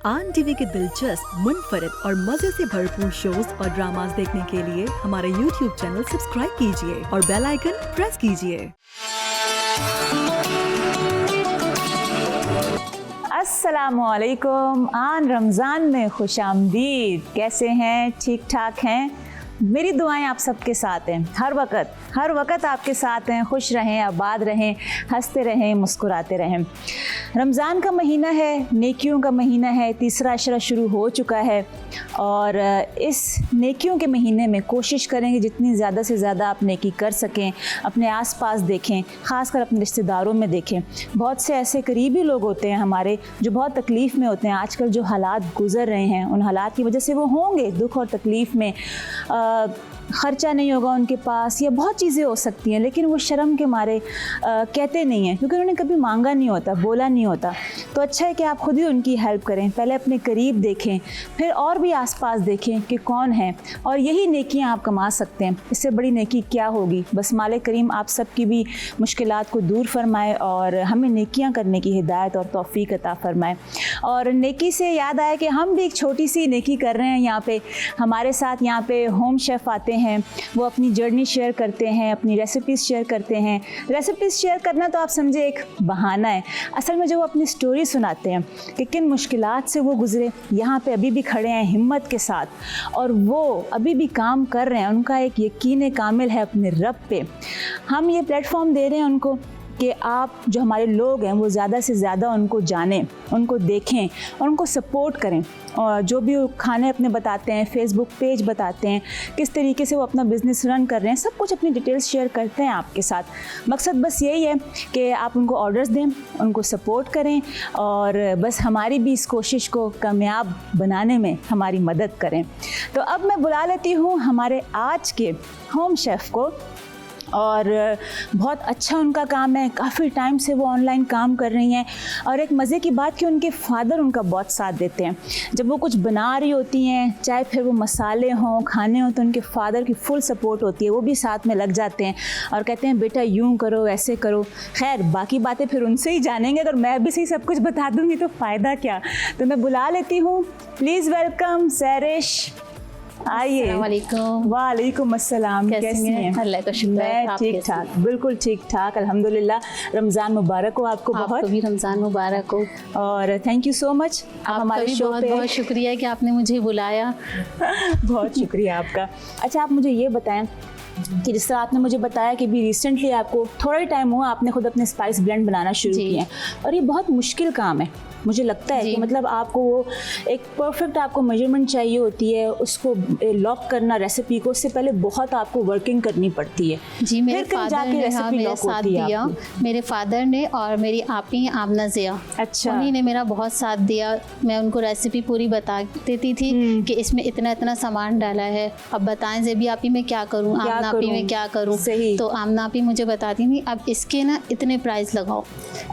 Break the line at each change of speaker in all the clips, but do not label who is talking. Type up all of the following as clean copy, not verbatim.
आन टीवी के दिलचस्प, मुनफरिद और मजे से भरपूर शोज और ड्रामास देखने के लिए हमारे YouTube चैनल सब्सक्राइब कीजिए और बेल आइकन प्रेस कीजिए।
अस्सलामुअलैकुम। आन रमज़ान में खुशामदीद। कैसे हैं? ठीक ठाक हैं? मेरी दुआएं आप सबके साथ हैं। हर वक्त आपके साथ हैं। खुश रहें, आबाद रहें, हंसते रहें, मुस्कुराते रहें। रमज़ान का महीना है, नेकियों का महीना है। तीसरा अशरा शुरू हो चुका है और इस नेकियों के महीने में कोशिश करेंगे जितनी ज़्यादा से ज़्यादा आप नेकी कर सकें। अपने आसपास देखें, ख़ासकर अपने रिश्तेदारों में देखें। बहुत से ऐसे करीबी लोग होते हैं हमारे जो बहुत तकलीफ़ में होते हैं। आजकल जो हालात गुज़र रहे हैं, उन हालात की वजह से वो होंगे दुख और तकलीफ़ में। ख़र्चा नहीं होगा उनके पास या बहुत चीज़ें हो सकती हैं, लेकिन वो शर्म के मारे कहते नहीं हैं, क्योंकि उन्होंने कभी मांगा नहीं होता, बोला नहीं होता। तो अच्छा है कि आप खुद ही उनकी हेल्प करें। पहले अपने करीब देखें, फिर और भी आसपास देखें कि कौन है, और यही नेकियां आप कमा सकते हैं। इससे बड़ी नेकी क्या होगी। बस मालिक करीम आप सबकी भी मुश्किलात को दूर फरमाए और हमें नेकियां करने की हिदायत और तौफीक अता फरमाए। और नेकी से याद आया कि हम भी एक छोटी सी नेकी कर रहे हैं। यहाँ पे हमारे साथ यहाँ पे होम शेफ़ आते हैं, वो अपनी जर्नी शेयर करते हैं, अपनी रेसिपीज़ शेयर करते हैं। रेसिपीज़ शेयर करना तो आप समझे एक बहाना है, असल में जो वो अपनी स्टोरी सुनाते हैं कि किन मुश्किलात से वो गुज़रे, यहाँ पे अभी भी खड़े हैं हिम्मत के साथ और वो अभी भी काम कर रहे हैं। उनका एक यकीन कामिल है अपने रब पे। हम ये प्लेटफॉर्म दे रहे हैं उनको कि आप जो हमारे लोग हैं वो ज़्यादा से ज़्यादा उनको जानें, उनको देखें और उनको सपोर्ट करें। और जो भी खाने अपने बताते हैं, फेसबुक पेज बताते हैं, किस तरीके से वो अपना बिज़नेस रन कर रहे हैं, सब कुछ अपनी डिटेल्स शेयर करते हैं आपके साथ। मकसद बस यही है कि आप उनको ऑर्डर्स दें, उनको सपोर्ट करें और बस हमारी भी इस कोशिश को कामयाब बनाने में हमारी मदद करें। तो अब मैं बुला लेती हूँ हमारे आज के होम शेफ़ को, और बहुत अच्छा उनका काम है। काफ़ी टाइम से वो ऑनलाइन काम कर रही हैं और एक मज़े की बात कि उनके फ़ादर उनका बहुत साथ देते हैं। जब वो कुछ बना रही होती हैं, चाहे फिर वो मसाले हों, खाने हों, तो उनके फ़ादर की फुल सपोर्ट होती है। वो भी साथ में लग जाते हैं और कहते हैं बेटा यूँ करो, ऐसे करो। खैर बाकी बातें फिर उनसे ही जानेंगे। अगर मैं भी सही सब कुछ बता दूँगी तो फ़ायदा क्या। तो मैं बुला लेती हूँ, प्लीज़ वेलकम सैरिश। आइए। वालेकुम अस्सलाम। कैसी हैं?
अल्लाह का शुक्र है।
मैं ठीक ठाक, बिल्कुल ठीक ठाक, अल्हम्दुलिल्लाह। रमज़ान मुबारक हो आपको। बहुत
भी रमज़ान मुबारक हो
और थैंक यू सो मच। आप हमारे शो पे
बहुत शुक्रिया कि आपने मुझे बुलाया।
बहुत शुक्रिया आपका। अच्छा आप मुझे ये बताएं कि जिस तरह आपने मुझे बताया कि भी रिसेंटली आपको थोड़ा ही टाइम हुआ आपने खुद अपने स्पाइस ब्लेंड बनाना शुरू किया, और ये बहुत मुश्किल काम है। मुझे लगता है कि मतलब आपको वो एक परफेक्ट आपको मेजरमेंट चाहिए होती है, उसको लॉक करना रेसिपी को, उससे पहले बहुत आपको वर्किंग करनी पड़ती है।
जी, मेरे फादर ने मेरा साथ दिया। मेरे फादर ने और मेरी आपी आमना ज़िया,
अच्छा,
उन्हीं ने मेरा बहुत साथ दिया। मैं उनको रेसिपी पूरी बता देती थी कि इसमें इतना इतना सामान डाला है, अब बताएं ज़ेबी आपी में क्या करूँ, आमना आपी में क्या करूँ। तो आमना आपी मुझे बताती थी अब इसके ना इतने प्राइस लगाओ,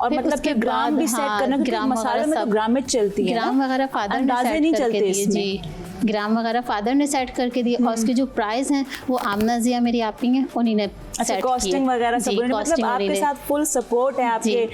और मतलब के ग्राम भी सेट करना,
ग्राम
में तो ग्राम में चलती है,
ग्राम वगैरह फादर ने सेट करके दिए। जी, ग्राम वगैरह फादर ने सेट करके दिए और उसके जो प्राइस हैं वो आमना ज़िया मेरी आपी हैं, उन्हीं ने
अच्छा कॉस्टिंग वगैरह सब। मतलब आपके साथ फुल सपोर्ट है आपके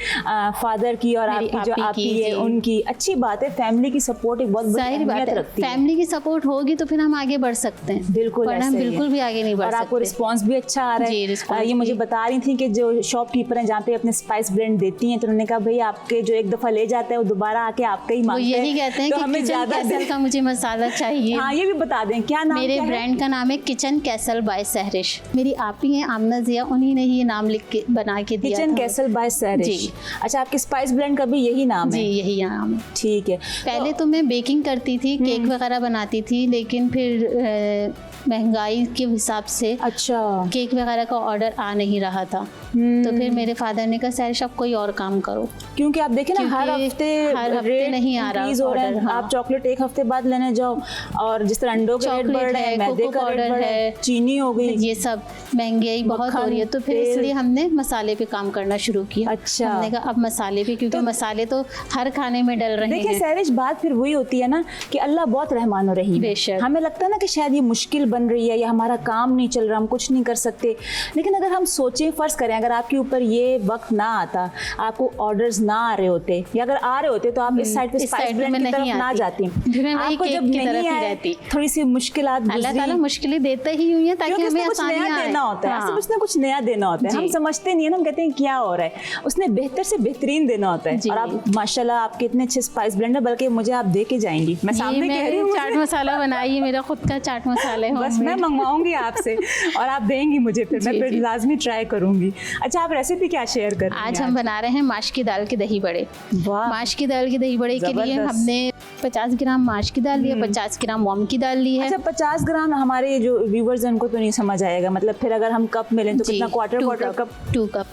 फादर की और आपकी जो आपी है उनकी। अच्छी बात है, फैमिली की सपोर्ट एक बहुत बड़ी अहमियत रखती है।
फैमिली की सपोर्ट होगी तो फिर हम आगे बढ़ सकते हैं।
बिल्कुल,
वरना हम बिल्कुल भी आगे नहीं बढ़ सकते।
और आपको रिस्पांस भी अच्छा आ रहा है। ये मुझे बता रही थी कि जो शॉपकीपर हैं जहाँ पे अपने स्पाइस ब्लेंड देती हैं, तो उन्होंने कहा भाई आपके जो एक दफ़ा ले जाता है वो दोबारा आके आपका ही मांगते हैं।
यही कहते हैं कि हमें किचन कैसल का मुझे मसाला चाहिए।
हाँ, ये भी बता दें क्या नाम।
मेरे ब्रांड का नाम है किचन कैसल बाय सहरिश। मेरी आपी हैं आमना ज़िया, उन्हीं ने ये नाम लिख के बना के दिया।
Kitchen castle by Sehrish. अच्छा, आपके स्पाइस ब्लेंड का भी यही नाम है?
जी, यही नाम है।
ठीक है।
पहले तो मैं बेकिंग करती थी, केक वगैरह बनाती थी, लेकिन फिर महंगाई के हिसाब से
अच्छा
केक वगैरह का ऑर्डर आ नहीं रहा था। तो फिर मेरे फादर ने कहा सैरिश आप कोई और काम करो,
क्योंकि आप देखें ना हर हफ्ते
नहीं आ रहा ऑर्डर।
आप चॉकलेट एक हफ्ते बाद लेने जाओ, और जिस तरह अंडों के रेट बढ़ रहे हैं, मैदे का रेट बढ़ रहा है, चीनी हो गई,
ये सब महंगाई बहुत हो रही है, तो फिर इसलिए हमने मसाले पे काम करना शुरू किया।
अच्छा,
हमने कहा अब मसाले पे, क्योंकि मसाले तो हर खाने में डल रहे हैं।
देखिए सहरिश, बात फिर वही होती है ना कि अल्लाह बहुत रहमान और रहीम है। हमें लगता है ना कि शायद ये मुश्किल बन रही है या हमारा काम नहीं चल रहा, हम कुछ नहीं कर सकते, लेकिन अगर हम सोचें, फर्ज करें अगर आपके ऊपर ये वक्त ना आता, आपको ऑर्डर्स ना आ रहे होते, या अगर आ रहे होते तो आप इस साइड पे स्पाइस ब्लेंड की तरफ ना जाती, आपको जब नहीं आए थोड़ी सी मुश्किलात,
अल्लाह ताला मुश्किलें देते ही हुई हैं ताकि हमें
कुछ नया देना होता है, कुछ ना कुछ नया देना होता है। हम समझते नहीं है ना, हम कहते हैं क्या हो रहा है, उसने बेहतर से बेहतरीन देना होता है। और आप माशाल्लाह आपके इतने अच्छे स्पाइस ब्लेंडर, बल्कि मुझे आप दे के जाएंगी, मैं सामने कह रही हूँ,
चाट मसाला बनाइए, मेरा खुद का चाट मसाला है,
बस मैं मंगवाऊंगी आपसे और आप देंगी मुझे, फिर मैं फिर लाजमी ट्राई करूंगी। अच्छा, आप रेसिपी क्या शेयर कर रही हैं?
आज हम बना रहे हैं माश की दाल के दही बड़े। माश की दाल के दही बड़े के लिए हमने 50 ग्राम माश की दाल लिया, 50 ग्राम मूंग की दाल ली है।
अच्छा, 50 ग्राम हमारे जो व्यूवर्स हैं उनको तो नहीं समझ आएगा, मतलब फिर अगर हम कप में लें तो कितना, क्वार्टर कप?
2 कप।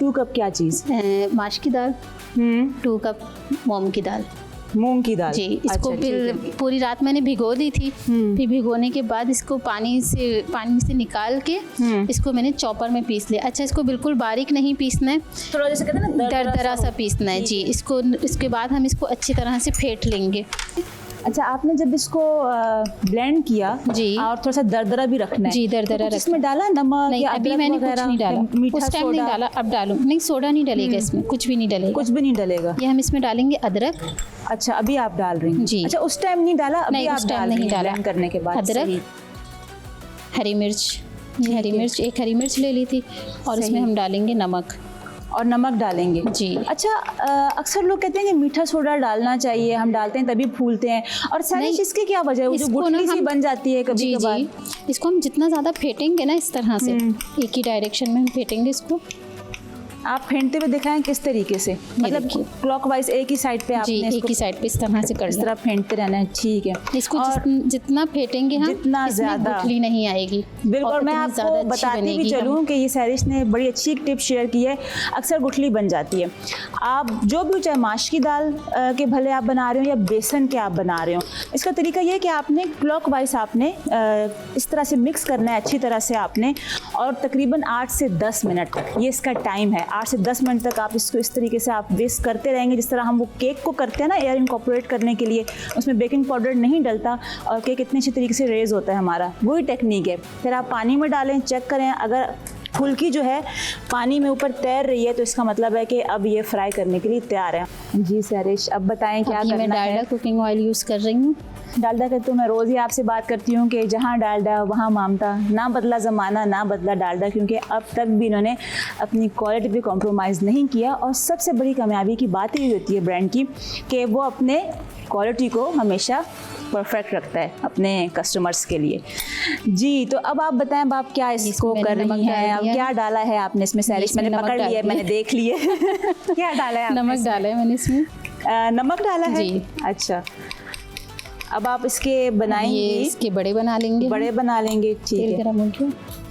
2 कप क्या चीज़?
माश की दाल, 2 कप मूंग की दाल,
मूंग की दाल
जी। इसको फिर पूरी रात मैंने भिगो दी थी, फिर भिगोने के बाद इसको पानी से निकाल के इसको मैंने चॉपर में पीस लिया। अच्छा, इसको बिल्कुल बारीक नहीं पीसना है,
थोड़ा जैसे कहते हैं ना
दरदरा सा पीसना है जी। इसके बाद हम इसको अच्छी तरह से फेंट लेंगे।
अच्छा, आपने जब इसको ब्लेंड किया
जी,
और थोड़ा सा दरदरा भी रखना है
जी, दरदरा
तो इसमें डाला नमक
नहीं,
या
अभी मैंने कुछ नहीं डाला, उस टाइम नहीं डाला, अब डालूं। नहीं, सोडा नहीं डलेगा इसमें, कुछ भी नहीं डलेगा,
कुछ भी नहीं डलेगा।
ये हम इसमें डालेंगे अदरक।
अच्छा, अभी आप डाल रही हैं
जी।
अच्छा, उस टाइम नहीं डाला? अभी आप
उस टाइम नहीं डाला,
करने के बाद
अदरक, हरी मिर्च, हरी मिर्च, एक हरी मिर्च ले ली थी, और इसमें हम डालेंगे नमक,
और नमक डालेंगे
जी।
अच्छा, अक्सर लोग कहते हैं कि मीठा सोडा डालना चाहिए, हम डालते हैं तभी फूलते हैं, और सारी इसकी क्या वजह है? जो गुठली सी बन जाती है कभी कभार।
इसको हम जितना ज़्यादा फेंटेंगे ना, इस तरह से एक ही डायरेक्शन में हम फेंटेंगे इसको।
आप फेंटते हुए दिखाएं किस तरीके से, मतलब क्लॉकवाइज एक ही साइड पे आपने
एक ही साइड पे इस तरह से कर
इस तरह फेंटते रहना है, ठीक है।
इसको जितना फेंटेंगे हम,
जितना ज़्यादा
गुठली नहीं आएगी।
बिल्कुल, मैं आपको बताती भी चलूँ कि ये सहरिश ने बड़ी अच्छी एक टिप शेयर की है, अक्सर गुठली बन जाती है। आप जो भी, चाहे माश की दाल के भले आप बना रहे हो या बेसन के आप बना रहे हो, इसका तरीका ये है कि आपने क्लॉकवाइज आपने इस तरह से मिक्स करना है अच्छी तरह से आपने, और तकरीबन 8 से 10 मिनट तक ये इसका टाइम है। 8 से 10 मिनट तक आप इसको इस तरीके से आप विस्क करते रहेंगे, जिस तरह हम वो केक को करते हैं ना, एयर इनकॉर्पोरेट करने के लिए उसमें बेकिंग पाउडर नहीं डलता और केक इतने अच्छे तरीके से रेज होता है हमारा, वही टेक्निक है। फिर आप पानी में डालें, चेक करें, अगर फुल्की जो है पानी में ऊपर तैर रही है तो इसका मतलब है कि अब ये फ्राई करने के लिए तैयार है। जी सहरिश, अब बताएं क्या करना है?
मैं डालडा कुकिंग ऑयल यूज़ कर रही हूँ।
डालडा का तो मैं रोज़ ही आपसे बात करती हूँ कि जहाँ डालडा वहाँ ममता, ना बदला ज़माना ना बदला डालडा, क्योंकि अब तक भी इन्होंने अपनी क्वालिटी पे कॉम्प्रोमाइज़ नहीं किया। और सबसे बड़ी कामयाबी की बात ये होती है ब्रांड की कि वो अपने क्वालिटी को हमेशा परफेक्ट रखता है अपने कस्टमर्स के लिए। जी, तो अब आप बताएं, अब आप क्या इसको कर रही हैं? अब क्या डाला है आपने इसमें? सहरिश, मैंने पकड़ लिया, मैंने देख लिए क्या डाला है?
नमक डाला है मैंने इसमें।
नमक डाला है जी। अच्छा, अब आप इसके बनाएंगे?
इसके बड़े बना लेंगे,
बड़े बना लेंगे, ठीक है।
तेल गरम हो गया।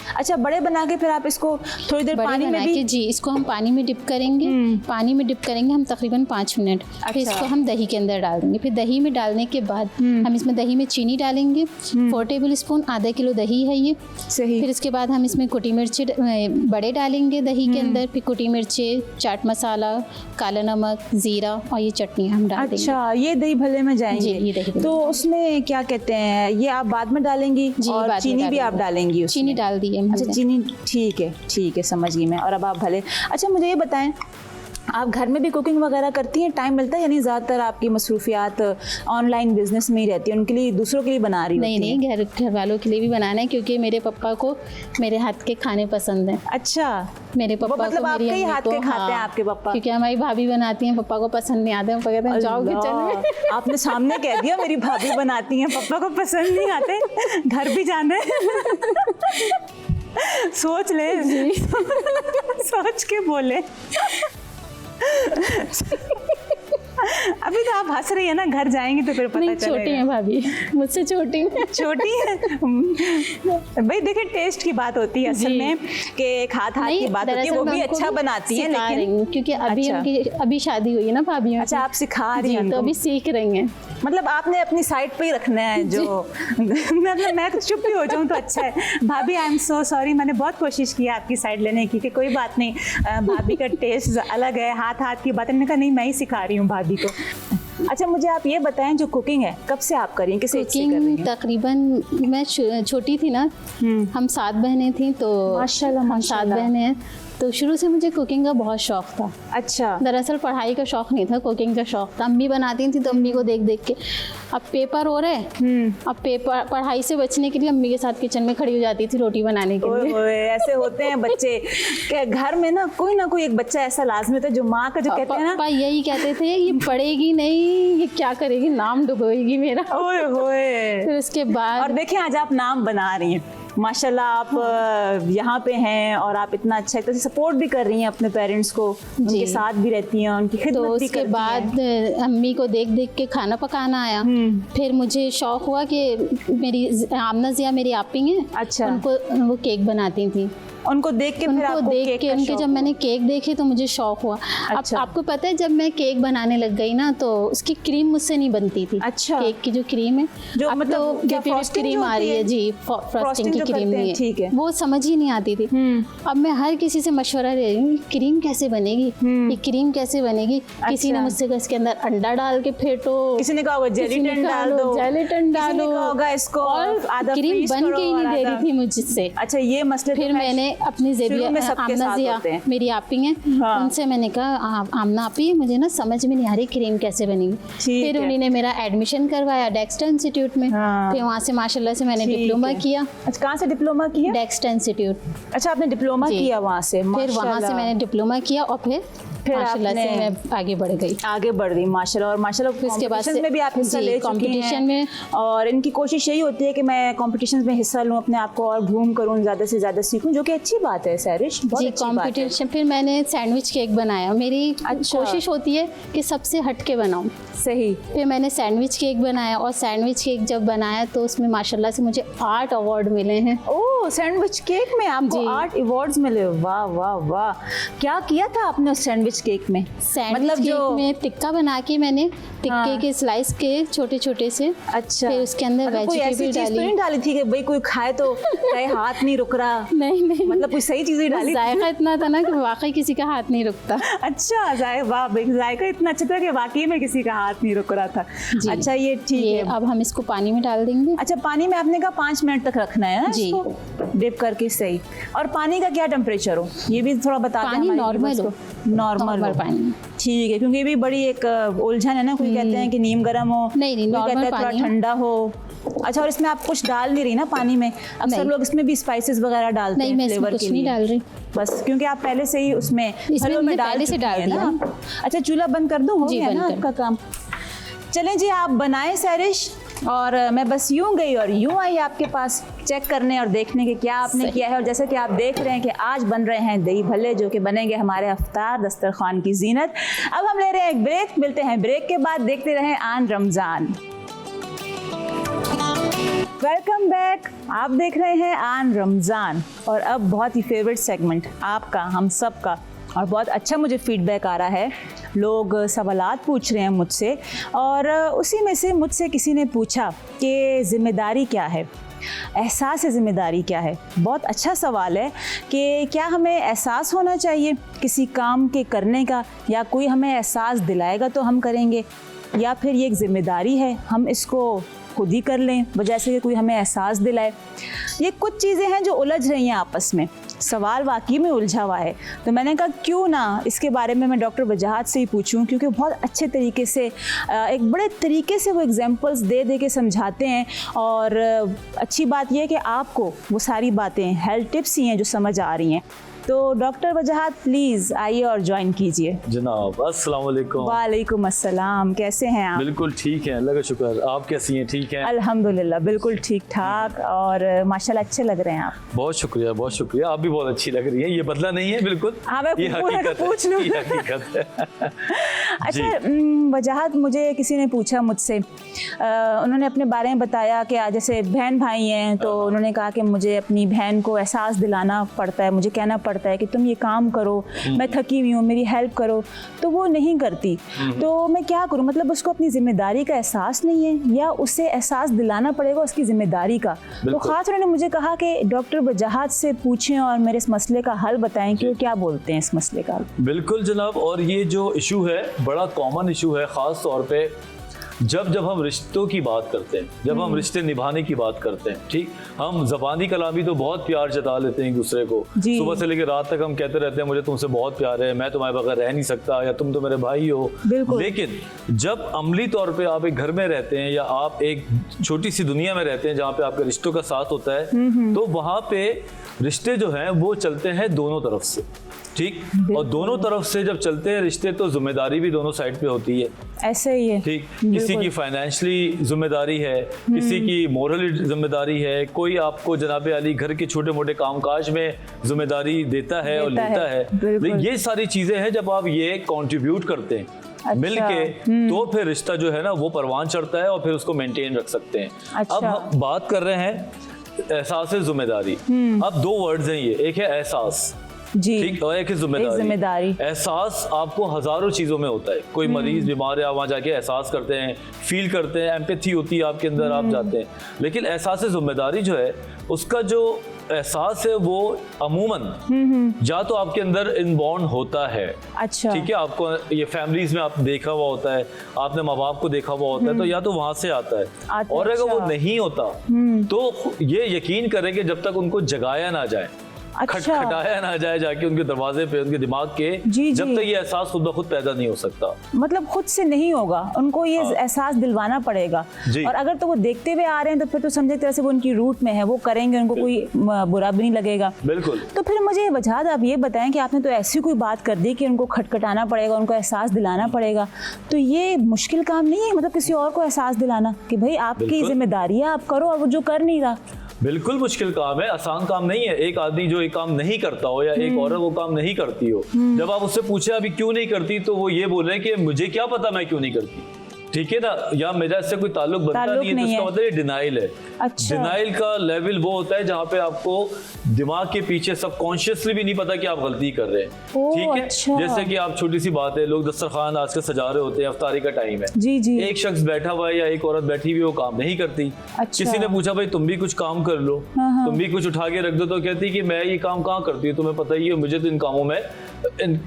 अच्छा, बड़े बना के फिर आप इसको थोड़ी देर पानी में भी?
जी, इसको हम पानी में डिप करेंगे, पानी में डिप करेंगे हम तकरीबन 5 मिनट। फिर इसको हम दही के अंदर डाल देंगे। फिर दही में डालने के बाद हम इसमें दही में चीनी डालेंगे, 4 टेबल स्पून, आधा किलो दही है ये।
सही।
फिर इसके बाद हम इसमें कुटी मिर्ची बड़े डालेंगे दही के अंदर, फिर कुटी मिर्ची, चाट मसाला, काला नमक, ज़ीरा और ये चटनी हम डाल देंगे।
अच्छा, ये दही भल्ले में जाएंगे?
ये दही। तो
उसमें क्या कहते हैं, ये आप बाद में डालेंगी? और चीनी भी आप डालेंगी?
चीनी डाल दी है।
अच्छा, चीनी, ठीक है, समझ गई मैं। और अब आप भले, अच्छा मुझे ये बताएं, आप घर में भी कुकिंग वगैरह करती हैं? टाइम मिलता है? यानी ज़्यादातर आपकी मसरूफियात ऑनलाइन बिजनेस में ही रहती है, उनके लिए, दूसरों के लिए बना रही होती हैं?
नहीं, घर वालों के लिए भी बनाना है, क्योंकि मेरे पापा को मेरे हाथ के खाने पसंद हैं।
अच्छा,
मेरे पापा
मतलब आपके ही हाथ के खाते हैं आपके पापा?
क्योंकि हमारी भाभी बनाती हैं, पापा को पसंद नहीं आते, पापा कहते हैं जाओ किचन में।
आपने सामने कह दिया मेरी भाभी बनाती हैं, पापा को पसंद नहीं आते, घर भी जाना है। सोच ले जी। सोच के बोले। अभी तो आप हंस रही है ना, घर जाएंगे तो फिर पता
नहीं,
चलेगा।
छोटी है भाभी, मुझसे छोटी है।
छोटी है भाई, देखिए टेस्ट की बात होती है असल में, कि एक हाथ की बात होती है, वो भी अच्छा बनाती है लेकिन
क्योंकि अभी
अच्छा।
उनकी अभी शादी हुई है ना भाभी।
अच्छा, आप सिखा रही हैं
तो
उनको।
अभी सीख रही हैं।
मतलब आपने अपनी साइड पे ही रखना है जो मतलब मैं तो चुप ही हो जाऊं तो अच्छा है। भाभी आई एम सो सॉरी, मैंने बहुत कोशिश की आपकी साइड लेने की कि कोई बात नहीं, भाभी का टेस्ट अलग है, हाथ की बात है। मैंने कहा नहीं, मैं ही सिखा रही हूँ भाभी को। अच्छा, मुझे आप ये बताएं, जो कुकिंग है कब से आप कर रही हैं, किस एज से कर रही
कुकिंग
हैं?
तकरीबन मैं छोटी थी ना, हम 7 बहनें थी, तो
माशाल्लाह,
हम 7
माशाल्लाह।
बहनें हैं, तो शुरू से मुझे कुकिंग का बहुत शौक था।
अच्छा,
दरअसल पढ़ाई का शौक नहीं था, कुकिंग का शौक था। अम्मी बनाती थी तो अम्मी को देख देख के, अब पेपर हो रहे, अब पेपर पढ़ाई से बचने के लिए अम्मी के साथ किचन में खड़ी हो जाती थी रोटी बनाने के लिए।
ओए ऐसे होते हैं बच्चे कि घर में ना कोई एक बच्चा ऐसा लाजमी होता है जो माँ का जो कहते हैं ना,
पापा यही कहते थे, ये पढ़ेगी नहीं, ये क्या करेगी, नाम डुबोएगी मेरा।
ओए होए।
फिर उसके बाद
और देखिए आज आप नाम बना रही हैं, माशाल्लाह, आप यहाँ पे हैं और आप इतना अच्छा एक तरह से सपोर्ट भी कर रही हैं अपने पेरेंट्स को, उनके साथ भी रहती हैं, उनकी
तो
खिदमत भी
उसके
करती
बाद अम्मी को देख देख के खाना पकाना आया। फिर मुझे शौक हुआ कि मेरी आमना जिया मेरी आपी हैं,
अच्छा।
उनको वो केक बनाती थी,
उनको देख के फिर
उनको
आपको
देख
केक
के
का
उनके
शौक
जब मैंने केक देखे तो मुझे शौक हुआ।
अच्छा।
अब आपको पता है जब मैं केक बनाने लग गई ना तो उसकी क्रीम मुझसे नहीं बनती थी।
अच्छा।
केक की जो क्रीम है,
जो
अब
मतलब
तो
क्या
विपिंग
frosting
क्रीम
जो
आ रही
होती
है
है?
जी, फ्रॉस्टिंग की
जो
क्रीम
करते हैं,
नहीं
ठीक है।
वो समझ ही नहीं आती थी। अब मैं हर किसी से मशवरा ले रही हूँ, क्रीम कैसे बनेगी, ये क्रीम कैसे बनेगी। किसी ने मुझसे कहा इसके अंदर अंडा डाल के फेंटो,
किसी ने कहा होगा जेलीटन डाल दो,
जेलीटन
किसी ने
डालो,
कहा होगा इसको
और
आधा
क्रीम
freeze
बन
करो
के ही
और
नहीं दे
आधा-
रही थी मुझसे।
अच्छा, ये मसले तो
फिर
खैर
मैंने अपनी
शुरू में सबके
आमना
साथ
जिया
होते हैं।
मेरी आपी हैं,
हाँ।
उनसे मैंने कहा आमना आपी, मुझे ना समझ में नहीं आ रही क्रीम कैसे बनेगी।
ठीक
फिर
है।
उन्हीं ने मेरा एडमिशन करवाया डेक्स्टर इंस्टीट्यूट में।
हाँ।
फिर वहाँ से माशाल्लाह से मैंने
ठीक
डिप्लोमा
है।
किया,
अच्छा, कहाँ से डिप्लोमा किया?
Dexter institute.
अच्छा, आपने डिप्लोमा
जी।
किया वहाँ से?
फिर वहाँ से
माशाल्लाह।
मैंने डिप्लोमा किया और फिर माशाल्लाह से
आपने
मैं आगे बढ़ गई।
आगे बढ़ रही माशाल्लाह। और माशाल्लाह
उसके बाद
competitions
से-
में भी आप हिस्सा
जी,
ले चुकी
competition
हैं।
में-
और इनकी कोशिश यही होती है कि मैं कॉम्पिटिशन में हिस्सा लूँ, अपने आप को और घूम करूँ, ज़्यादा से ज़्यादा सीखूँ, जो कि अच्छी बात है सैरिश, बहुत
जी,
अच्छी बात है।
कंपटीशन। फिर मैंने सैंडविच केक बनाया। मेरी
अच्छा।
कोशिश होती है कि सबसे हटके बनाऊं।
सही।
फिर मैंने सैंडविच केक बनाया और सैंडविच केक जब बनाया तो उसमें माशाल्लाह से मुझे 8 अवार्ड मिले हैं।
ओह, सैंडविच केक में आपको
जी।
8 अवार्ड्स मिले? वाह वाह वाह। क्या किया था आपने उस सैंडविच केक में?
सैंडविच केक में टिक्का बना के मैंने टिक्के
हाँ।
के स्लाइस के छोटे छोटे से,
अच्छा।
फिर उसके अंदर
मतलब कोई ऐसी
वेजिटेबल
चीज़ तो
डाली।
नहीं डाली थी कि भाई कोई खाए तो कहे हाथ नहीं रुक रहा?
नहीं नहीं,
मतलब कोई सही चीज़ ही डाली थी?
जायका इतना था ना कि वाकई किसी का हाथ नहीं रुकता।
अच्छा, वाह भाई, जायका इतना अच्छा था कि वाकई में किसी का हाथ नहीं रुक रहा था।
जी।
अच्छा, ये ठीक
ये
है।
अब हम इसको पानी में डाल देंगे।
अच्छा, पानी में आपने कहा 5 मिनट तक रखना है ना
जी।
इसको डिप करके? सही। और पानी का क्या टेम्परेचर हो, ये भी थोड़ा बता दें
पानी
हमारे
नॉर्मल
viewers
हो।
को। नॉर्मल हो।
पानी।
ठीक है, क्योंकि ये भी बड़ी एक उलझन है ना, कोई कहते हैं कि नीम गर्म हो,
नहीं,
कोई
नॉर्मल
कहता है थोड़ा
पानी।
ठंडा हो। अच्छा, और इसमें आप कुछ डाल नहीं रही ना पानी में? अक्सर
नहीं।
लोग इसमें भी स्पाइसेस वगैरह डालते
नहीं,
हैं
मैं इसमें
फ्लेवर
कुछ
के
नहीं
लिए।
डाल रही।
बस क्योंकि आप पहले से ही उसमें
इसमें
हलवे में
हमने पहले से
चुकी
डाल
हैं
दिया।
ना। अच्छा, चूल्हा बंद कर दूं? हो
जी,
गया
बंद
ना
कर।
आपका काम। चलें जी, आप बनाएं सैरिश, और मैं बस यूं गई और यूं आई आपके पास चेक करने और देखने के क्या आपने
सही।
किया है। और जैसे कि आप देख रहे हैं कि आज बन रहे हैं दही भल्ले, जो कि बनेंगे हमारे अफ्तार दस्तरखान की जीनत। अब हम ले रहे हैं एक ब्रेक, मिलते हैं ब्रेक के बाद, देखते रहें आन रमज़ान। वेलकम बैक, आप देख रहे हैं आन रमज़ान, और अब बहुत ही फेवरेट सेगमेंट आपका, हम सब का, और बहुत अच्छा मुझे फीडबैक आ रहा है। लोग सवालात पूछ रहे हैं मुझसे, और उसी में से मुझसे किसी ने पूछा कि ज़िम्मेदारी क्या है, एहसास ज़िम्मेदारी क्या है। बहुत अच्छा सवाल है कि क्या हमें एहसास होना चाहिए किसी काम के करने का, या कोई हमें एहसास दिलाएगा तो हम करेंगे, या फिर ये एक ज़िम्मेदारी है हम इसको खुद ही कर लें बजाय से कि कोई हमें एहसास दिलाए। ये कुछ चीज़ें हैं जो उलझ रही हैं आपस में। सवाल वाकई में उलझा हुआ है, तो मैंने कहा क्यों ना इसके बारे में मैं डॉक्टर वजाहत से ही पूछूं, क्योंकि बहुत अच्छे तरीके से, एक बड़े तरीके से वो एग्जांपल्स दे के समझाते हैं। और अच्छी बात यह है कि आपको वो सारी बातें हेल्थ टिप्स ही हैं जो समझ आ रही हैं। तो डॉक्टर वजाहत प्लीज आइए और ज्वाइन कीजिए।
जनाब अस्सलाम वालेकुम।
वालेकुम अस्सलाम, कैसे हैं आप?
बिल्कुल ठीक है, अल्लाह का शुक्र। आप कैसी हैं? ठीक हैं?
अल्हम्दुलिल्लाह बिल्कुल ठीक ठाक, और माशाल्लाह अच्छे लग रहे हैं आप।
बहुत शुक्रिया, बहुत शुक्रिया। आप भी बहुत अच्छी लग रही हैं, ये बदला नहीं है बिल्कुल।
हाँ, मैं
ये हकीकत
पूछ
है,
लूं।
ये हकीकत है।
अच्छा वजाहत, मुझे किसी ने पूछा मुझसे, उन्होंने अपने बारे में बताया कि आज जैसे बहन भाई हैं, तो उन्होंने कहा कि मुझे अपनी बहन को एहसास दिलाना पड़ता है, मुझे कहना पड़ता है कि तुम ये काम करो, मैं थकी हुई हूँ, मेरी हेल्प करो, तो वो नहीं करती। तो मैं क्या करूँ? मतलब उसको अपनी जिम्मेदारी का एहसास नहीं है, या उसे एहसास दिलाना पड़ेगा उसकी जिम्मेदारी का? तो ख़ास उन्होंने मुझे कहा कि डॉक्टर वजाहत से पूछें और मेरे इस मसले का हल बताएं कि वो क्या बोलते हैं इस मसले का।
बिल्कुल जनाब, और ये जो इशू है बड़ा कॉमन इशू है, ख़ास तौर पे जब हम रिश्तों की बात करते हैं, जब हम रिश्ते निभाने की बात करते हैं। ठीक, हम ज़बानी कलामी तो बहुत प्यार जता लेते हैं एक दूसरे को, सुबह से लेकर रात तक हम कहते रहते हैं मुझे तुमसे बहुत प्यार है, मैं तुम्हारे बगैर रह नहीं सकता, या तुम तो मेरे भाई हो। लेकिन जब अमली तौर पे आप एक घर में रहते हैं या आप एक छोटी सी दुनिया में रहते हैं जहाँ पे आपके रिश्तों का साथ होता है, तो वहाँ पे रिश्ते जो हैं वो चलते हैं दोनों तरफ से। ठीक, और दोनों तरफ से जब चलते हैं रिश्ते, तो जिम्मेदारी भी दोनों साइड पे होती है।
ऐसे ही है।
ठीक, किसी की फाइनेंशियली जिम्मेदारी है, किसी की मोरली जिम्मेदारी है, कोई आपको जनाबे अली घर के छोटे मोटे कामकाज में जिम्मेदारी देता है और लेता है। ये सारी चीजें हैं, जब आप ये कंट्रीब्यूट करते हैं मिलके, तो फिर रिश्ता जो है ना वो परवान चढ़ता है और फिर उसको मेंटेन रख सकते हैं। अब हम बात कर रहे हैं एहसास जिम्मेदारी। अब दो वर्ड्स हैं ये, एक है एहसास,
जी,
ठीक, और एक जिम्मेदारी। एहसास आपको हजारों चीजों में होता है। कोई मरीज बीमार है, आप वहाँ जाके एहसास करते हैं, फील करते हैं, एम्पैथी होती है आपके अंदर, आप जाते हैं। लेकिन एहसास जिम्मेदारी जो है, उसका जो एहसास है वो अमूमन या तो आपके अंदर इनबॉर्न होता है। अच्छा, ठीक है, आपको ये फैमिलीज में आप देखा हुआ होता है, आपने माँ बाप को देखा हुआ होता है, तो या तो वहां से आता है। और अगर वो नहीं होता तो ये यकीन करें कि जब तक उनको जगाया ना जाए, खटखटाया ना जाए जाके उनके दरवाजे पे, उनके दिमाग के, जब तक ये एहसास खुद ब खुद पैदा नहीं हो सकता।
मतलब खुद से नहीं होगा, उनको ये एहसास दिलवाना पड़ेगा। और अगर तो वो देखते हुए आ रहे हैं तो फिर तो समझे तरह से वो उनकी रूट में है, वो करेंगे, उनको कोई बुरा भी नहीं लगेगा।
बिल्कुल।
तो फिर मुझे वजाहत आप ये बताएं कि आपने तो ऐसी कोई बात कर दी कि उनको खटखटाना पड़ेगा, उनको एहसास दिलाना पड़ेगा, तो ये मुश्किल काम नहीं है? मतलब किसी और को एहसास दिलाना कि भाई आपकी जिम्मेदारी है, आप करो, और वो जो कर नहीं रहा।
बिल्कुल मुश्किल काम है, आसान काम नहीं है। एक आदमी जो एक काम नहीं करता हो या एक औरत वो काम नहीं करती हो, जब आप उससे पूछे अभी क्यों नहीं करती, तो वो ये बोले कि मुझे क्या पता मैं क्यों नहीं करती। ठीक है ना, या मेरा इससे कोई ताल्लुक बनता नहीं है, तो इसका मतलब ये डिनाइल है। अच्छा। डिनाइल का लेवल वो होता है जहाँ पे आपको दिमाग के पीछे सबकॉन्शियसली भी नहीं पता कि आप गलती कर रहे हैं। ठीक है, अच्छा। जैसे कि आप छोटी सी बात है, लोग दस्तरखान आजकल सजा रहे होते हैं, इफ्तारी का टाइम है, जी जी, एक शख्स बैठा हुआ है या एक औरत बैठी हुई, वो काम नहीं करती। अच्छा। किसी ने पूछा भाई तुम भी कुछ काम कर लो, तुम भी कुछ उठा के रख दो, तो कहती कि मैं ये काम कहाँ करती हूँ, तुम्हें पता ही है, मुझे तो इन कामों में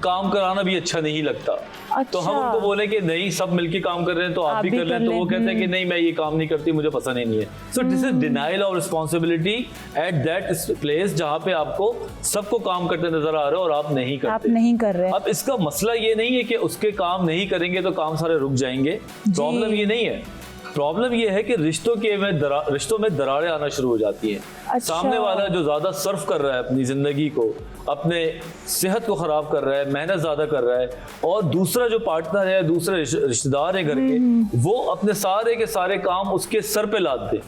काम कराना भी अच्छा नहीं लगता। अच्छा। तो हम उनको बोले कि नहीं, सब मिलके काम कर रहे हैं तो आप भी कर लें, तो वो कहते हैं कि नहीं मैं ये काम नहीं करती, मुझे पसंद ही नहीं है। So this is denial of responsibility at that place जहाँ पे आपको सबको काम करते नजर आ रहे हो और आप नहीं करते,
आप नहीं कर रहे।
अब इसका मसला ये नहीं है कि उसके काम नहीं करेंगे तो काम सारे रुक जाएंगे, प्रॉब्लम ये नहीं है। प्रॉब्लम ये है कि रिश्तों में दरारें आना शुरू हो जाती हैं। अच्छा। सामने वाला जो ज्यादा सर्फ कर रहा है अपनी जिंदगी को, अपने सेहत को खराब कर रहा है, मेहनत ज्यादा कर रहा है, और दूसरा जो पार्टनर है, दूसरे रिश्तेदार है घर के, वो अपने सारे के सारे काम उसके सर पे लाद दे।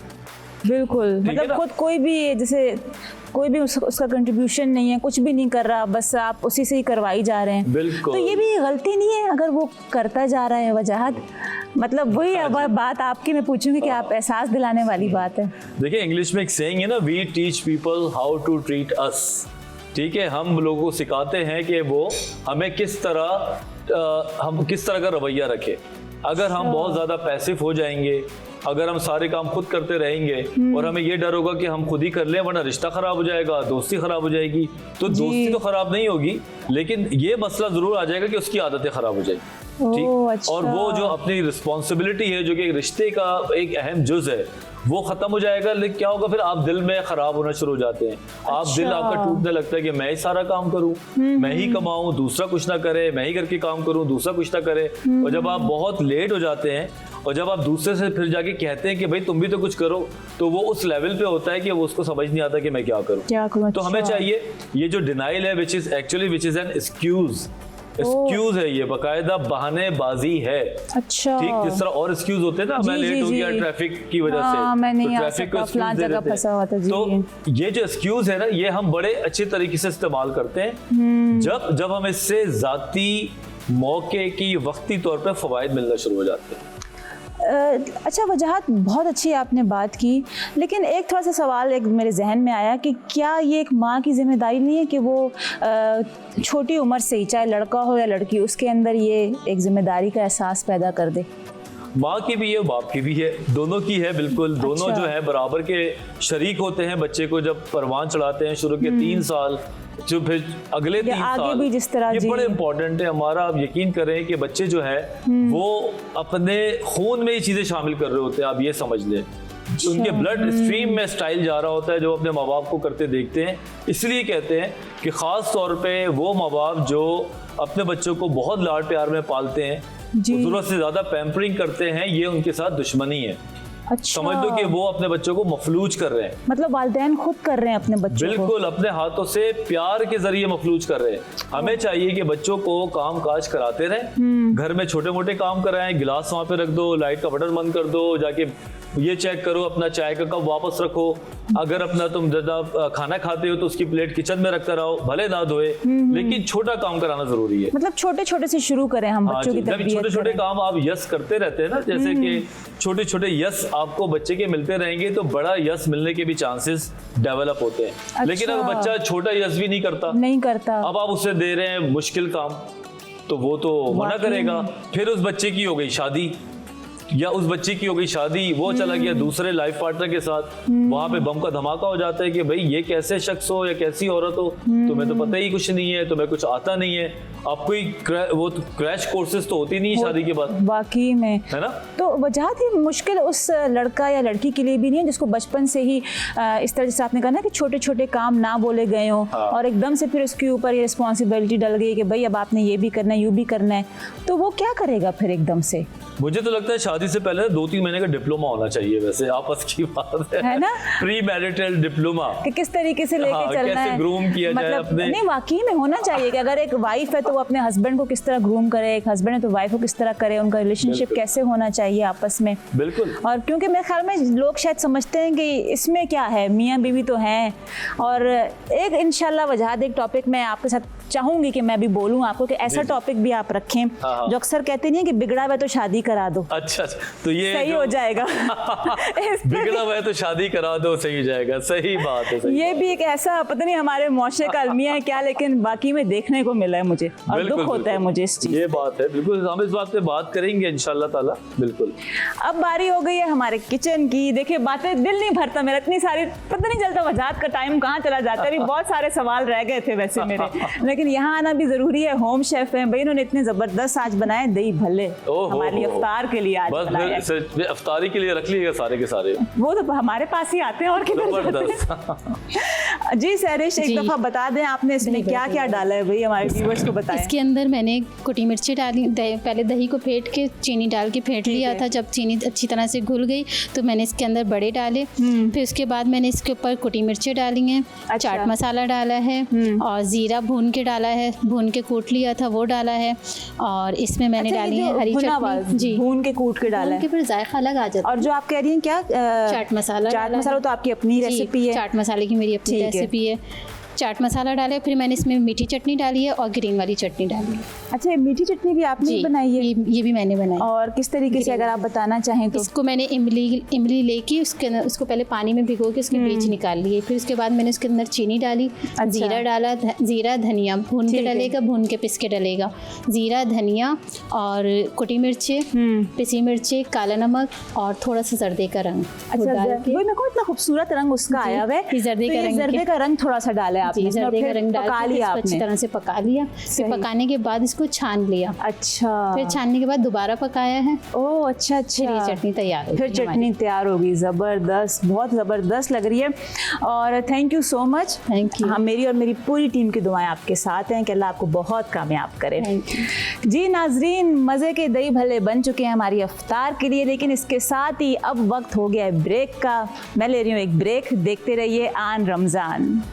बिल्कुल, मतलब खुद कोई भी, जैसे कोई भी उसका कंट्रीब्यूशन नहीं है, कुछ भी नहीं कर रहा, बस आप उसी से ही करवाई जा रहे हैं। बिल्कुल। तो ये भी गलती नहीं है अगर वो करता जा रहा है वजाहत? मतलब वही अब बात आपकी मैं पूछूंगी कि आप एहसास दिलाने वाली बात है।
देखिए इंग्लिश में एक सेइंग है ना, we teach people how to treat us. ठीक है, हम लोगों को सिखाते हैं कि वो हमें किस तरह का रवैया रखे। अगर हम बहुत ज्यादा पैसिव हो जाएंगे, अगर हम सारे काम खुद करते रहेंगे और हमें ये डर होगा कि हम खुद ही कर लें वरना रिश्ता खराब हो जाएगा, दोस्ती खराब हो जाएगी, तो दोस्ती तो खराब नहीं होगी, लेकिन ये मसला जरूर आ जाएगा कि उसकी आदतें खराब हो जाएगी। ठीक। अच्छा। और वो जो अपनी रिस्पॉन्सिबिलिटी है, जो कि रिश्ते का एक अहम जुज है, वो खत्म हो जाएगा। लेकिन क्या होगा फिर, आप दिल में खराब होना शुरू हो जाते हैं। आप दिल आपका टूटने लगता है कि मैं ही सारा काम करूं, मैं ही कमाऊं, दूसरा कुछ ना करे, मैं ही घर के काम करूं, दूसरा कुछ ना करे। और जब आप बहुत लेट हो जाते हैं और जब आप दूसरे से फिर जाके कहते हैं कि भाई तुम भी तो कुछ करो, तो वो उस लेवल पे होता है कि वो उसको समझ नहीं आता कि मैं क्या करूं। तो हमें चाहिए ये जो डिनाइल है विच इज एन एक्सक्यूज है, ये बाकायदा बहानेबाजी है।
अच्छा,
ठीक, जिस तरह और एक्सक्यूज होते हैं ना, मैं लेट हो गया ट्रैफिक की वजह से,
मैं नहीं आ
ट्रैफिक को
फलां जगह फंसा हुआ था।
तो ये जो एक्सक्यूज है ना, ये हम बड़े अच्छे तरीके से इस्तेमाल करते हैं जब हमें इससे जाती मौके की वक्ती तौर पे फवायद मिलना शुरू हो जाते हैं।
अच्छा, वजाहत बहुत अच्छी आपने बात की, लेकिन एक थोड़ा सा सवाल एक मेरे जहन में आया कि क्या ये एक माँ की जिम्मेदारी नहीं है कि वो छोटी उम्र से ही, चाहे लड़का हो या लड़की, उसके अंदर ये एक जिम्मेदारी का एहसास पैदा कर दे?
माँ की भी है, बाप की भी है, दोनों की है, बिल्कुल। दोनों जो है बराबर के शरीक होते हैं। बच्चे को जब परवान चढ़ाते हैं शुरू के 3 साल, जो फिर अगले 3 साल
भी जिस तरह
ये बड़े इंपॉर्टेंट है हमारा। आप यकीन करें कि बच्चे जो है वो अपने खून में ही चीजें शामिल कर रहे होते हैं, आप ये समझ लें। उनके ब्लड स्ट्रीम में स्टाइल जा रहा होता है जो अपने माँ बाप को करते देखते हैं। इसलिए कहते हैं कि खास तौर पे वो माँ बाप जो अपने बच्चों को बहुत लाड प्यार में पालते हैं, जरूरत से ज्यादा पैम्परिंग करते हैं, ये उनके साथ दुश्मनी है।
अच्छा।
समझ लो कि वो अपने बच्चों को मफलूज कर रहे हैं।
मतलब वालिदैन खुद कर रहे हैं अपने बच्चों को?
बिल्कुल, अपने हाथों से प्यार के जरिए मफलूज कर रहे हैं। हमें चाहिए कि बच्चों को काम काज कराते रहें, घर में छोटे मोटे काम कराएं, गिलास वहां पे रख दो, लाइट का बटन बंद कर दो, जाके ये चेक करो, अपना चाय का कप वापस रखो, अगर अपना तुम ज्यादा खाना खाते हो तो उसकी प्लेट किचन में रखकर आओ, भले ना धोए, लेकिन छोटा काम कराना जरूरी है।
मतलब छोटे छोटे से शुरू करें हम बच्चों की तरबियत।
छोटे छोटे काम आप यस करते रहते हैं ना, जैसे कि छोटे छोटे यस आपको बच्चे के मिलते रहेंगे तो बड़ा यस मिलने के भी चांसेस डेवलप होते हैं।
अच्छा।
लेकिन अगर बच्चा छोटा यस भी नहीं करता, अब आप उसे दे रहे हैं मुश्किल काम, तो वो तो मना करेगा। फिर उस बच्चे की हो गई शादी, या उस बच्चे की हो गई शादी, वो चला गया दूसरे लाइफ पार्टनर के साथ, वहां पे बम का धमाका हो जाता है कि भाई ये कैसे शख्स हो या कैसी औरत हो, तुम्हें तो पता ही कुछ नहीं है, तुम्हें कुछ आता नहीं है, आपको वो तो क्रैश कोर्सेज तो होती नहीं शादी के बाद,
वाकई में,
है ना।
तो वजह ही मुश्किल उस लड़का या लड़की के लिए भी नहीं है जिसको बचपन से ही इस तरह से आपने कहा ना कि छोटे छोटे काम ना बोले गए हो, और एकदम से फिर उसके ऊपर ये रिस्पॉन्सिबिलिटी डल गई कि भाई अब आपने ये भी करना है, यू भी करना है, तो वो क्या करेगा फिर एकदम से?
मुझे तो लगता है शादी से पहले 2-3 महीने का डिप्लोमा होना चाहिए, वैसे आपस की बात
है ना,
प्री मैरिटल डिप्लोमा,
कि किस तरीके से लेके चलना है,
ग्रूम किया जाए अपने।
नहीं, वाकई में होना चाहिए कि अगर एक वाइफ है तो वो अपने हस्बैंड को किस तरह ग्रूम करे, एक हस्बैंड है तो वाइफ को किस तरह करे, उनका रिलेशनशिप कैसे होना चाहिए आपस में।
बिल्कुल।
और क्योंकि मेरे ख्याल में लोग शायद समझते हैं कि इसमें क्या है, मियाँ बीवी तो हैं, और एक इंशाल्लाह वजह एक टॉपिक मैं आपके साथ चाहूंगी कि मैं भी बोलूं आपको कि ऐसा टॉपिक भी आप रखें जो अक्सर कहते नहीं है कि बिगड़ा हुआ तो शादी करा दो।
अच्छा, तो ये
सही हो जाएगा।
बिगड़ा हुआ है तो शादी करा दो, सही हो जाएगा, सही बात है।
ये भी एक ऐसा पता नहीं हमारे मुआशरे का अलमिया है क्या, लेकिन बाकी में देखने को मिला है मुझे, और दुख होता है मुझे इस चीज।
ये बात है, बिल्कुल हम इस बात पे बात करेंगे इंशाल्लाह ताला, बिल्कुल।
अब बारी हो गई है हमारे किचन की। देखिए, बातें दिल नहीं भरता मेरा, इतनी सारी पता नहीं चलता वजात का टाइम कहाँ चला जाता है। अभी बहुत सारे सवाल रह गए थे वैसे मेरे, लेकिन यहाँ आना भी जरूरी है। होम शेफ हैं भाई, इन्होंने इतने जबरदस्त आज बनाए दही भल्ले हमारे अफ्तार के लिए। आज
बस अफ्तारी के लिए रख लीजिएगा सारे के सारे,
वो तो हमारे पास ही आते हैं और किधर जाते हैं। जी सहरिश, एक दफा बता दें आपने इसमें क्या क्या डाला है भाई, हमारे व्यूअर्स को बताएं।
इसके अंदर मैंने कुटी मिर्ची डाली, पहले दही को फेंट के चीनी डाल के फेंट लिया था। जब चीनी अच्छी तरह से घुल गई तो मैंने इसके अंदर बड़े डाले, फिर उसके बाद मैंने इसके ऊपर कुटी मिर्ची डाली हैं, चाट मसाला डाला है, और ज़ीरा भून के डाला है, भून के कूट लिया था वो डाला है, और इसमें मैंने डाली है हरी चटनी। जी,
भून के कूट के डाला है,
फिर जायका अलग आ जाता है।
और जो आप कह रही हैं क्या,
चाट मसाला
तो आपकी अपनी रेसिपी है?
चाट मसाले की मेरी अपनी रेसिपी है। चाट मसाला डाला, फिर मैंने इसमें मीठी चटनी डाली है और ग्रीन वाली चटनी डाली है।
अच्छा, ये मीठी चटनी भी आपने बनाई है?
ये भी मैंने बनाई।
और किस तरीके से अगर आप बताना चाहें तो?
इसको मैंने इमली लेके उसको पहले पानी में भिगो के उसके बीज निकाल लिए, फिर उसके बाद मैंने उसके अंदर चीनी डाली, जीरा डाला, जीरा धनिया भून के डलेगा, भून के पिस के डलेगा, जीरा धनिया और कुटी मिर्ची, पिसी मिर्ची, काला नमक और थोड़ा सा जर्दे का रंग।
अच्छा, मेरे को इतना खूबसूरत रंग उसका आया हुआ है, जर्दे का रंग थोड़ा सा डाला है आपने
जी,
इसमें और
जर्दे का
फिर
रंग डाल
पका
के
लिया
इसको अच्छी
आपने।
तरह से पका लिया। फिर पकाने के बाद इसको छान लिया।
अच्छा,
फिर छानने के बाद दोबारा पकाया है।
ओह अच्छा
फिर ये
अच्छा,
चटनी तैयार होगी
फिर
हमारी।
चटनी तैयार होगी। ज़बरदस्त, बहुत ज़बरदस्त लग रही है और thank you so much.
Thank you.
हाँ, मेरी और मेरी पूरी टीम की दुआएं आपके साथ हैं कि अल्लाह आपको बहुत कामयाब करे।
Thank you.
जी नाजरीन, मज़े के दही भल्ले बन चुके हैं हमारी इफ्तार के लिए, लेकिन इसके साथ ही अब वक्त हो गया है ब्रेक का। मैं ले रही हूँ एक ब्रेक, देखते रहिए आन रमज़ान।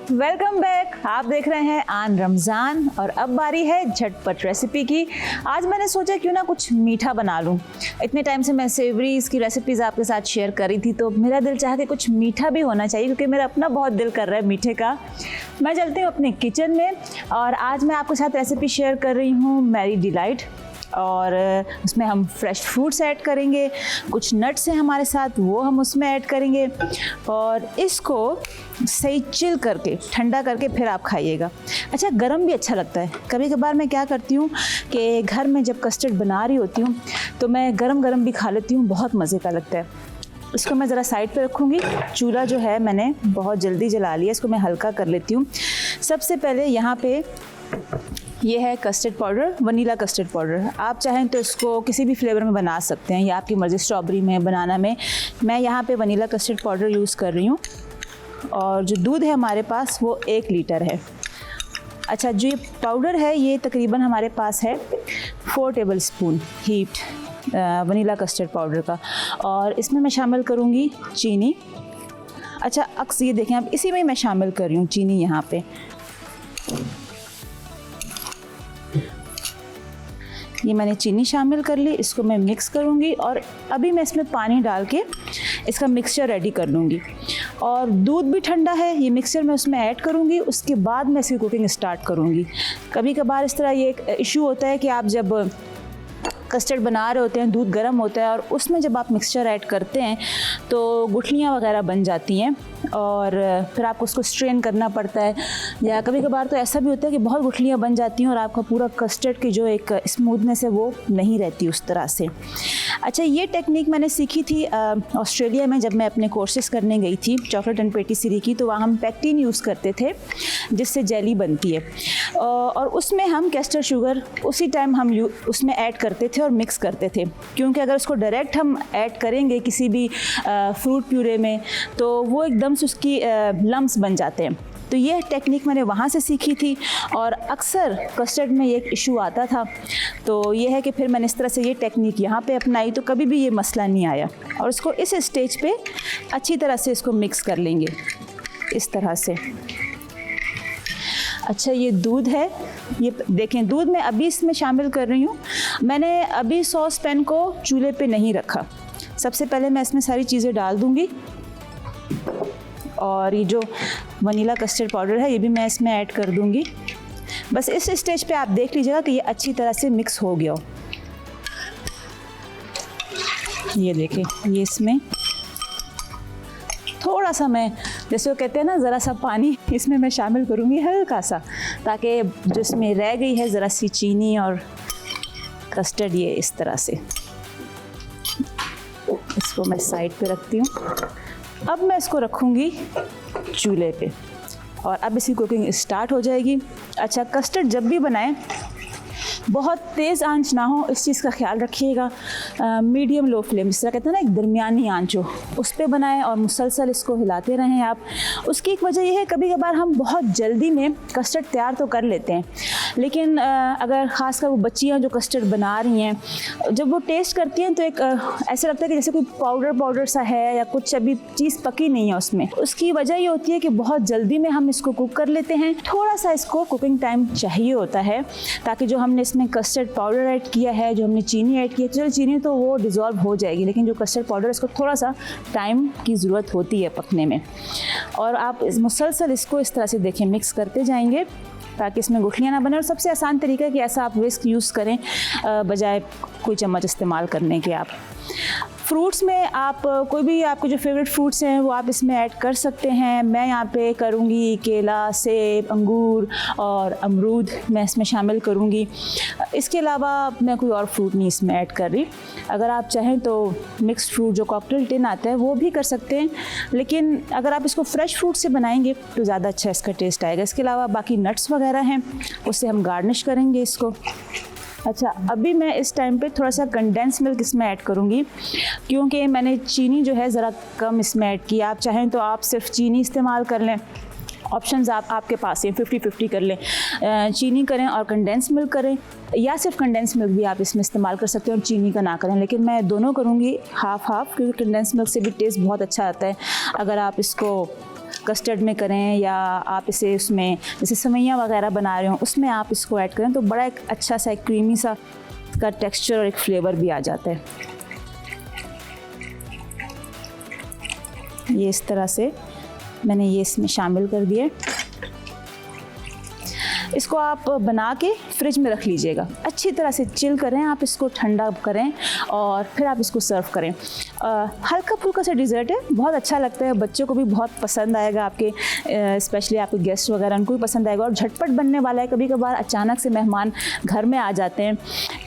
वेलकम बैक, आप देख रहे हैं आन रमज़ान और अब बारी है झटपट रेसिपी की। आज मैंने सोचा क्यों ना कुछ मीठा बना लूं। इतने टाइम से मैं सेवरीज़ की रेसिपीज़ आपके साथ शेयर कर रही थी, तो मेरा दिल चाहा कि कुछ मीठा भी होना चाहिए, क्योंकि मेरा अपना बहुत दिल कर रहा है मीठे का। मैं चलती हूँ अपने किचन में और आज मैं आपके साथ रेसिपी शेयर कर रही हूँ मैरी डिलाइट, और उसमें हम फ्रेश फ्रूट्स ऐड करेंगे, कुछ नट्स हैं हमारे साथ वो हम उसमें ऐड करेंगे और इसको सही चिल करके ठंडा करके फिर आप खाइएगा। अच्छा, गरम भी अच्छा लगता है। कभी कभार मैं क्या करती हूँ कि घर में जब कस्टर्ड बना रही होती हूँ तो मैं गरम गरम भी खा लेती हूँ, बहुत मज़े का लगता है। इसको मैं ज़रा साइड पे रखूँगी। चूल्हा जो है मैंने बहुत जल्दी जला लिया, इसको मैं हल्का कर लेती हूँ। सबसे पहले यहाँ पे ये है custard powder, vanilla custard powder. आप चाहें तो इसको किसी भी फ्लेवर में बना सकते हैं, या आपकी मर्ज़ी, स्ट्रॉबेरी में, बनाना में। मैं यहाँ पे वनीला कस्टर्ड पाउडर यूज़ कर रही हूँ। और जो दूध है हमारे पास वो 1 लीटर है। अच्छा, जो ये पाउडर है ये तकरीबन हमारे पास है 4 table spoon heat vanilla custard powder का, और इसमें मैं शामिल करूँगी चीनी। अच्छा, अक्स ये देखें, अब इसी में मैं शामिल कर रही हूँ चीनी यहाँ पे। ये मैंने चीनी शामिल कर ली, इसको मैं मिक्स करूँगी और अभी मैं इसमें पानी डाल के इसका मिक्सचर रेडी कर लूँगी। और दूध भी ठंडा है, ये मिक्सचर मैं उसमें ऐड करूँगी, उसके बाद मैं इसकी कुकिंग स्टार्ट करूँगी। कभी कभार इस तरह ये एक इशू होता है कि आप जब कस्टर्ड बना रहे होते हैं, दूध गर्म होता है और उसमें जब आप मिक्सचर ऐड करते हैं तो गुठलियाँ वगैरह बन जाती हैं और फिर आपको उसको स्ट्रेन करना पड़ता है, या कभी कभार तो ऐसा भी होता है कि बहुत गुठलियाँ बन जाती हैं और आपका पूरा कस्टर्ड की जो एक स्मूथनेस है वो नहीं रहती उस तरह से। अच्छा, ये टेक्निक मैंने सीखी थी ऑस्ट्रेलिया में, जब मैं अपने कोर्सेज़ करने गई थी चॉकलेट एंड पेटिसरी की, तो वहाँ हम पैक्टिन यूज़ करते थे जिससे जेली बनती है, और उसमें हम कैस्टर शुगर उसी टाइम हम उसमें ऐड करते थे और मिक्स करते थे, क्योंकि अगर उसको डायरेक्ट हम ऐड करेंगे किसी भी फ्रूट प्यूरे में तो वो एकदम से उसकी लम्स बन जाते हैं। तो ये टेक्निक मैंने वहाँ से सीखी थी और अक्सर कस्टर्ड में ये एक इशू आता था, तो ये है कि फिर मैंने इस तरह से ये टेक्निक यहाँ पे अपनाई, तो कभी भी ये मसला नहीं आया। और इसको इस स्टेज पे अच्छी तरह से इसको मिक्स कर लेंगे इस तरह से। अच्छा, ये दूध है, ये देखें, दूध मैं अभी इसमें शामिल कर रही हूँ। मैंने अभी सॉस पैन को चूल्हे पे नहीं रखा। सबसे पहले मैं इसमें सारी चीज़ें डाल दूँगी और ये जो वनीला कस्टर्ड पाउडर है ये भी मैं इसमें ऐड कर दूँगी। बस इस स्टेज पे आप देख लीजिएगा कि ये अच्छी तरह से मिक्स हो गया हो। ये देखें, ये इसमें थोड़ा सा मैं, जैसे वो कहते हैं ना, ज़रा सा पानी इसमें मैं शामिल करूँगी हल्का सा, ताकि जो इसमें रह गई है ज़रा सी चीनी और कस्टर्ड, ये इस तरह से। इसको मैं साइड पे रखती हूँ। अब मैं इसको रखूँगी चूल्हे पे और अब इसकी कुकिंग स्टार्ट हो जाएगी। अच्छा, कस्टर्ड जब भी बनाएं बहुत तेज़ आंच ना हो, इस चीज़ का ख्याल रखिएगा। मीडियम लो फ्लेम, जिस तरह कहते हैं ना, एक दरमियानी आंच हो, उस पर बनाएं और मुसलसल इसको हिलाते रहें आप। उसकी एक वजह यह है, कभी कभार हम बहुत जल्दी में कस्टर्ड तैयार तो कर लेते हैं, लेकिन अगर ख़ासकर वो बच्चियाँ जो कस्टर्ड बना रही हैं, जब वो टेस्ट करती हैं तो एक ऐसा लगता है कि जैसे कोई पाउडर सा है या कुछ अभी चीज़ पकी नहीं है उसमें। उसकी वजह ये होती है कि बहुत जल्दी में हम इसको कुक कर लेते हैं। थोड़ा सा इसको कुकिंग टाइम चाहिए होता है, ताकि जो हमने इसमें कस्टर्ड पाउडर ऐड किया है, जो हमने चीनी ऐड की है, चलो चीनी तो वो डिज़ोल्व हो जाएगी, लेकिन जो कस्टर्ड पाउडर इसको थोड़ा सा टाइम की ज़रूरत होती है पकने में। और आप मुसलसल इसको इस तरह से देखें मिक्स करते जाएंगे ताकि इसमें गुठलियाँ ना बने। और सबसे आसान तरीका है कि ऐसा आप विस्क यूज़ करें बजाय कोई चम्मच इस्तेमाल करने के। आप फ्रूट्स में आप कोई भी आपके जो फेवरेट फ्रूट्स हैं वो आप इसमें ऐड कर सकते हैं। मैं यहाँ पे करूँगी केला, सेब, अंगूर और अमरूद मैं इसमें शामिल करूँगी। इसके अलावा मैं कोई और फ्रूट नहीं इसमें ऐड कर रही। अगर आप चाहें तो मिक्स्ड फ्रूट जो कॉकटेल टिन आता है वो भी कर सकते हैं, लेकिन अगर आप इसको फ्रेश फ्रूट से बनाएंगे तो ज़्यादा अच्छा इसका टेस्ट आएगा। इसके अलावा बाकी नट्स वगैरह हैं उससे हम गार्निश करेंगे इसको। अच्छा, अभी मैं इस टाइम पे थोड़ा सा कंडेंस मिल्क इसमें ऐड करूँगी, क्योंकि मैंने चीनी जो है ज़रा कम इसमें ऐड की। आप चाहें तो आप सिर्फ चीनी इस्तेमाल कर लें, ऑप्शंस आपके पास हैं, 50-50 कर लें, चीनी करें और कंडेंस मिल्क करें, या सिर्फ कंडेंस मिल्क भी आप इसमें इस्तेमाल कर सकते हैं और चीनी का ना करें। लेकिन मैं दोनों करूँगी हाफ़ हाफ़, क्योंकि कंडेंस मिल्क से भी टेस्ट बहुत अच्छा आता है। अगर आप इसको कस्टर्ड में करें या आप इसे उसमें जैसे सेवइयां वगैरह बना रहे हो उसमें आप इसको ऐड करें तो बड़ा एक अच्छा सा एक क्रीमी सा का टेक्सचर और एक फ्लेवर भी आ जाता है। ये इस तरह से मैंने ये इसमें शामिल कर दिए। इसको आप बना के फ्रिज में रख लीजिएगा, अच्छी तरह से चिल करें, आप इसको ठंडा करें और फिर आप इसको सर्व करें। हल्का फुल्का सा डिज़र्ट है, बहुत अच्छा लगता है, बच्चों को भी बहुत पसंद आएगा, आपके स्पेशली आपके गेस्ट वगैरह उनको भी पसंद आएगा और झटपट बनने वाला है। कभी कभार अचानक से मेहमान घर में आ जाते हैं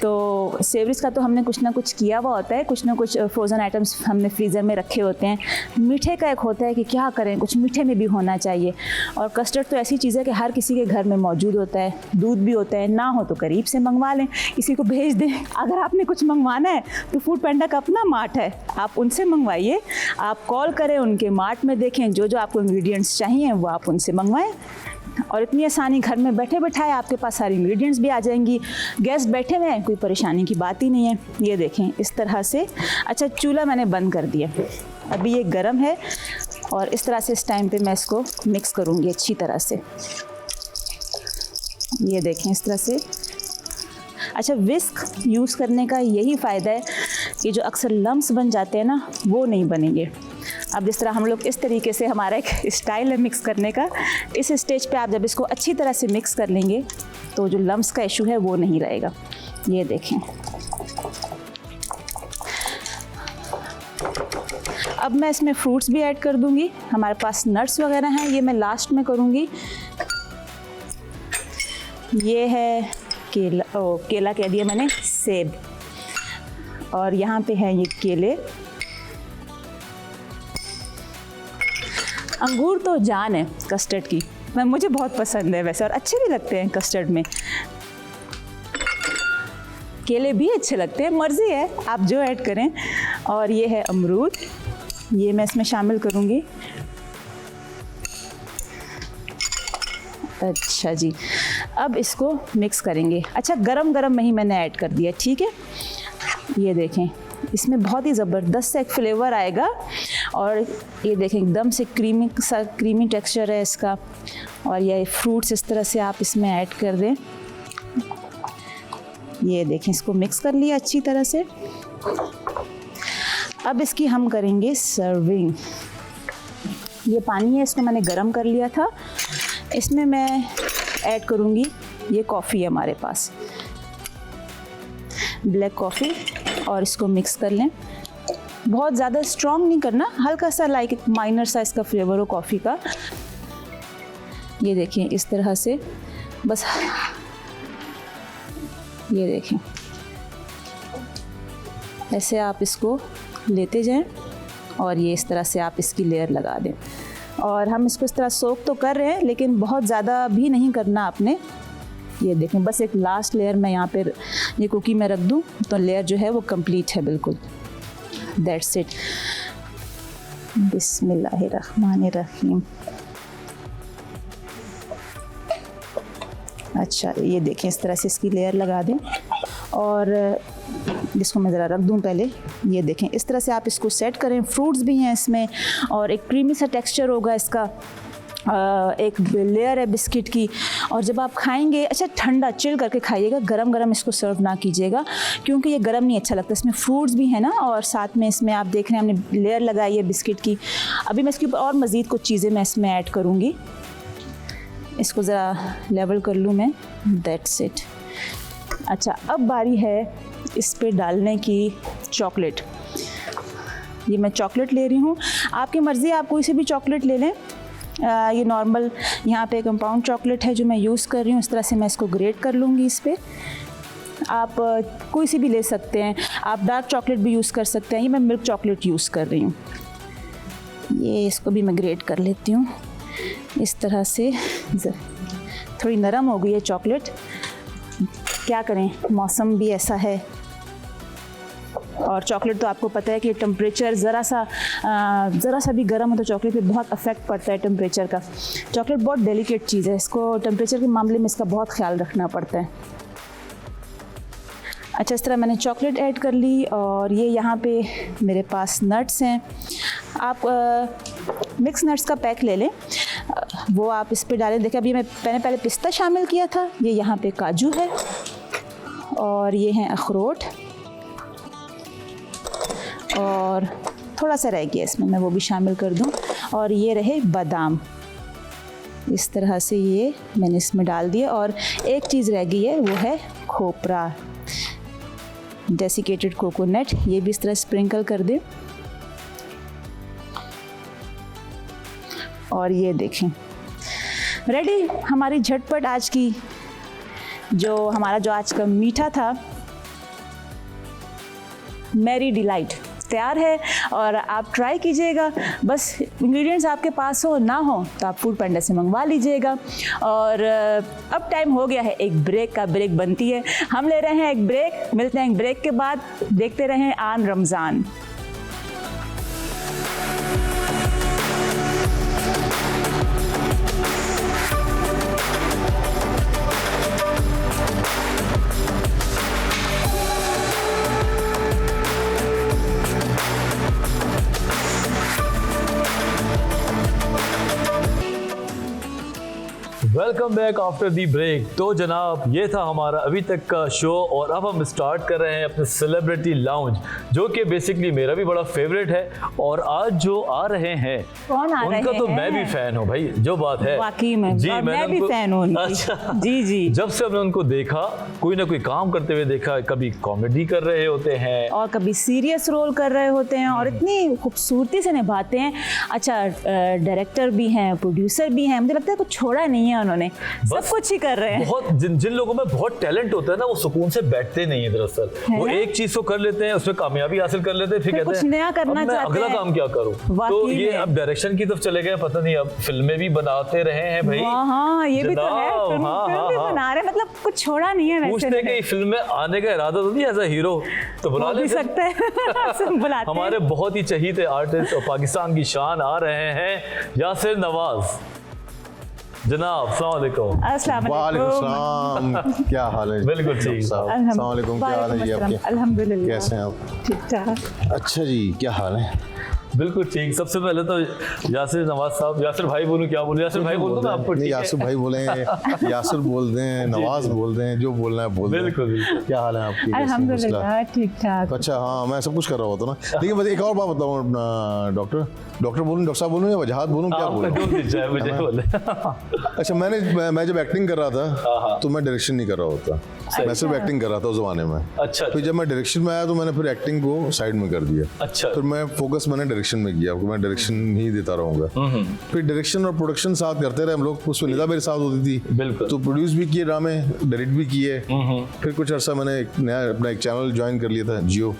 तो सेवरीज का तो हमने कुछ ना कुछ किया हुआ होता है, कुछ ना कुछ फ्रोज़न आइटम्स हमने फ्रीज़र में रखे होते हैं। मीठे का एक होता है कि क्या करें, कुछ मीठे में भी होना चाहिए, और कस्टर्ड तो ऐसी चीज़ है कि हर किसी के घर में मौजूद होता है, दूध भी होता है, ना हो तो करीब से मंगवा लें, किसी को भेज दें। अगर आपने कुछ मंगवाना है तो फूड पांडा का अपना मार्ट है, आप उनसे मंगवाइए, आप कॉल करें, उनके मार्ट में देखें, जो जो आपको इंग्रेडिएंट्स चाहिए वो आप उनसे मंगवाएं और इतनी आसानी, घर में बैठे बैठाए आपके पास सारी इंग्रेडिएंट्स भी आ जाएंगी। गेस्ट बैठे हुए हैं, कोई परेशानी की बात ही नहीं है। ये देखें इस तरह से। अच्छा, चूल्हा मैंने बंद कर दिया, अभी ये गर्म है और इस तरह से इस टाइम पे मैं इसको मिक्स करूँगी अच्छी तरह से। ये देखें इस तरह से। अच्छा, विस्क यूज़ करने का यही फ़ायदा है कि जो अक्सर लम्स बन जाते हैं ना वो नहीं बनेंगे। अब जिस तरह हम लोग इस तरीके से, हमारा एक स्टाइल है मिक्स करने का, इस स्टेज पे आप जब इसको अच्छी तरह से मिक्स कर लेंगे तो जो लम्स का इशू है वो नहीं रहेगा। ये देखें। अब मैं इसमें फ्रूट्स भी ऐड कर दूंगी, हमारे पास नट्स वगैरह हैं, ये मैं लास्ट में करूँगी। ये है केला, केला कह दिया मैंने, सेब, और यहाँ पे है ये केले। अंगूर तो जान है कस्टर्ड की, मुझे बहुत पसंद है वैसे, और अच्छे भी लगते हैं कस्टर्ड में। केले भी अच्छे लगते हैं, मर्ज़ी है आप जो ऐड करें। और ये है अमरूद, ये मैं इसमें शामिल करूँगी। अच्छा जी, अब इसको मिक्स करेंगे। अच्छा, गरम गरम में ही मैंने ऐड कर दिया, ठीक है। ये देखें, इसमें बहुत ही ज़बरदस्त एक फ्लेवर आएगा और ये देखें एकदम से क्रीमी टेक्सचर है इसका। और ये फ्रूट्स इस तरह से आप इसमें ऐड कर दें। ये देखें, इसको मिक्स कर लिया अच्छी तरह से। अब इसकी हम करेंगे सर्विंग। ये पानी है, इसको मैंने गरम कर लिया था, इसमें मैं ऐड करूँगी, ये कॉफ़ी है हमारे पास, ब्लैक कॉफ़ी, और इसको मिक्स कर लें। बहुत ज़्यादा स्ट्रॉन्ग नहीं करना, हल्का सा लाइक माइनर सा इसका फ्लेवर हो कॉफ़ी का। ये देखें इस तरह से, बस ये देखें ऐसे आप इसको लेते जाएं और ये इस तरह से आप इसकी लेयर लगा दें। और हम इसको इस तरह सोक तो कर रहे हैं, लेकिन बहुत ज़्यादा भी नहीं करना आपने। ये देखें, बस एक लास्ट लेयर मैं यहाँ पे ये कुकी में रख दूँ तो लेयर जो है वो कंप्लीट है बिल्कुल। That's it. बिस्मिल्लाहिर्रहमानिर्रहीम। अच्छा, ये देखें इस तरह से इसकी लेयर लगा दें और जिसको मैं ज़रा रख दूं पहले। ये देखें इस तरह से आप इसको सेट करें। फ्रूट्स भी हैं इसमें और एक क्रीमी सा टेक्सचर होगा इसका। एक लेयर है बिस्किट की, और जब आप खाएंगे, अच्छा ठंडा चिल करके खाइएगा, गरम गरम इसको सर्व ना कीजिएगा क्योंकि ये गरम नहीं अच्छा लगता। इसमें फ्रूट्स भी है ना, और साथ में इसमें आप देख रहे हैं हमने लेयर लगाई है बिस्किट की। अभी मैं इसके ऊपर और मज़ीद कुछ चीज़ें मैं इसमें ऐड करूँगी। इसको ज़रा लेवल कर लूँ मैं। That's it. अच्छा, अब बारी है इस पे डालने की चॉकलेट। ये मैं चॉकलेट ले रही हूँ, आपकी मर्ज़ी, आप कोई सी भी चॉकलेट ले लें। ये नॉर्मल यहाँ पे कंपाउंड चॉकलेट है जो मैं यूज़ कर रही हूँ। इस तरह से मैं इसको ग्रेट कर लूँगी इस पर। आप कोई सी भी ले सकते हैं, आप डार्क चॉकलेट भी यूज़ कर सकते हैं। ये मैं मिल्क चॉकलेट यूज़ कर रही हूँ। ये इसको भी मैं ग्रेट कर लेती हूँ इस तरह से। थोड़ी नरम हो गई है चॉकलेट, क्या करें, मौसम भी ऐसा है। और चॉकलेट तो आपको पता है कि टेम्परेचर ज़रा सा भी गर्म हो तो चॉकलेट पे बहुत अफेक्ट पड़ता है टेम्परेचर का। चॉकलेट बहुत डेलिकेट चीज़ है, इसको टेम्परेचर के मामले में इसका बहुत ख्याल रखना पड़ता है। अच्छा, इस तरह मैंने चॉकलेट ऐड कर ली और ये यहाँ पे मेरे पास नट्स हैं। आप मिक्स नट्स का पैक ले लें, वो आप इस पे डालें। देखिए अभी मैंने पहले पिस्ता शामिल किया था, ये यहाँ पे काजू है और ये हैं अखरोट और थोड़ा सा रह गया इसमें, मैं वो भी शामिल कर दूँ। और ये रहे बादाम, इस तरह से ये मैंने इसमें डाल दिया। और एक चीज़ रह गई है, वो है खोपरा, डेसिकेटेड कोकोनट, ये भी इस तरह स्प्रिंकल कर दें। और ये देखें, रेडी हमारी झटपट आज की जो आज का मीठा था, मैरी डिलाइट तैयार है। और आप ट्राई कीजिएगा, बस इंग्रेडिएंट्स आपके पास हो ना हो तो आप फूड पांडा से मंगवा लीजिएगा। और अब टाइम हो गया है एक ब्रेक का, ब्रेक बनती है, हम ले रहे हैं एक ब्रेक। मिलते हैं एक ब्रेक के बाद, देखते रहें आन Ramzan.
Welcome back after the break. तो जनाब ये था हमारा अभी तक का शो और अब हम स्टार्ट कर रहे हैं अपने सेलिब्रिटी लाउंज, जो कि बेसिकली मेरा भी बड़ा फेवरेट है। और आज जो आ रहे हैं
कौन आ रहे हैं?
उनका तो मैं भी फैन हूँ भाई, जो बात है
वाकई में
जी,
मैं भी फैन हूँ।
अच्छा
जी जी,
जब से हमने उनको देखा, कोई ना कोई काम करते हुए देखा, कभी कॉमेडी कर रहे होते हैं
और कभी सीरियस रोल कर रहे होते हैं और इतनी खूबसूरती से निभाते हैं। अच्छा, डायरेक्टर भी हैं, प्रोड्यूसर भी हैं, मुझे लगता है कुछ छोड़ा नहीं है उन्होंने, सब कुछ ही कर रहे हैं।
बहुत जिन लोगों में बहुत टैलेंट होता है ना, वो सुकून से बैठते नहीं है दरअसल। वो एक चीज को कर लेते हैं, उसमें कामयाबी हासिल कर लेते हैं, फिर कहते
कुछ
हैं
नया करना
अब मैं
चाहते
अगला
हैं।
काम क्या करूं। तो ये अब डायरेक्शन की तरफ चले गए, पता नहीं अब फिल्में भी बनाते रहे हैं भाई।
हाँ, ये भी तो है, फिल्म भी बना रहे, मतलब कुछ छोड़ा नहीं है।
पूछते कि फिल्म में आने का इरादा तो नहीं एज अ हीरो, तो बुला ले
सकते हैं।
हमारे बहुत ही चहीते आर्टिस्ट और पाकिस्तान की शान आ रहे हैं, यासिर नवाज जनाब। अस्सलाम वालेकुम।
अस्सलाम
वालेकुम, क्या हाल है?
बिल्कुल ठीक।
अस्सलाम वालेकुम, क्या हाल है जी आपके?
अल्हम्दुलिल्लाह,
कैसे हैं आप?
ठीक ठाक।
अच्छा जी, क्या हाल है?
बिल्कुल ठीक। सबसे पहले तो यासिर नवाज साहब, यासिर भाई बोलूं, क्या बोलूं? यासिर भाई बोल दो मैं आपको।
नहीं, यासिर भाई बोले, यासिर बोल दें, नवाज बोल दें, जो बोलना है बोल दें।
बिल्कुल बिल्कुल।
क्या हाल है आपकी?
अल्हम्दुलिल्लाह, ठीक ठाक।
अच्छा, हाँ मैं सब कुछ कर रहा होता ना। लेकिन बस एक और बात बताऊँ, डॉक्टर बोलूँ, डॉक्टर साहब बोलूँ या वजाहत बोलूँ, क्या बोलूँ?
मुझे बोले।
अच्छा, मैं जब एक्टिंग कर रहा था तो मैं डायरेक्शन नहीं कर रहा होता, मैं सिर्फ एक्टिंग कर रहा था उस जमाने में।
अच्छा।
फिर जब मैं डायरेक्शन में आया तो मैंने फिर एक्टिंग को साइड में कर दिया।
अच्छा।
फिर मैं फोकस मैंने डायरेक्शन में किया, मैं डायरेक्शन ही देता रहूंगा। फिर डायरेक्शन और प्रोडक्शन साथ करते रहे हम लोग। उसमें निदा मेरे साथ होती थी।
बिल्कुल।
तो प्रोड्यूस भी किए ड्रामे, डायरेक्ट भी किए। फिर कुछ अर्सा मैंने एक नया अपना एक चैनल ज्वाइन कर लिया था, जियो,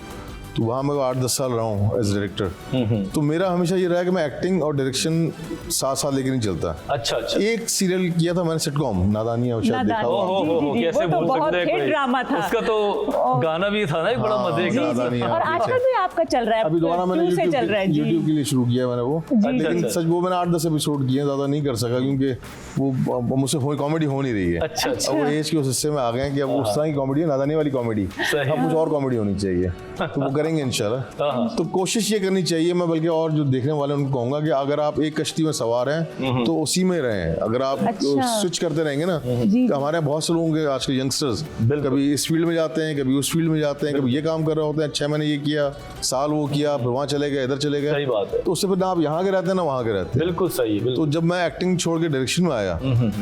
तो वहाँ मैं 8-10 साल रहा हूँ एज डायरेक्टर। तो मेरा हमेशा ये रहा कि मैं एक्टिंग और डायरेक्शन साथ साथ लेके नहीं चलता।
अच्छा अच्छा।
एक सीरियल किया था मैंने सिटकॉम, नादानियाँ, शायद देखा
हो
होगा।
कैसे
वो तो
बोल
बहुत
सकते हैं,
हिट ड्रामा था।
उसका तो गाना भी था ना एक बड़ा मजे का।
नादानियाँ
और आजकल भी आपका चल रहा है,
अभी दोबारा मैंने
से चल रहा है जी।
यूट्यूब के लिए शुरू किया मैंने वो। लेकिन सच वो मैंने 8-10 एपिसोड किए, ज़्यादा नहीं कर सका क्योंकि वो मुझसे कॉमेडी हो नहीं रही है।
अच्छा अच्छा।
अब वो एज के उस हिस्से में आ गए हैं कि अब उस तरह की कॉमेडी है, नादानी वाली कॉमेडी, अब कुछ और कॉमेडी होनी चाहिए, तो वो करेंगे इंशाल्लाह। तो कोशिश ये करनी चाहिए, मैं बल्कि और जो देखने वाले उनको कहूँगा कि अगर आप एक कश्ती में सवार हैं तो उसी में रहें। अगर आप स्विच करते रहेंगे ना, तो हमारे यहाँ बहुत से लोग होंगे आज के यंगस्टर्स, कभी इस फील्ड में जाते हैं, कभी उस फील्ड में जाते हैं, कभी ये काम कर रहे होते हैं, 6 महीने ये किया, साल वो किया, फिर वहाँ चले गए, इधर चले गए।
सही बात है।
तो उससे फिर ना आप यहाँ के रहते हैं ना वहाँ के रहते हैं।
बिल्कुल सही है।
तो जब मैं एक्टिंग छोड़ के डायरेक्शन में आया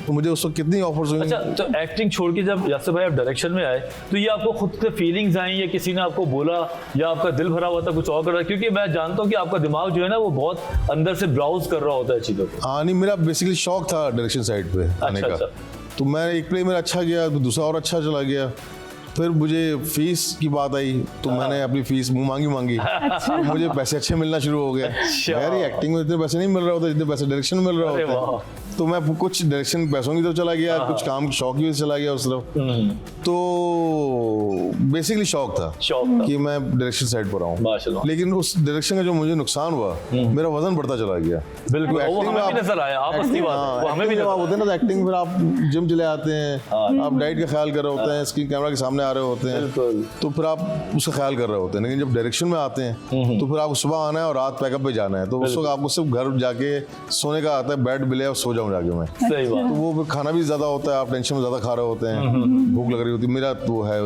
तो मुझे उस वक्त कितनी ऑफर्स हुई।
अच्छा, तो एक्टिंग छोड़ के जब यासिर भाई आप डायरेक्शन में आए तो ये आपको खुद से फीलिंग्स आई या किसी ने आपको बोला या या आपका दिल भरा हुआ था कुछ और कर रहा है? क्योंकि मैं जानता हूँ कि आपका दिमाग जो है ना वो बहुत अंदर से ब्राउज कर रहा होता है चीज़ों को।
हाँ नहीं, मेरा बेसिकली शौक था डायरेक्शन साइड पे आने का। तो मैं एक प्ले मेरा अच्छा गया तो दूसरा और अच्छा चला गया। फिर मुझे फीस की बात आई तो मैंने अपनी फीस मुंह मांगी तो मुझे पैसे अच्छे मिलना शुरू हो गए। यार ये एक्टिंग में इतने पैसे नहीं मिल रहा होता जितने पैसे डायरेक्शन में मिल रहा होता है। तो मैं कुछ डायरेक्शन पैसों की तरफ चला गया, कुछ काम की शौक की वजह से चला गया उस तरफ। तो बेसिकली शौक था कि मैं डायरेक्शन साइड पर आऊँ, लेकिन उस डायरेक्शन का जो मुझे नुकसान हुआ, मेरा वजन बढ़ता चला गया।
बिल्कुल, वो हमें भी नजर आया, आप असली बात है, वो हमें भी
जब आप होते हैं ना एक्टिंग, फिर आप जिम चले आते हैं, आप डाइट का ख्याल कर रहे होते हैं, स्क्रीन कैमरा के सामने आ रहे होते हैं, तो फिर आप उसका ख्याल कर रहे होते हैं। लेकिन जब डायरेक्शन में आते हैं तो फिर आपको सुबह आना है और रात पैकअप पे जाना है, तो उस वक्त आपको सिर्फ घर जाके सोने का आता है, बेड मिले और सो जाऊं जाके मैं।
सही बात।
तो वो खाना भी ज्यादा होता है, आप टेंशन में ज्यादा खा रहे होते हैं, भूख लग रही होती है। मेरा तो है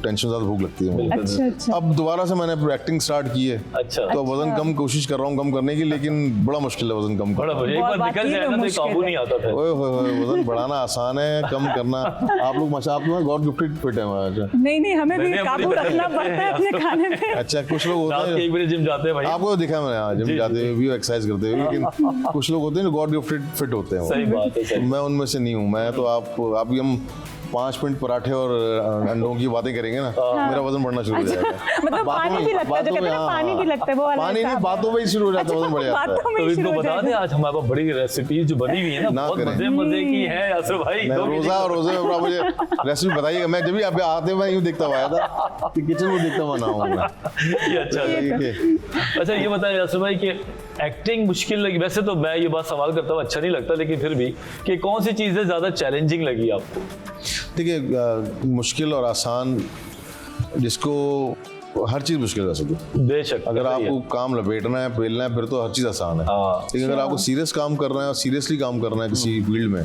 टेंशन ज्यादा भूख लगती है मुझे।
अच्छा।
अब दोबारा से मैंने एक्टिंग स्टार्ट की है, तो वजन कम कोशिश कर रहा हूँ कम करने की, लेकिन बड़ा मुश्किल है वजन कम करना।
एक बार निकल जाए ना तो काबू नहीं आता था।
वजन बढ़ाना आसान है, कम करना आप लोग माशा आप लोग गॉड गिफ्टेड फिट है।
नहीं हमें भी काबू रखना पड़ता है अपने खाने पे।
अच्छा, कुछ लोग होते हैं
1 बजे जिम जाते हैं भाई,
आपको देखा मैंने जिम जाते हुए भी, एक्सरसाइज करते हुए, लेकिन कुछ लोग होते हैं जो गॉड गिफ्टेड फिट होते हैं।
सही बात है।
मैं उनमें से नहीं हूँ। मैं तो आप हम 5 मिनट पराठे और अंडों की बातें करेंगे ना, मेरा वजन बढ़ना शुरू हो जाएगा।
मतलब पानी भी लगता है, जो कहते हैं ना पानी भी लगता है, वो वाला
पानी नहीं, बातों में ही शुरू हो जाता है, वजन बढ़ जाता है।
तो इनको बता दें आज हमारे पास बड़ी रेसिपी जो बनी हुई है ना, बहुत मजे की है यासर भाई।
रोजे में मुझे रेसिपी बताइएगा। मैं जब भी आप आते हैं मैं यूँ देखता हुआ आया था कि किचन में देखता हुआ ना हूँ मैं।
ये अच्छा ये बताइए यासर भाई कि एक्टिंग मुश्किल लगी? वैसे तो मैं ये बात सवाल करता हूँ, अच्छा नहीं लगता, लेकिन फिर भी कि कौन सी चीज़ें ज़्यादा चैलेंजिंग लगी आपको?
देखिए, मुश्किल और आसान, जिसको हर चीज़ मुश्किल कर सकते,
बेशक।
अगर आपको काम लपेटना है, पेलना है, फिर तो हर चीज़ आसान है। लेकिन अगर आपको सीरियस काम करना है और सीरियसली काम करना है किसी फील्ड में,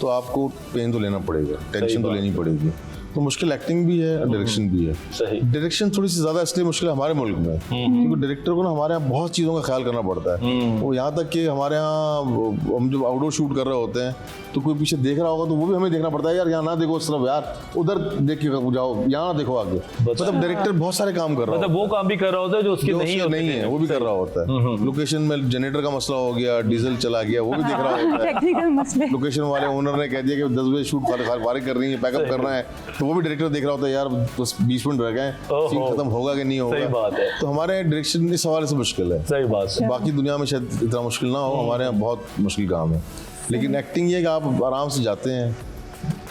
तो आपको पेन तो लेना पड़ेगा, टेंशन तो लेनी पड़ेगी। तो मुश्किल एक्टिंग भी है, डायरेक्शन भी है।
सही।
डायरेक्शन थोड़ी सी ज्यादा इसलिए मुश्किल है हमारे मुल्क में, क्योंकि डायरेक्टर को ना हमारे यहाँ बहुत चीज़ों का ख्याल करना पड़ता है। वो यहाँ तक कि हमारे यहाँ हम जब आउटडोर शूट कर रहे होते हैं तो कोई पीछे देख रहा होगा तो वो भी हमें देखना पड़ता है, यार यहाँ ना देखो उस तरफ, यार उधर देख के जाओ, यहाँ ना देखो आगे। मतलब डायरेक्टर बहुत सारे काम कर रहा है,
मतलब वो काम भी कर रहा होता है जो उसकी नहीं
है, वो भी कर रहा होता है। लोकेशन में जनरेटर का मसला हो गया, डीजल चला गया, वो भी देख रहा होता है।
टेक्निकल मसले,
लोकेशन वाले ओनर ने कह दिया कि 10 बजे शूट फारिग कर रही है, पैकअप करना है, तो वो भी डायरेक्टर देख रहा होता है, यार बस 20 मिनट रह गए, सीन खत्म होगा कि नहीं होगा।
सही बात है।
तो हमारे डायरेक्शन इस हवाले से मुश्किल है।
सही बात है।
बाकी दुनिया में शायद इतना मुश्किल ना हो, हमारे यहाँ बहुत मुश्किल काम है। लेकिन एक्टिंग ये कि आप आराम से जाते हैं,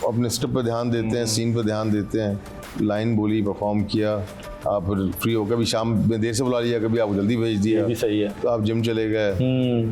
अपने स्टेप पे ध्यान देते हैं, सीन पे ध्यान देते हैं, लाइन बोली, परफॉर्म किया, आप फिर फ्री हो, कभी शाम में देर से बुला लिया, कभी आपको जल्दी भेज दिया,
भी सही है।
तो आप जिम चले गए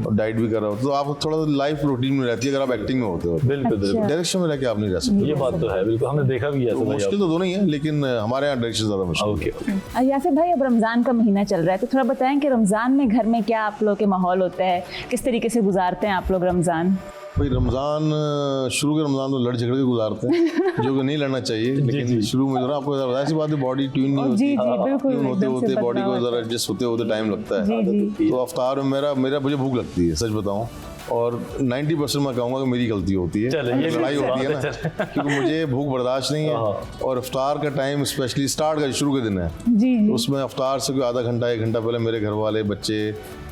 और डाइट भी कर रहे हो, तो आप थोड़ा लाइफ रूटीन में रहती है अगर आप एक्टिंग में होते हो।
बिल्कुल बिल्कुल।
डायरेक्शन में रह के आप नहीं रह सकते।
ये बात तो है, बिल्कुल, हमने देखा भी है।
तो मुश्किल तो दोनों ही है, लेकिन हमारे यहाँ डायरेक्शन ज्यादा मुश्किल है।
यासिर भाई, अब रमज़ान का महीना चल रहा है, तो थोड़ा बताएं कि रमज़ान में घर में क्या आप लोग के माहौल होता है, किस तरीके से गुजारते हैं आप लोग रमज़ान?
भाई रमज़ान, शुरू के रमज़ान तो लड़ झगड़ के गुजारते हैं, जो कि नहीं लड़ना चाहिए, लेकिन शुरू में जरा आपको ऐसी बात है, बॉडी ट्यून नहीं होती, ट्यून होते बॉडी को जरा एडजस्ट होते टाइम लगता है। तो अफ्तार में मुझे भूख लगती है, सच बताऊं, और 90% मैं कहूँगा कि मेरी गलती होती है, लड़ाई होती है ना, क्योंकि मुझे भूख बर्दाश्त नहीं है। और अफ्तार का टाइम स्पेशली स्टार्ट का शुरू के दिन है, तो उसमें अफ्तार से कोई आधा घंटा 1 घंटा पहले मेरे घर वाले, बच्चे,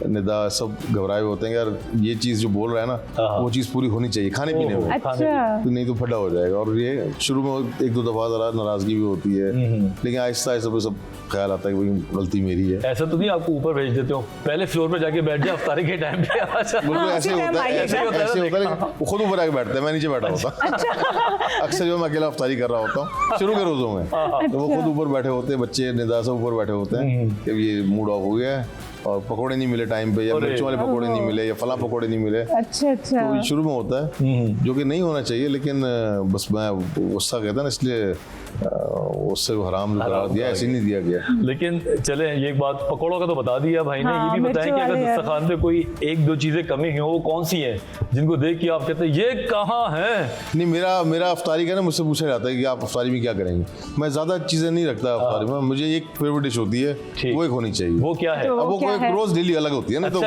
निदा सब घबराए होते हैं, यार ये चीज़ जो बोल रहा है ना वो चीज़ पूरी होनी चाहिए खाने पीने में, तो नहीं तो फटा हो जाएगा। और ये शुरू में 1-2 दफ़ा ज़रा नाराज़गी भी होती है, लेकिन आहिस्ता आहिस्ता सब ख्याल आता है कि गलती मेरी है।
ऐसा तो नहीं आपको ऊपर भेज देते हो, पहले फ्लोर पे जाके बैठ जाए अफ्तारी के टाइम पे?
बिल्कुल ऐसे होता है, वो खुद ऊपर आके बैठता है, मैं नीचे बैठा होता। अक्सर जो मैं अकेला अफ्तारी कर रहा होता हूँ शुरू के रोज़ों में, तो वो खुद ऊपर बैठे होते हैं, बच्चे निदा सब ऊपर बैठे होते हैं कि ये मूड ऑफ हो गया है और पकोड़े नहीं मिले टाइम पे, या मिर्चों वाले पकोड़े नहीं मिले, या फला पकोड़े नहीं मिले।
अच्छा।
तो शुरू में होता है, जो कि नहीं होना चाहिए, लेकिन बस मैं गुस्सा कहता ना, इसलिए उससे हराम करार दिया, ऐसे नहीं दिया गया।
लेकिन चले, ये एक बात पकोड़ों का तो बता दिया भाई ने, ये भी बताएं कि अगर दस्तरखान पे कोई 1-2 चीजें कमी हो, वो कौन सी हैं जिनको देख के आप कहते हैं ये कहाँ है? नहीं,
मेरा अफ्तारी का ना मुझसे पूछा जाता है कि आप अफ्तारी में क्या करेंगे। मैं ज्यादा चीजें नहीं रखता अफ्तारी में, मुझे एक फेवरेट डिश होती है, वो एक होनी चाहिए।
वो क्या है?
अब वो रोज डेली अलग होती है ना, तो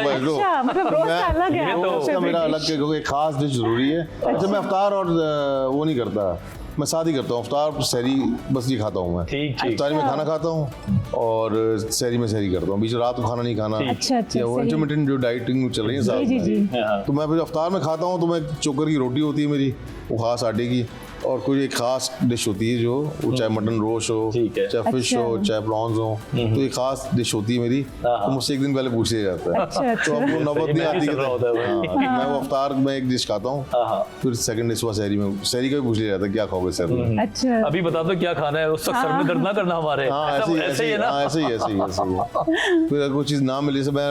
मेरा अलग खास डिश जरूरी है। अच्छा, मैं अफ्तार और वो नहीं करता, मैं साथ ही करता हूँ, अफ्तार सहरी बस ये खाता हूँ मैं।
ठीक ठीक।
इफ्तारी में खाना खाता हूँ और सहरी में सहरी करता हूँ, बीच रात को खाना नहीं खाना।
अच्छा अच्छा,
या वो इंटरमिटेंट जो डाइटिंग चल रही है साथ
जी जी
में।
जी।
हाँ।
तो मैं फिर अफ्तार में खाता हूँ तो मैं चोकर की रोटी होती है मेरी, वो खास आटे की, और कोई एक खास डिश होती है जो वो चाहे मटन रोस्ट हो,
ठीक है।
चाहे फिश
अच्छा।
हो, चाहे प्रॉन्स हो, तो एक खास डिश होती है मेरी, तो मुझसे एक दिन पहले पूछ लिया जाता है।
अच्छा अच्छा।
तो अब वो नौबत नहीं आती
चल रहा होता है भाई।
मैं वो अफ्तार में एक डिश खाता हूँ,
हाँ।
फिर सेकंड डिश हुआ सहरी में, सहरी का भी पूछ लिया जाता है क्या खाओगे सहरी में।
अच्छा
अभी बता दो क्या खाना है, उस वक्त सर में दर्द ना करना हमारे।
हाँ
ऐसे ही है ना।
ऐसे ही फिर अगर कोई चीज़ ना मिले से मैं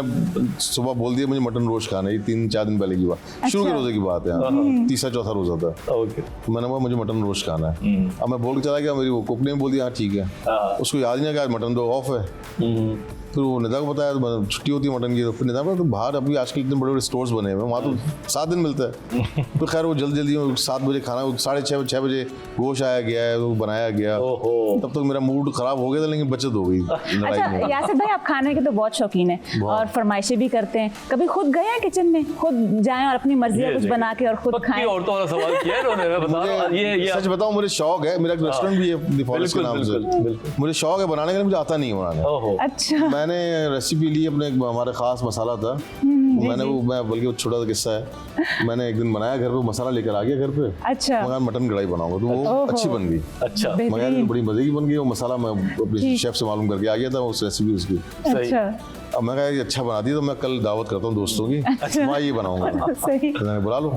सुबह बोल दिया मुझे मटन रोस्ट खाना है, ये 3-4 दिन पहले की बात, शुरू के रोजे की बात है, तीसरा चौथा रोजा था।
ओके।
तो मैंने बोला मुझे मटन रोस्ट खाना है। अब मैं बोल के चला गया, मेरी वो कुक ने बोल दिया हाँ ठीक है। उसको याद ही नहीं कि मटन तो ऑफ है। फिर वो निदा को बताया तो छुट्टी होती है मटन की, तो फिर निदा तो बाहर अभी आजकल इतने बड़े बड़े स्टोर्स बने हुए हैं, वहाँ तो 7 दिन मिलता है। तो खैर वो जल्दी 7 बजे खाना, 6:30 बजे गोश्त आया गया है, वो बनाया गया। तब तक मेरा मूड खराब हो गया था, लेकिन बचत हो गई लड़ाई
अच्छा
में।
यासिर भाई, आप खाने के तो बहुत शौकीन है और फरमाइशें भी करते हैं, कभी खुद गए हैं किचन में, खुद जाएं और अपनी मर्जी का कुछ बना के और खुद खाएं?
औरतों वाला सवाल किया है इन्होंने, मैं बता रहा हूँ। ये
सच बताऊं, मुझे शौक है, मेरा रेस्टोरेंट भी है डिफॉल्ट के नाम से, मुझे शौक है बनाने का, मुझे आता नहीं है बनाने।
अच्छा।
मैंने रेसिपी ली अपने, हमारा खास मसाला था, मैंने वो, मैं बल्कि वो छोटा सा किस्सा है, मैंने एक दिन बनाया घर पे, मसाला लेकर आ गया घर पे।
अच्छा।
मगर मटन कढ़ाई बनाऊंगा तो वो अच्छी बन गई।
अच्छा।
मगर बड़ी मजे की बन गई वो मसाला, मैं अपने शेफ से मालूम करके आ गया था उस रेसिपी उसकी।
अच्छा
अब मैं कहा ये अच्छा बना दी, तो मैं कल दावत करता हूँ दोस्तों की, मैं ये बनाऊंगा।
सही।
तो मैंने बुला लो,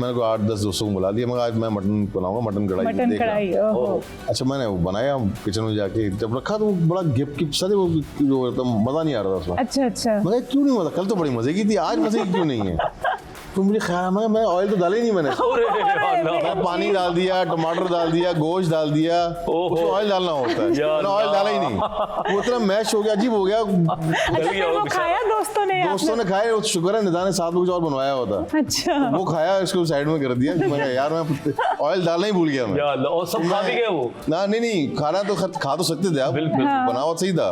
मैंने को 8-10 दोस्तों को बुला लिया, मगर आज मैं मटन बनाऊंगा, मटन कढ़ाई
मटन
देखना।
कढ़ाई, ओहो।
अच्छा मैंने वो बनाया किचन में जाके, जब रखा तो वो बड़ा गिप गिप सा, वो जो एकदम मजा नहीं आ रहा था उसमें।
अच्छा अच्छा।
मगर क्यों नहीं मजा, कल तो बड़ी मजे की थी, आज मजे की क्यों नहीं है? तो मुझे ख्याल है मैं ऑयल तो डाला ही नहीं मैंने, मैं पानी डाल दिया, टमाटर डाल दिया, गोश्त डाल दिया, उसमें ऑयल डालना होता है, मैंने ऑयल डाला ही नहीं, वो इतना मैश हो गया, अजीब हो गया।
वो खाया दोस्तों ने
खाया, वो शुक्र है निदा ने साथ में कुछ और बनवाया होता।
अच्छा।
वो खाया, इसको साइड में कर दिया। मैं यार मैं ऑयल डालना ही भूल गया मैं।
और सब खा भी गए वो
ना, नहीं खाना तो खा तो सकते थे आप, बनावट सही था,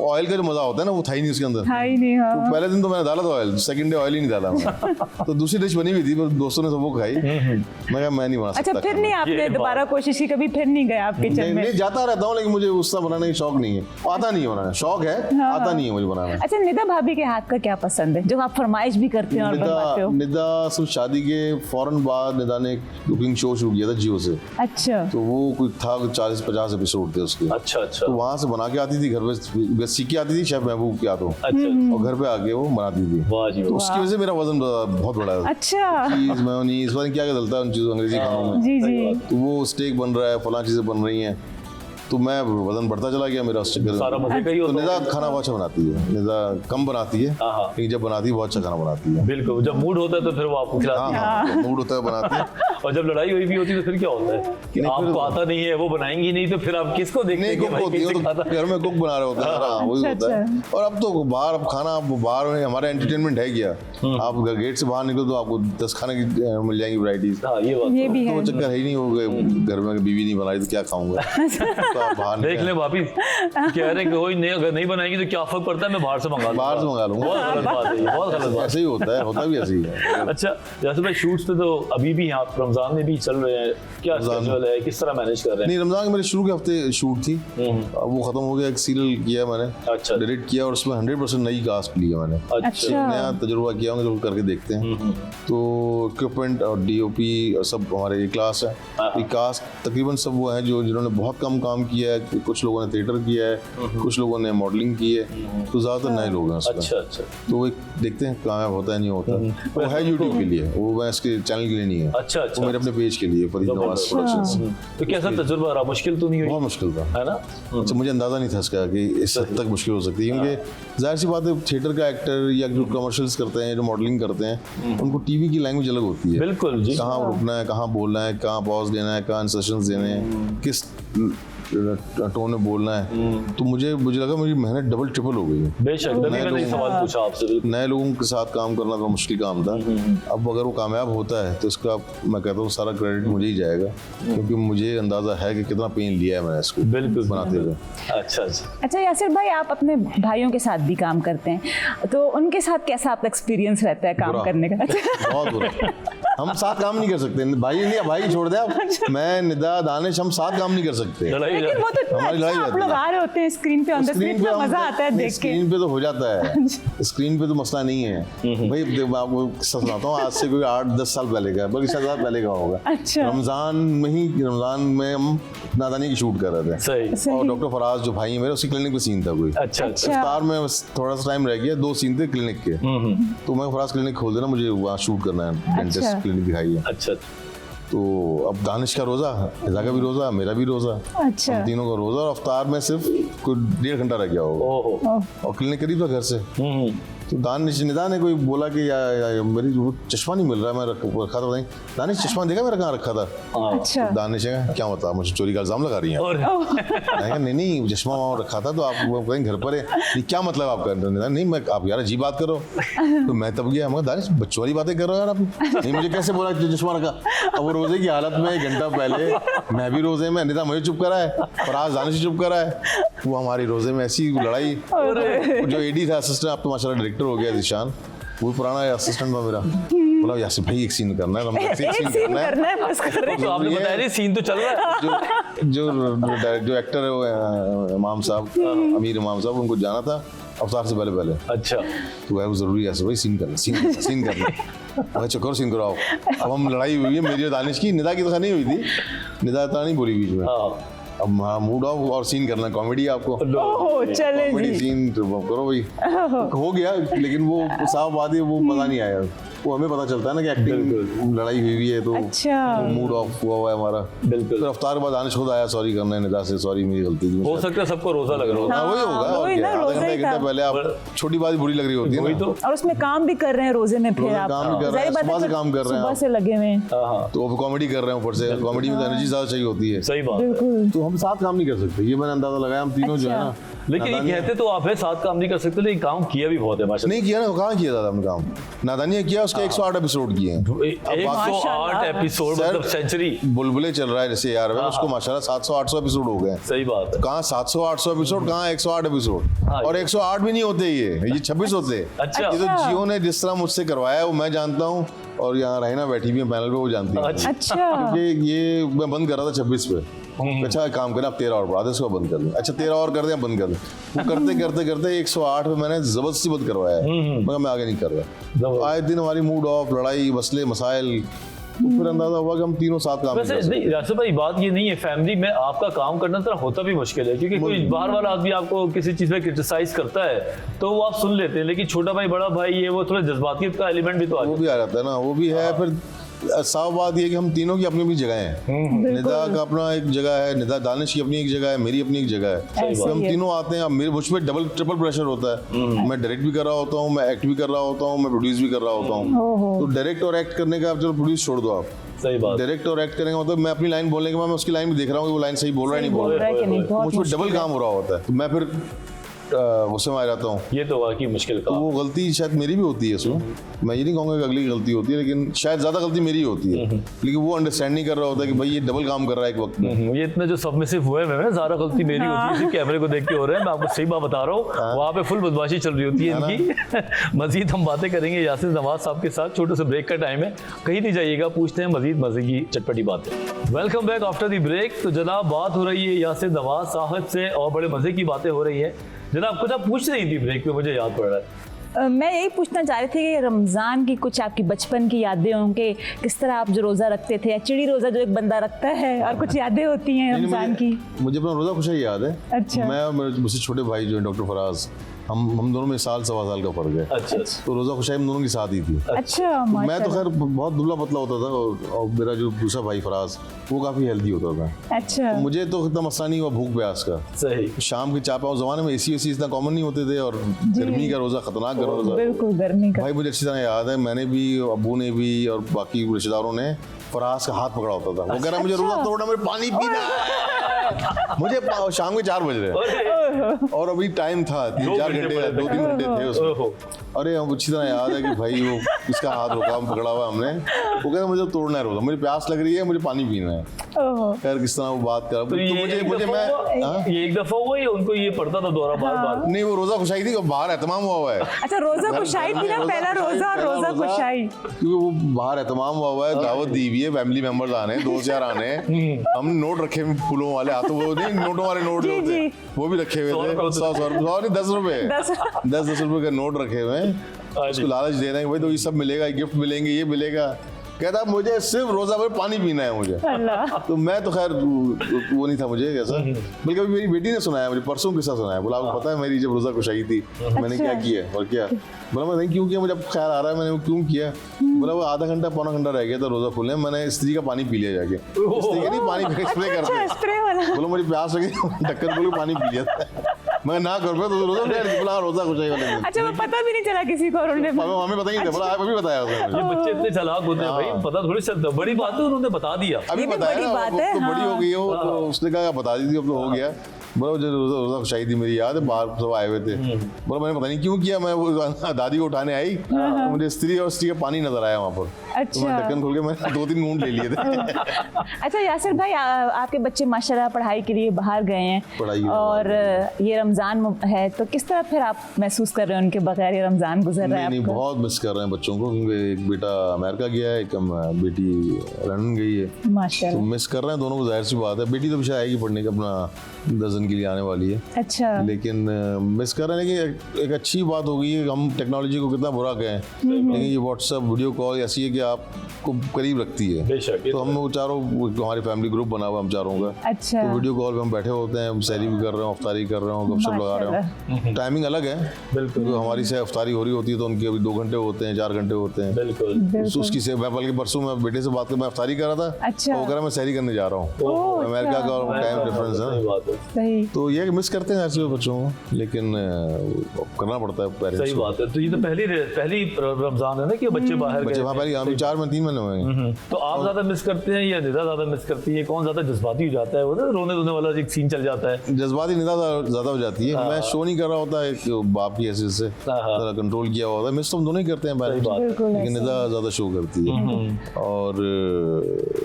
ऑयल का जो मजा होता है ना वो था ही नहीं उसके अंदर। तो पहले दिन तो मैंने डाला था ऑयल, सेकंड डे ऑयल ही नहीं डाला मैं। तो दूसरी डिश बनी हुई थी, पर दोस्तों ने सब वो खाई, मैं नहीं बना सकता।
अच्छा, फिर नहीं आपने दोबारा कोशिश की, कभी फिर नहीं गए आप किचन में?
नहीं, जाता रहता हूँ, लेकिन मुझे उसका बनाने का शौक नहीं है, आता नहीं है बनाना, शौक है, आता नहीं है मुझे बनाना।
अच्छा, निदा भाभी के हाथ का क्या पसंद है जो आप फरमाइश भी करते हैं और बनवाते हो?
निदा सिर्फ शादी के फौरन बाद निदा ने कुकिंग शो शुरू किया था जियो से।
अच्छा।
तो वो कोई था 40-50 एपिसोड थे उसके।
अच्छा अच्छा।
तो वहाँ से बना के आती थी, घर में सीख के आती थी, शेफ महबूब के हाथों।
अच्छा।
और घर पे आके वो बनाती थी।
वाह जी,
तो उसकी वजह से मेरा वजन बहुत बड़ा है।
अच्छा।
चीज मेयोनीज पता नहीं क्या क्या डलता है उन चीजों, अंग्रेजी खानों में।
जी जी।
तो वो स्टेक बन रहा है, फलां चीजें बन रही हैं, तो मैं वजन बढ़ता चला गया मेरा उस चक्कर में।
सारा मजे का ही
तो
होता है।
निदा खाना बहुत अच्छा बनाती है, निदा कम बनाती है, लेकिन जब बनाती है बहुत अच्छा खाना बनाती है।
बिल्कुल, जब मूड होता है तो फिर वो आपको खिलाती है।
हाँ, मूड होता है बनाती है।
और जब लड़ाई हुई भी होती है तो फिर क्या होता है कि आपको आता नहीं है, वो बनाएंगी नहीं, तो फिर आप किसको देखते
नहीं,
हैं कि
कुक
भाई
होती है,
कैसे खाता है?
तो घर में कुक बना रहे होते हैं, हाँ, वही होता है। और अब तो बाहर, अब खाना, अब बाहर में हमारा एंटरटेनमेंट है क्या, आप गेट से बाहर निकलो तो आपको 10 खाने की मिल जाएंगी वैरायटीज।
हाँ, ये बात
ये भी
तो
है।
वो चक्कर है ही नहीं, हो गए घर में बीवी नहीं बनाई तो क्या खाऊंगा। तो आप बाहर
देख ले भाभी, कह रहे हैं कि कोई नहीं, अगर नहीं बनाएगी तो क्या फर्क पड़ता है, मैं बाहर से मंगा लूंगा।
बाहर से मंगा लूंगा।
बहुत गलत बात है ये, बहुत गलत बात।
ऐसे ही होता है, होता भी ऐसे ही है।
अच्छा, जैसे भाई शूट्स पे तो अभी भी यहाँ रमजान में भी चल रहे हैं, क्या स्केड्यूल है, किस तरह मैनेज कर रहे हैं?
नहीं, रमजान के मेरे शुरू के हफ्ते शूट थी, अब वो खत्म हो गया। एक सीरियल किया मैंने,
अच्छा।
डायरेक्ट किया, और उसमें 100% नई कास्ट ली है मैंने।
अच्छा।
नया तजुर्बा किया हूँ, जो करके देखते हैं। तो इक्विपमेंट और डीओपी और सब हमारे ये क्लास है, ये कास्ट तकरीबन सब वो है जो जिन्होंने बहुत कम काम किया है। कुछ लोगों ने थिएटर किया है, कुछ लोगों ने मॉडलिंग की है, तो ज्यादातर नए लोग हैं उसमें।
अच्छा अच्छा।
तो वो एक देखते हैं कामयाब होता है नहीं होता। वो है यूट्यूब के लिए, वो मैं इसके चैनल के लिए नहीं है।
अच्छा अच्छा।
वो मेरे अपने पेज के लिए, फरीद नवाज प्रोडक्शंस।
तो कैसा तजुर्बा रहा? मुश्किल तो नहीं हुई?
बहुत मुश्किल था,
है ना?
अच्छा, मुझे अंदाजा नहीं था इसका कि इस हद तक मुश्किल हो सकती है, क्योंकि जाहिर सी बात है थिएटर का एक्टर या जो कमर्शियल्स करते हैं, जो मॉडलिंग करते हैं, उनको टीवी की लैंग्वेज अलग होती है।
बिल्कुल जी।
कहाँ रुकना है, कहाँ बोलना है, कहाँ पॉज लेना है, कहाँ इंसर्शंस देने हैं, किस टोन में बोलना है, तो मुझे लगा मेरी मेहनत डबल ट्रिपल हो गई है।
बेशक, तभी मैंने ये सवाल पूछा आपसे। बिल्कुल,
नए लोगों के साथ काम करना तो मुश्किल काम था। अब अगर वो कामयाब होता है तो इसका मैं कहता हूँ सारा क्रेडिट मुझे ही जाएगा, क्योंकि मुझे अंदाजा है कि कितना पेन लिया है मैंने इसको
बिल्कुल
बनाते हुए।
अच्छा यासिर भाई, आप अपने भाइयों के साथ भी काम करते हैं, तो उनके साथ कैसा आपका एक्सपीरियंस रहता है काम करने का?
बहुत बुरा। हम साथ काम नहीं कर सकते, भाई नहीं, भाई छोड़ दे आप, मैं, निदा, दानिश, हम साथ काम नहीं कर सकते।
लेकिन वो तो इतना
हमारी लड़ाई
अच्छा आप लोग आ रहे होते हैं स्क्रीन पे, ऑन द स्क्रीन पे मजा आता है देख के।
स्क्रीन पे तो हो जाता है, स्क्रीन पे तो मसला नहीं है भाई। मैं आपको किस्सा सुनाता हूँ, आज से कोई 8-10 साल पहले का, बल्कि 7 साल पहले का होगा।
अच्छा।
रमजान में हम नादानी की शूट कर रहे थे।
सही।
और डॉक्टर फराज जो भाई है मेरे, उसकी क्लिनिक पे सीन था कोई।
अच्छा।
इफ्तार में थोड़ा सा टाइम रह गया, 2 सीन थे क्लिनिक के, तो मैं फराज क्लिनिक खोल देना, मुझे वहाँ शूट करना है, डेंटिस्ट क्लिनिक दिखाई है।
अच्छा।
तो अब दानिश का रोजा, हिजा का भी रोजा, मेरा भी रोजा,
अच्छा।
हम तीनों का रोजा, और अफ्तार में सिर्फ कोई 1.5 घंटा रह गया होगा।
ओहो।
और क्लिनिक करीब था घर से। तो दानिश निदा ने कोई बोला कि या मेरी वो चश्मा नहीं मिल रहा, मैं रखा था, नहीं दानिश चश्मा देखा मेरा कहाँ रखा था?
अच्छा।
तो दानिश है क्या बता, मुझे चोरी का इल्जाम लगा रही है। नहीं चश्मा वहाँ रखा था, तो आप कहीं घर पर है, नहीं क्या मतलब आपका? नहीं मैं, आप यार अजीब बात करो। तो मैं तब गया, मैं दानिश बच्चों वाली बातें कर रहे हो यार आप, नहीं मुझे कैसे बोला चश्मा रखा? अब वो रोजे की हालत में 1 घंटा पहले, मैं भी रोजे में, निदा मुझे चुप करा है, फराज दानिश चुप करा है, वो हमारी रोजे में ऐसी लड़ाई। जो एडी था, असिस्टेंट, आप तो माशाल्लाह डायरेक्टर हो गया दिशान, वो पुराना असिस्टेंट था मेरा, बोला यासिर भाई एक सीन करना है, एक सीन करना है बस कर रहे हैं।
तो आपने बताया नहीं, सीन तो चल रहा है।
जो एक्टर है वो इमाम साहब, अमीर इमाम साहब, उनको जाना था अवतार से पहले। अच्छा। तो वो जरूरी है भाई, सीन करना। चक्कर सीन कराओ। अब हम लड़ाई हुई है मेरी और दानिश की, निदा की तो नहीं हुई थी, निदा तो नहीं बोली बीच में। अब मूड ऑफ और सीन करना, कॉमेडी आपको,
चले जी
सीन करो भाई, हो गया। लेकिन वो साफ बात है, वो मजा नहीं आया, वो हमें पता चलता है ना कि एक्टिंग लड़ाई हुई है, तो मूड ऑफ हुआ है हमारा। बिल्कुल। फिर अफ्तार के बाद दानिश खुद आया सॉरी करने, निदा से सॉरी मेरी गलती थी।
हो सकता है सबको रोजा लग रहा होगा।
वही होगा, आधा घंटा 1 घंटा पहले आप छोटी बात बुरी लग रही होती है ना।
और उसमें काम भी कर रहे हैं रोजे में, फिर आप
काम भी कर रहे हैं, सुबह से काम कर रहे हैं,
सुबह से लगे हुए हैं,
तो कॉमेडी कर रहे हैं ऊपर से, कॉमेडी में एनर्जी ज्यादा चाहिए होती है।
सही बात।
तो हम साथ काम नहीं कर सकते, ये मैंने अंदाजा लगाया, हम तीनों जो है ना।
लेकिन ये कहते तो आप है साथ काम नहीं कर सकते, लेकिन काम किया भी बहुत है माशाल्लाह।
नहीं किया ना, कहाँ किया था हमने काम? नादानी किया, उसके 108 एपिसोड किए हैं।
108 एपिसोड, मतलब सेंचुरी।
बुलबुले चल रहा है जैसे यार, उसको माशाल्लाह 700-800 एपिसोड हो गए।
सही बात है।
कहाँ 700-800 एपिसोड, कहाँ 108 एपिसोड, और 108 भी नहीं होते, ये 26 होते।
अच्छा।
ये तो जियो ने जिस तरह मुझसे करवाया है वो मैं जानता हूँ, और यहाँ रहना बैठी हुई है पैनल पे, वो जानती है।
अच्छा।
क्योंकि ये मैं बंद कर रहा था 26 पे। अच्छा काम करें, आप 13 और बढ़ा दें, इसको बंद कर दें। अच्छा 13 और कर दें, बंद कर दें। वो करते 108 पे मैंने जबरदस्ती बंद करवाया है, मगर मैं आगे नहीं कर रहा। आए दिन हमारी मूड ऑफ, लड़ाई, मसले मसाइल, तो फिर अंदाजा हुआ कि हम तीनों साथ काम
वैसे नहीं राशिद भाई, बात ये नहीं है, फैमिली में आपका काम करना थोड़ा होता भी मुश्किल है, क्योंकि कोई बाहर वाला आदमी आपको किसी चीज में क्रिटिसाइज करता है तो वो आप सुन लेते हैं, लेकिन छोटा भाई बड़ा भाई ये वो थोड़ा जज्बातियत का एलिमेंट भी तो
वो भी आ जाता है ना, वो भी है। फिर साफ बात ये कि हम तीनों की अपनी अपनी जगह है, निदा का अपना एक जगह है, निदा दानिश की अपनी एक जगह है, मेरी अपनी एक जगह है। तो हम तीनों आते हैं, अब मेरे मुझ पे डबल ट्रिपल प्रेशर होता है, मैं डायरेक्ट भी कर रहा होता हूँ, मैं एक्ट भी कर रहा होता हूँ, मैं प्रोड्यूस भी कर रहा होता हूँ। तो डायरेक्ट और एक्ट करने का, चलो प्रोड्यूस छोड़ दो आप,
सही बात।
डायरेक्ट और एक्ट करेंगे मतलब मैं अपनी लाइन बोलने के बाद मैं उसकी लाइन भी देख रहा हूँ कि वो लाइन सही बोल रहा है नहीं बोल रहा है, मुझ पर डबल काम हो रहा होता है, तो मैं फिर उससे आ जाता हूँ।
ये तो वाकई मुश्किल काम।
तो वो गलती शायद मेरी भी होती है इसमें, मैं ये नहीं कहूँगा कि अगली गलती होती है, लेकिन शायद ज्यादा गलती मेरी होती है, लेकिन वो अंडरस्टैंड नहीं कर रहा होता कि भाई ये डबल काम कर रहा है एक वक्त में।
ये इतने जो सबमिसिव हुए हैं, ज्यादा गलती मेरी होती है, सिर्फ कैमरे को देख के हो रहे हैं, मैं आपको सही बात बता रहा हूँ, वहाँ पे फुल बदमाशी चल रही होती है इनकी। मजीद हम बातें करेंगे यासिर नवाज साहब के साथ, छोटे से ब्रेक का टाइम है, कहीं नहीं जाइएगा, पूछते हैं मजीद मजे की चटपटी बातें। Welcome back after the break. तो जनाब बात हो रही है यासिर नवाज साहब से और बड़े मजे की बातें हो रही है। जनाब कुछ आप पूछ रही थी ब्रेक पे, मुझे याद पड़ रहा है।
मैं यही पूछना चाह रही थी कि रमज़ान की कुछ आपकी बचपन की यादें होंगे, किस तरह आप जो रोज़ा रखते थे, या चिड़ी रोज़ा जो एक बंदा रखता है, और कुछ यादें होती हैं रमज़ान की?
मुझे अपना रोज़ा खुश याद है।
अच्छा।
मैं और मुझसे छोटे भाई जो है डॉक्टर फराज, हम दोनों में 1.25 साल का फर्क है।
अच्छा।
तो रोज़ा खुशाई हम दोनों की साथ ही थी।
अच्छा।
मैं तो खैर बहुत दुबला पतला होता था, और मेरा जो दूसरा भाई फराज वो काफ़ी हेल्दी होता था।
अच्छा।
तो मुझे तो इतना मसला नहीं हुआ भूख प्यास का।
सही।
शाम के 4-5 ज़माने में एसी इतना कॉमन नहीं होते थे, और गर्मी का रोज़ा खतरनाक रोज़ा,
बिल्कुल गर्मी का।
भाई मुझे अच्छी तरह याद है, मैंने भी, अबू ने भी, और बाकी रिश्तेदारों ने फराज का हाथ पकड़ा होता था, वो कह रहा मुझे रोज़ा तोड़ना, मुझे पानी पीना। मुझे शाम के 4 बज रहे हैं और अभी टाइम था 2-3 घंटे थे उसमें। अरे हम अच्छी तरह याद है कि भाई वो इसका हाथ रोका, हम पकड़ा हुआ हमने, वो कहता मुझे तोड़ना है रोजा, मुझे प्यास लग रही है, मुझे पानी पीना है। खैर किस तरह वो बात कर, तो मुझे मैं
ये एक दफा हुआ या उनको ये पड़ता था दोबारा बार बार?
नहीं, वो रोजा खुशाई थी, बाहर एहतमाम हुआ है।
अच्छा, रोजा खुशाई थी ना, पहला रोजा और रोजा खुशाई,
क्योंकि वो बाहर एहतमाम हुआ है, दावत दी हुई है, फैमिली मेंबर्स आने हैं, 2000 आने हैं, हमने नोट रखे हुए फूलों वाले, हाथों वो नहीं नोटों वाले नोट जो होते हैं वो भी रखे हुए थे, 100 10 रुपए 10 रुपए के नोट रखे हुए हैं। उसको लालच दे रहे हैं भाई तो ये सब मिलेगा, गिफ्ट मिलेंगे, ये मिलेगा। कहता मुझे सिर्फ रोजा भर पानी पीना है मुझे। तो मैं तो खैर वो नहीं था मुझे कैसा, बल्कि अभी मेरी बेटी ने सुनाया मुझे, परसों किस्सा सुनाया, बोला आपको पता है मेरी जब रोजा खुशाई थी मैंने क्या किया और क्या, बोला मैं नहीं क्यों किया, मुझे अब ख्याल आ रहा है मैंने वो क्यों किया। बोला वो आधा घंटा पौना घंटा रह गया था रोजा खुलने, मैंने स्त्री का पानी पी लिया जाके, स्त्री का नहीं पानी स्प्रे करते, बोला मुझे प्यास लगी ढक्कन खोल के पानी पी लिया था। मैं ना कर तो रोजा खुशाई वाले दिन।
अच्छा, वो पता भी नहीं चला किसी को, उन्होंने
हमें पता ही नहीं था, बोला आप अभी बताया उसने।
ये बच्चे इतने चालाक होते हैं भाई, पता थोड़ी चलता, बड़ी बात है उन्होंने बता दिया,
अभी बताया ना, बड़ी हो गई हो तो उसने कहा बता दी थी, अब तो हो गया। बोला मुझे रोजा खुशाई थी मेरी याद है, बाहर सब आए हुए थे, बोला मैंने पता नहीं क्यों किया, मैं वो दादी को उठाने आई तो मुझे स्त्री और स्त्री का पानी नजर आया वहाँ पर।
अच्छा।
तो मैं ढक्कन खोल के मैंने 2-3 घूंट ले लिए थे।
अच्छा यासिर भाई, आपके बच्चे माशाल्लाह पढ़ाई के लिए बाहर गए हैं और ये रमजान है, तो किस तरह फिर आप महसूस कर रहे हैं उनके बगैर ये रमजान गुजर रहा है?
नहीं, बहुत मिस कर रहे हैं बच्चों को, क्योंकि एक बेटा अमेरिका गया है, एक बेटी लंदन गई है,
माशाल्लाह।
तो मिस कर रहे हैं दोनों को, जाहिर सी बात है। बेटी तो शायद आएगी पढ़ने का, अपना 10 दिन के लिए आने वाली है।
अच्छा।
लेकिन मिस कर रहे हैं, लेकिन एक अच्छी बात हो गई है, हम टेक्नोलॉजी को कितना बुरा कहें, लेकिन ये व्हाट्सएप वीडियो कॉल ऐसी है कि आपको करीब रखती है।
तो
हम वो चारों, हमारी फैमिली ग्रुप बना हुआ हम चारों का,
अच्छा।
तो वीडियो कॉल पे हम बैठे होते हैं, हम सहरी भी कर रहे हो, अफ्तारी कर रहे हो, गपशप लगा रहे हो, टाइमिंग अलग है बिल्कुल, हमारी से अफ्तारी हो रही होती है तो उनके अभी 2 घंटे होते हैं, 4 घंटे होते हैं बिल्कुल। उसकी से मैं बल्कि परसों मैं बेटे से बात कर, मैं अफ्तारी कर रहा था,
अच्छा।
वो कह रहा मैं सहरी करने जा रहा हूँ, अमेरिका का टाइम डिफरेंस है, तो ये मिस करते हैं ऐसे बच्चों को, लेकिन करना पड़ता है पेरेंट्स।
सही बात है। तो ये तो पहली रमजान है ना कि बच्चे बाहर गए,
पहले 4 में 3 महीने हुए।
तो आप ज्यादा मिस करते हैं या निदा ज्यादा मिस करती है? कौन ज्यादा जज्बाती हो जाता है? वो ना रोने धोने वाला एक सीन चल जाता है,
जज्बाती निदा ज्यादा हो जाती है। मैं शो नहीं कर रहा होता एक बाप की हैसियत से, कंट्रोल किया हुआ होता है, मिस तो हम दोनों ही करते हैं, लेकिन निदा ज्यादा शो करती है। और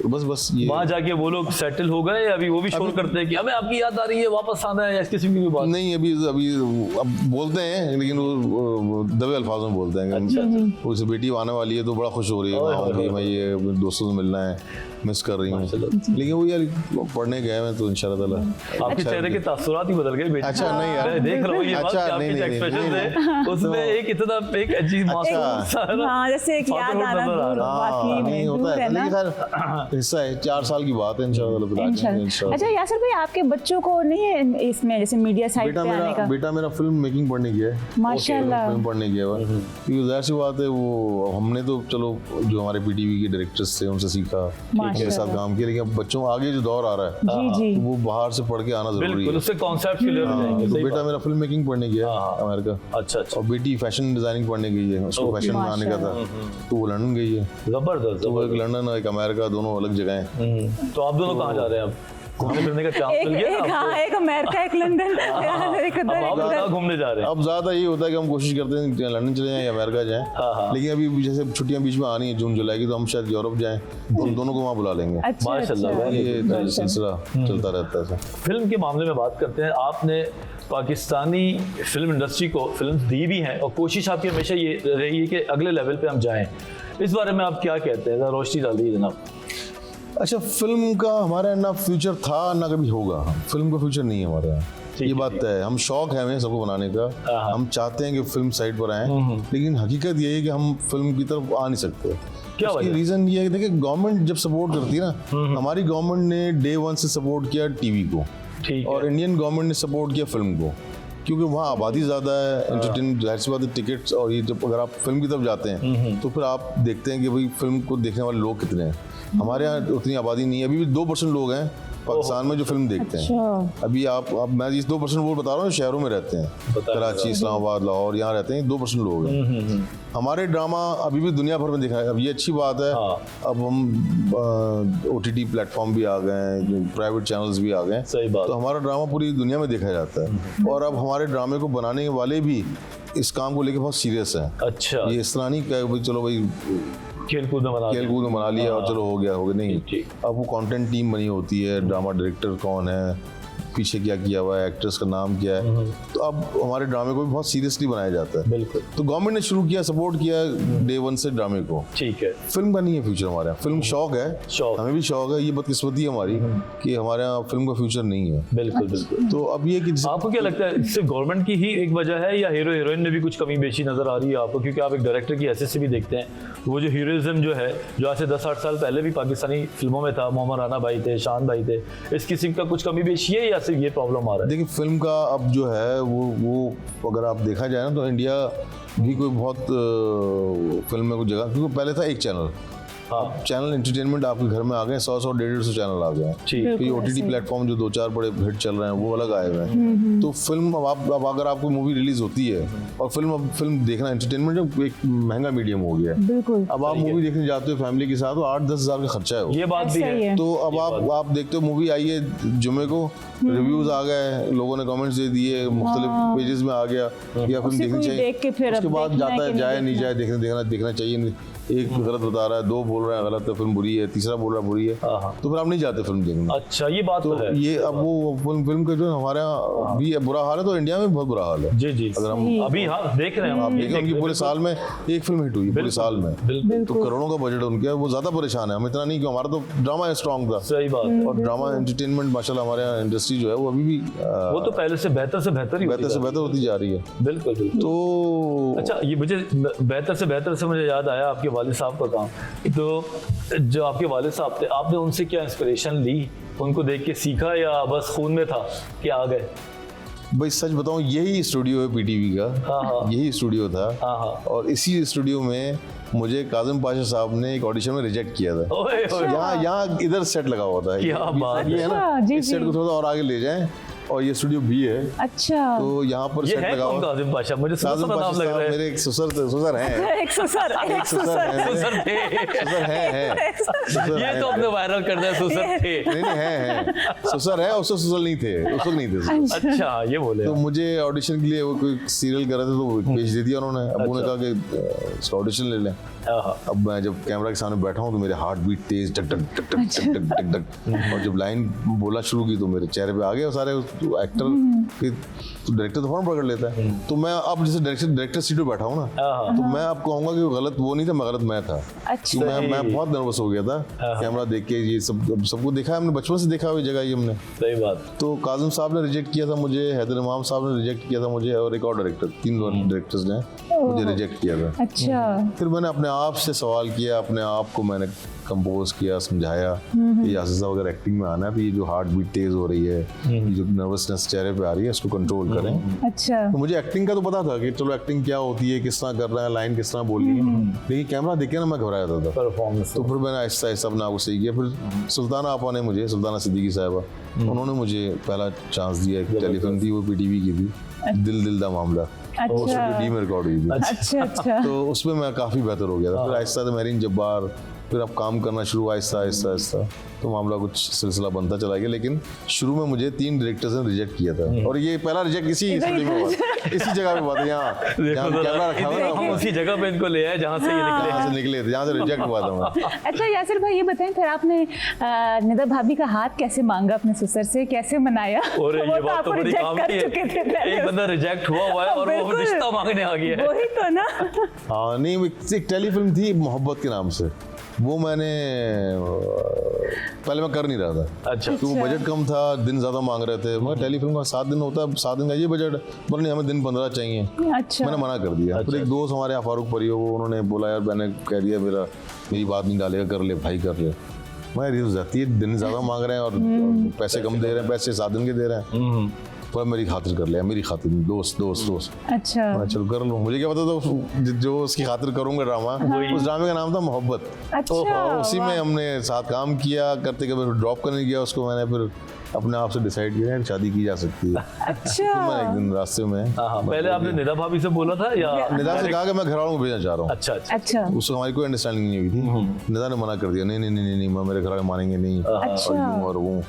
बस ये
वहाँ जाके वो लोग सेटल हो गए, अभी वो भी शोर करते हैं कि हमें आपकी याद आ रही है, वापस आना है, या किसी की भी बात
नहीं? अभी अब बोलते हैं, लेकिन वो दबे अल्फाजों में बोलते हैं। उसे बेटी आने वाली है तो बड़ा खुश हो रही है, मैं ये दोस्तों से मिलना है, मिस कर रही हूँ, लेकिन वो यार पढ़ने गए हैं तो इंशाल्लाह ताला।
आपके चेहरे के तासुरात ही बदल गए।
अच्छा, नहीं यार,
देख रहा हूँ ये बात, आपके एक्सप्रेशन है उसमें एक इतना एक अजीब मासूम,
हाँ, जैसे एक याद आना बाकी
नहीं होता है, लेकिन खैर हिस्सा है, 4 साल की बात है इंशाल्लाह।
अच्छा यासिर भाई, आपके बच्चों को नहीं है इसमें जैसे मीडिया साइड पे आने का?
बेटा मेरा फिल्म मेकिंग पढ़ने गया है
माशाल्लाह,
फिल्म पढ़ने गया हुआ, क्योंकि जाहिर सी बात है वो हमने तो चलो जो हमारे पीटीवी के डायरेक्टर्स थे उनसे सीखा, उनके साथ काम किया, लेकिन बच्चों आगे जो दौर आ रहा है
जी,
वो बाहर से पढ़ के आना जरूरी है,
उससे कॉन्सेप्ट क्लियर हो जाएंगे।
तो बेटा मेरा फिल्म मेकिंग पढ़ने गया अमेरिका,
अच्छा,
और बेटी फैशन डिजाइनिंग पढ़ने गई है, उसको फैशन बनाने का था, तो वो लंदन गई है।
जबरदस्त।
तो एक लंदन और एक अमेरिका, दोनों अलग जगह हैं।
तो आप दोनों कहाँ जा रहे हैं? अब घूमने फिरने का चांस मिल गया ना आपको?
एक अमेरिका, एक लंदन, एक
आप घूमने जा रहे हैं?
अब ज्यादा ये होता है कि हम कोशिश करते हैं लंदन चले जाएं या अमेरिका जाएं, लेकिन अभी जैसे छुट्टियां बीच में आ रही हैं जून जुलाई की, तो हम शायद यूरोप जाएं, हम दोनों को वहाँ बुला लेंगे।
माशाल्लाह,
ये सिलसिला चलता रहता है।
फिल्म के मामले में बात करते हैं, आपने पाकिस्तानी फिल्म इंडस्ट्री को फिल्म दी भी हैं और कोशिश आपकी हमेशा ये रही है कि अगले लेवल पे हम जाएं, इस बारे में आप क्या कहते हैं? रोशनी डाल दीजिए जनाब।
अच्छा, फिल्म का हमारे ना फ्यूचर था ना कभी होगा, फिल्म का फ्यूचर नहीं है हमारे यहाँ, ये बात है। हम शौक है हमें सबको बनाने का, हम चाहते हैं कि फिल्म साइड पर आए, लेकिन हकीकत ये है कि हम फिल्म की तरफ आ नहीं सकते। क्या रीजन ये है, देखिए गवर्नमेंट जब सपोर्ट करती है ना, हमारी गवर्नमेंट ने डे 1 से सपोर्ट किया टीवी को, और इंडियन गवर्नमेंट ने सपोर्ट किया फिल्म को, क्योंकि वहाँ आबादी ज़्यादा है, एंटरटेनमेंट, जाहिर सी बात है, टिकट्स, और ये जब अगर आप फिल्म की तरफ जाते हैं तो फिर आप देखते हैं कि भाई फिल्म को देखने वाले लोग कितने हैं। हमारे यहाँ उतनी आबादी नहीं है, अभी भी 2% लोग हैं पाकिस्तान में जो फिल्म देखते हैं। अभी आप मैं इस 2% वो बता रहा हूँ, शहरों में रहते हैं, कराची, इस्लामाबाद, लाहौर, यहाँ रहते हैं 2% लोग हैं। हमारे ड्रामा अभी भी दुनिया भर में दिखा है। अब ये अच्छी बात है, अब हम OTT प्लेटफॉर्म भी आ गए हैं, प्राइवेट चैनल्स भी आ गए हैं,
सही बात।
तो हमारा ड्रामा पूरी दुनिया में देखा जाता है। और अब हमारे ड्रामे को बनाने वाले भी इस काम को लेकर बहुत सीरियस हैं।
अच्छा,
ये इस तरह नहीं कि भाई चलो भाई
खेलकूद में बना लिया
और चलो हो गया नहीं। अब वो कंटेंट टीम बनी होती है, ड्रामा डायरेक्टर कौन है, पीछे क्या किया हुआ है, एक्ट्रेस का नाम क्या है, तो अब हमारे ड्रामे को भी बहुत सीरियसली बनाया जाता है।
बिल्कुल।
तो गवर्नमेंट ने शुरू किया, सपोर्ट किया डे 1 से ड्रामे को।
ठीक है।
फिल्म का नहीं है फ्यूचर हमारे यहाँ, फिल्म शौक है, हमें भी शौक है, ये बदकिस्मती है हमारी कि हमारे यहाँ फिल्म का फ्यूचर नहीं है।
बिल्कुल बिल्कुल।
तो अब ये कि
आपको क्या लगता है, सिर्फ गवर्नमेंट की ही एक वजह है या हीरो हीरोइन में भी कुछ कमी बेशी नजर आ रही है आपको? क्योंकि आप एक डायरेक्टर की हैसियत से भी देखते हैं, वो जो हीरोइज्म जो है, जो आज से 10-8 साल पहले भी पाकिस्तानी फिल्मों में था, मोहम्मद राना भाई थे, शान भाई थे, इस किस्म का कुछ कमी बेशी है या सिर्फ ये प्रॉब्लम आ रहा है?
देखिए फिल्म का अब जो है वो अगर आप देखा जाए ना तो इंडिया भी कोई बहुत फिल्म में कुछ जगह, क्योंकि पहले था एक चैनल, चैनल एंटरटेनमेंट आपके घर में आ गए, 100-150 चैनल आ गए हैं। तो ये OTT प्लेटफॉर्म जो 2-4 बड़े हिट चल रहे हैं वो अलग आए हुए हैं। तो फिल्म अब अगर आपको मूवी रिलीज होती है और फिल्म देखना एंटरटेनमेंट एक महंगा मीडियम हो गया है।
बिल्कुल।
अब आप मूवी देखने जाते हो फैमिली के साथ तो 8-10 हज़ार का खर्चा है।
ये बात भी है।
तो अब आप देखते हो मूवी आई है जुमे को, रिव्यूज आ गए, लोगों ने कमेंट्स दे दिए, मुख्तलिफ पेजेस में आ गया या फिल्म देखनी चाहिए, उसके बाद जाता है जाए नहीं जाए, देखना चाहिए, एक गलत बता रहा है, 2 बोल रहा है गलत है, फिल्म बुरी है, तीसरा बोल रहा है बुरी है, तो फिर आप नहीं जाते फिल्म देखने।
अच्छा, ये बात तो है।
ये अब वो फिल्म का जो हमारे यहाँ भी बुरा हाल है, तो इंडिया में बहुत बुरा हाल है।
जी अगर हम अभी देख रहे हैं,
आप देखें उनकी पूरे साल में एक फिल्म हिट हुई पूरे साल में, तो करोड़ों का बजट उनके, वो ज्यादा परेशान है, हम इतना नहीं, क्यों हमारा तो ड्रामा स्ट्रॉन्ग था।
सही बात।
और ड्रामा एंटरटेनमेंट माशाल्लाह हमारे यहाँ इंडस्ट्री जो है वो अभी भी
वो तो पहले से बेहतर
होती जा रही है।
बिल्कुल। तो अच्छा, ये मुझे बेहतर से मुझे याद आया आपके वालिद साहब का काम। तो जो आपके वालिद साहब थे, आपने उनसे क्या इंस्पिरेशन ली, उनको देख के सीखा या बस खून में था कि आ गए?
भाई सच बताऊं, यही स्टूडियो है PTV का, यही स्टूडियो था, और इसी स्टूडियो में मुझे काजिम पाशा साहब ने एक ऑडिशन में रिजेक्ट किया था। यहाँ इधर सेट लगा हुआ था,
क्या बात
है ना, इस सेट को थोड़ा और आगे ले जाएं, और ये स्टूडियो भी है।
अच्छा,
तो यहाँ पर सेट लगा हुआ।
काजिम पाशा, मुझे काजिम पाशा नाम लग रहा है।
मेरे एक ससुर हैं।
एक ससुर
है।
ये तो आपने वायरल कर दिया, ससुर थे।
नहीं है ससुर है, उस वक्त नहीं थे।
अच्छा, ये बोले।
तो मुझे ऑडिशन के लिए वो कोई सीरियल कर रहे थे, तो पेज दे दिया उन्होंने। अबू ने कहा कि ऑडिशन ले लें। अब मैं जब कैमरा के सामने बैठा हूँ तो मेरे हार्ट बीट तेज, टक टक टक टक टक टक टक, और जब लाइन बोलना शुरू की तो मेरे चेहरे पे आ गए सारे एक्टर के, तो डायरेक्टर तो फौरन पकड़ लेता है। तो मैं अब जैसे डायरेक्टर सीट पे बैठा हूँ ना, तो मैं आपको कहूँगा कि गलत वो नहीं था, मैं गलत मैं था।
अच्छा।
मैं बहुत नर्वस हो गया था कैमरा देख के। ये सबको देखा है हमने, बचपन से देखा हुई जगह ये हमने।
सही बात।
तो काजिम साहब ने रिजेक्ट किया था मुझे, हैदर इमाम साहब ने रिजेक्ट किया था मुझे, और एक और डायरेक्टर, 3 डायरेक्टर्स ने मुझे रिजेक्ट किया था।
अच्छा।
फिर मैंने अपने आप से सवाल किया, अपने आप को मैंने कंपोज किया, समझाया कि यासिर साहब अगर एक्टिंग में आना है तो ये जो हार्ट बीट तेज हो रही है, ये जो नर्वसनेस चेहरे पे आ रही है, इसको कंट्रोल करें।
अच्छा।
तो मुझे एक्टिंग का तो पता था कि चलो एक्टिंग क्या होती है, किस तरह करना है, लाइन किस तरह बोलनी है, लेकिन कैमरा देख के ना मैं घबरा जाता था
परफॉर्मेंस।
तो फिर मैंने आहिस्ता आहिस्ता अपने आप को सही किया। फिर सुल्ताना आपा ने मुझे, सुल्ताना सिद्दीकी साहिबा, उन्होंने मुझे पहला चांस दिया। एक टेलीफिल्म थी, वो PTV की थी, दिल दा मामला।
अच्छा।
डी में रिकॉर्ड हुई थी।
अच्छा।
तो उसमें मैं काफ़ी बेहतर हो गया था। फिर आहिस्ता मेरीन जब्बार, फिर अब काम करना शुरू, आहिस्ता तो मामला कुछ सिलसिला बनता चला गया। लेकिन शुरू में मुझे 3 डायरेक्टर्स ने रिजेक्ट किया था, और ये पहला रिजेक्ट इसी स्टूडियो में हुआ, इसी जगह पे हुआ था। यहाँ कैमरा रखा हुआ,
हम उसी जगह पे इनको ले आए जहाँ से ये निकले
थे, जहाँ से रिजेक्ट हुआ था मैं।
अच्छा यासिर भाई, ये बताएं फिर आपने निदा भाभी का हाथ कैसे मांगा अपने ससुर से, कैसे मनाया?
और ये बात तो बड़ी काम की है, एक बंदा रिजेक्ट हुआ है और वो रिश्ता मांगने आ गया है।
वही तो ना।
हाँ नहीं, एक टेलीफिल्म थी मोहब्बत के नाम से, वो मैंने पहले मैं कर नहीं रहा था।
अच्छा।
तो वो बजट कम था, दिन ज़्यादा मांग रहे थे। मैं टेलीफिल्म का 7 दिन होता है, 7 दिन का ये बजट, पर नहीं हमें दिन 15 चाहिए।
अच्छा।
मैंने मना कर दिया। फिर एक दोस्त हमारे यहाँ फारूक परियो, वो उन्होंने बोला यार, मैंने कह दिया मेरी बात नहीं डालेगा, कर ले भाई कर ले। मैं जाती है, दिन ज़्यादा मांग रहे हैं और पैसे कम दे रहे हैं, पैसे 7 दिन के दे रहे हैं। पर मेरी खातिर कर लिया, मेरी खातिर, दोस्त दोस्त दोस्त।
अच्छा।
मैं चलो कर लूँ, मुझे क्या पता था जो उसकी खातिर करूँगा ड्रामा, उस ड्रामे का नाम था मोहब्बत।
अच्छा,
और उसी में हमने साथ काम किया, करते करते ड्रॉप करने गया उसको, मैंने फिर अपने आप से डिसाइड किया कि शादी की जा सकती है।
अच्छा।
तो मैं एक दिन रास्ते में
पहले आपने निदा भाभी से बोला था या
निदा से कहा कि मैं घर वालों को भेजना चाह रहा हूँ।
अच्छा अच्छा
अच्छा।
उसको हमारी कोई अंडरस्टैंडिंग नहीं हुई थी। निदा ने मना कर दिया, नहीं नहीं नहीं नहीं, मैं मेरे घर वाले मानेंगे नहीं, और यूं और वो।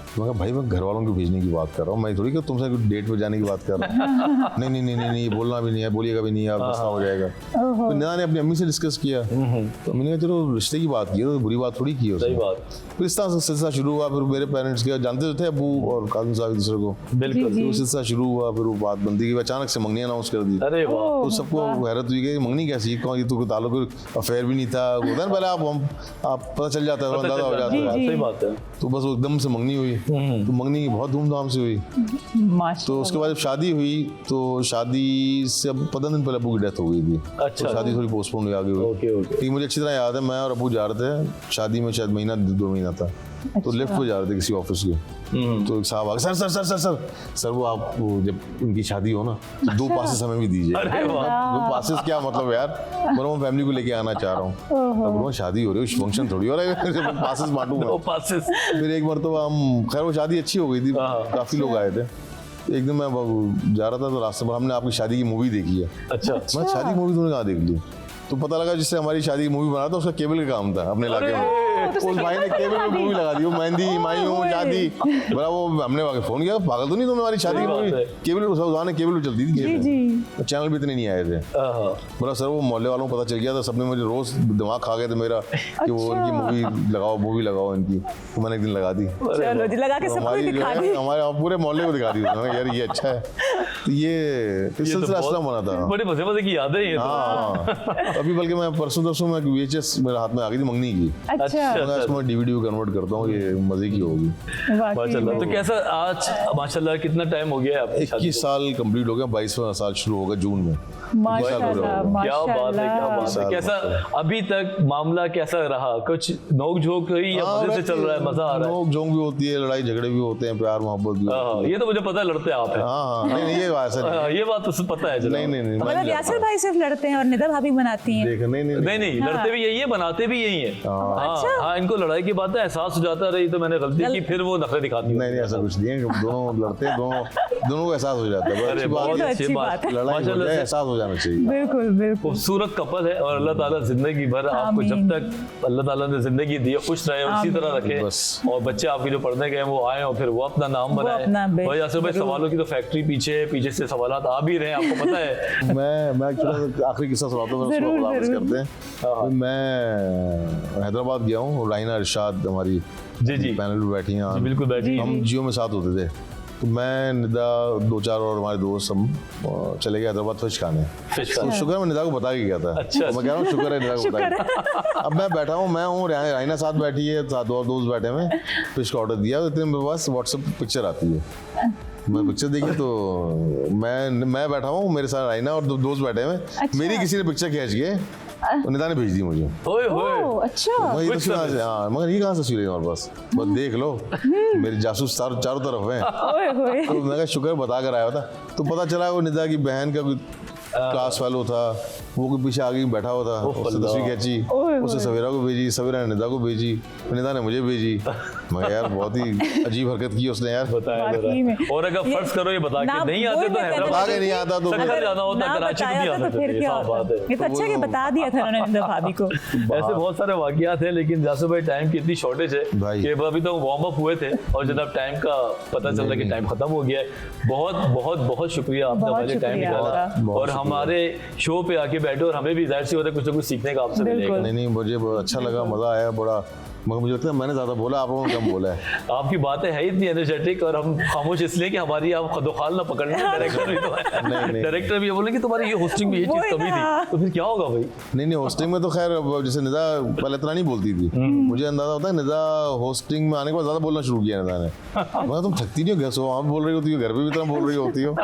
मैं कहा भाई मैं घर वालों को भेजने की बात कर रहा हूँ, मैं थोड़ी कि तुमसे डेट पे जाने की बात कर रहा हूँ। नहीं नहीं नहीं नहीं नहीं, बोलना भी नहीं है, बोलिएगा भी नहीं है, मसला हो जाएगा। तो निदा ने अपनी अम्मी से डिस्कस किया, तो मैंने कहा चलो रिश्ते की बात की, तो बुरी बात थोड़ी की
सही बात।
फिर इस तरह से सिलसिला शुरू हुआ। फिर मेरे पेरेंट्स के जानते थे अबू और काजिम साहब एक दूसरे को,
बिल्कुल।
तो सिलसिला शुरू हुआ। फिर वो बात बनती गई, अचानक से मंगनी अनाउंस कर दी।
अरे वाह।
तो सबको हैरत हुई कि मंगनी कैसी, कौन, ये तो कोई ताल्लुक अफेयर भी नहीं था, होता है पहले आप पता चल जाता है, अंदाजा हो जाता है।
सही बात है।
तो बस वो एकदम से मंगनी हुई, तो मंगनी बहुत धूमधाम से हुई। तो उसके बाद जब शादी हुई, तो शादी से अब 15 दिन पहले अबू की डेथ हो गई थी।
अच्छा।
तो शादी थोड़ी पोस्टपोन हुई, आगे हुई।
Okay okay.
लेकिन मुझे अच्छी तरह याद है, मैं और अबू जा रहे थे शादी में, शायद महीना 2 महीना था। तो लिफ्ट पे जा रहे थे किसी ऑफिस के, तो एक साहब आ गए, sir sir sir sir sir sir वो आप वो जब उनकी शादी हो ना तो 2 पासेस हमें भी दीजिए।
अरे वाह।
2 पासेस क्या मतलब यार, मैं फैमिली को लेके आना चाह रहा हूँ। अब वो शादी हो रही है, फंक्शन थोड़ी हो रहा है, पासेस बांटूंगा।
पासेस।
फिर एक मरतबा हम, खैर वो शादी अच्छी हो गई थी, काफी लोग आए थे। एक दिन मैं जा रहा था तो रास्ते पर हमने आपकी शादी की मूवी देखी है।
अच्छा।
मैं शादी की मूवी तुमने कहाँ देख ली? तो पता लगा जिससे हमारी शादी की मूवी बना था उसका केबल का काम था अपने इलाके में। उस भाई ने केबल में मूवी लगा दी, वो मेहंदी मायूं शादी, बोला वो हमने फोन किया, पागल तो नहीं तुम, हमारी शादी की मूवी केबल उस जमाने केबल में चलती थी, चैनल भी इतने नहीं आए थे। बोला सर वो मोहल्ले वालों को पता चल गया था, सबने मुझे रोज दिमाग खा गए थे मेरा कि वो इनकी मूवी लगाओ इनकी। तो मैंने एक दिन लगा दी,
चलो जी, लगा के सबको दिखा दी,
हमारे पूरे मोहल्ले को दिखा दी यार ये अच्छा है। तो ये सिलसिला असलम बना था।
बड़े मजे मजे की यादें हैं ये तो।
अभी बल्कि मैं परसों में VHS मेरे हाथ में आ गई थी मंगनी की।
अच्छा।
मैं इसको DVD में कन्वर्ट करता हूँ, ये मजे की होगी।
माशाल्लाह। तो कैसा आज माशाल्लाह कितना टाइम हो गया है आपकी शादी
21 साल कंप्लीट हो गया, 22वां साल शुरू होगा जून में।
माशाल्लाह
क्या बात है, क्या बात है। कैसा अभी तक मामला कैसा रहा, कुछ नोक झोंक हुई या मजे से चल रहा है, मजा आ रहा है?
नोक झोंक भी होती है, लड़ाई झगड़े भी होते हैं, प्यार मोहब्बत भी होती है।
ये तो मुझे पता है, लड़ते आप हैं।
हाँ नहीं ये बात है,
ये बात तो पता है।
नहीं नहीं नहीं
मतलब यासिर भाई सिर्फ लड़ते हैं और निदा भाभी बनाती हैं।
देख
नहीं लड़ते भी यही है, बनाते भी यही है। हाँ, इनको लड़ाई की बात है, एहसास हो जाता रही तो मैंने गलती की, फिर वो नखरे दिखाती है।
नहीं ऐसा कुछ नहीं है, दोनों लड़ते हैं, दोनों को एहसास हो जाता है।
अरे बहुत अच्छी बात है,
लड़ाई हो जाए एहसास हो जाना चाहिए।
बिल्कुल बिल्कुल।
खूबसूरत कपल है और अल्लाह ताला जिंदगी भर आपको जब तक अल्लाह ताला ने जिंदगी दी है खुश रहे, उसी तरह रखे। और बच्चे आपके जो पढ़ने गए वो आए और फिर वो अपना नाम बनाए। भाई यासिर भाई सवालों की तो फैक्ट्री पीछे से सवालात आ भी रहे हैं, आपको पता है। मैं
आखिरी किस्सा सुनाता हूँ, उसको वापस करते हैं। मैं हैदराबाद गया हूँ, राइना इरशाद हमारी
जी
पैनल पे बैठी हैं,
बिल्कुल बैठी।
हम जियो में साथ होते थे। तो मैं निदा 2-4 और हमारे दोस्त हम चले गए हैदराबाद फिश खाने। तो शुक्र है मैं निदा को बता के गया था।
अच्छा।
तो मैं कह रहा हूँ शुक्र है निदा को बता। अब मैं बैठा हूँ, मैं हूँ, राइना साथ बैठी है, साथ और दोस्त बैठे में, फिश का ऑर्डर दिया, तो इतने मेरे पास व्हाट्सएप पिक्चर आती है। मैं पिक्चर देखी तो मैं बैठा हूँ, मेरे साथ राइना और 2 दोस्त बैठे हैं।
अच्छा।
मेरी किसी ने पिक्चर खींच के तो निदा ने भेज दी मुझे।
अच्छा।
मैं ये तस्वीर हाँ, मगर ये कहाँ से तस्वीर है हमारे पास, बस देख लो, मेरे जासूस चारों तरफ हैं। तो मैं कहा शुक्र बता कर आया था। तो पता चला वो निदा की बहन का कोई क्लास फेलो था, वो पीछे आगे बैठा हुआ था, उससे तस्वीर खींची, उससे सवेरा को भेजी, सवेरा ने निदा को भेजी, निदा ने मुझे भेजी। मैं यार बहुत ही अजीब हरकत की उसने यार।
और अगर फर्ज करो ये बता के नहीं आते तो
हैदराबाद नहीं आता तो
शक्कर जाना होता, कराची भी नहीं आना,
फिर क्या होता? ये तो अच्छा कि बता दिया था उन्होंने निदा भाभी को।
ऐसे बहुत सारे वाकयात हैं, लेकिन यासिर भाई टाइम की इतनी शॉर्टेज है कि अभी तो वार्म अप हुए थे और जनाब टाइम का पता चल रहा है कि टाइम खत्म हो गया है। बहुत बहुत बहुत शुक्रिया आपने हमारे टाइम निकाला और हमारे शो पे आके बैठे, और हमें भी जाहिर सी होता है कुछ ना कुछ सीखने का आपसे मिलेगा।
नहीं मुझे बहुत अच्छा लगा, मजा आया बड़ा, मगर मुझे लगता है मैंने ज्यादा बोला, आप लोगों ने कम बोला है।
आपकी बातें है इतनी एनर्जेटिक और हम खामोश इसलिए कि हमारी आप खदोखाल ना पकड़ने। डायरेक्टर भी तो है, डायरेक्टर भी ये बोले कि तुम्हारी ये होस्टिंग में ये चीज कमी थी, तो फिर क्या होगा भाई?
नहीं होस्टिंग में तो खैर जैसे निदा पहले इतना नहीं बोलती थी, मुझे अंदाजा होता है निदा होस्टिंग में आने के बाद ज्यादा बोलना शुरू किया निदा ने। मैं तुम थकती नहीं हो, वहाँ बोल रही होती हो, घर पे भी इतना बोल रही होती हो,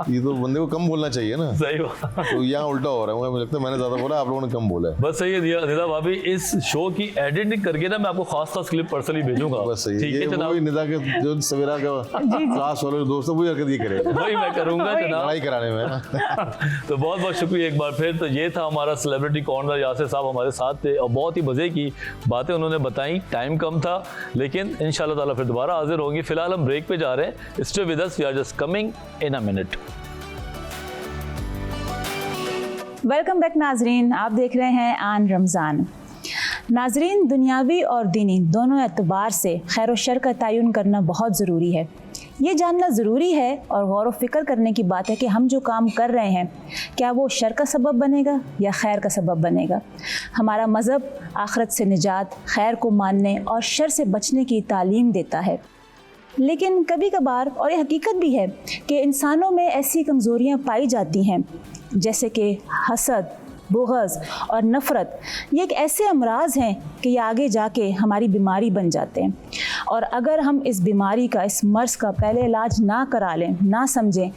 ये तो बंदे को कम बोलना चाहिए ना।
सही बात।
तो यहाँ उल्टा हो रहा है, मुझे लगता है मैंने ज्यादा बोला, आप लोगों ने कम बोला है।
बस सही है निदा भाभी, इस शो की एडिटिंग करके ना मैं आपको खास क्लिप पर्सनली भेजूंगा।
बस सही
ठीक है
ये
जनाब,
वही निदा के जो सवेरा का क्लास वाले दोस्त है वही हरकत ये करेगा,
वही मैं करूंगा जनाब।
लड़ाई कराने में।
तो बहुत बहुत शुक्रिया एक बार फिर। तो ये था हमारा सेलिब्रिटी कॉर्नर, यासिर साहब हमारे साथ थे और बहुत ही मज़े की बातें उन्होंने बताई। टाइम कम था लेकिन इंशाल्लाह ताला फिर दोबारा हाजिर होंगे। फिलहाल हम ब्रेक पे जा रहे हैं। Stay with us, we are just coming in a minute.
Welcome back नाजरीन, आप देख रहे हैं आन रमज़ान। नाजरीन, दुनियावी और दीनी दोनों एतबार से खैर व शर का तयन करना बहुत ज़रूरी है। ये जानना ज़रूरी है और गौर व फिक्र करने की बात है कि हम जो काम कर रहे हैं क्या वो शर का सबब बनेगा या खैर का सबब बनेगा। हमारा मज़हब आखिरत से निजात, खैर को मानने और शर से बचने की तालीम देता है। लेकिन कभी कभार, और ये हकीकत भी है, कि इंसानों में ऐसी कमज़ोरियाँ पाई जाती हैं जैसे कि हसद, बुग़्ज़ और नफ़रत। ये एक ऐसे अमराज हैं कि ये आगे जाके हमारी बीमारी बन जाते हैं और अगर हम इस बीमारी का, इस मर्ज़ का पहले इलाज ना करा लें, ना समझें,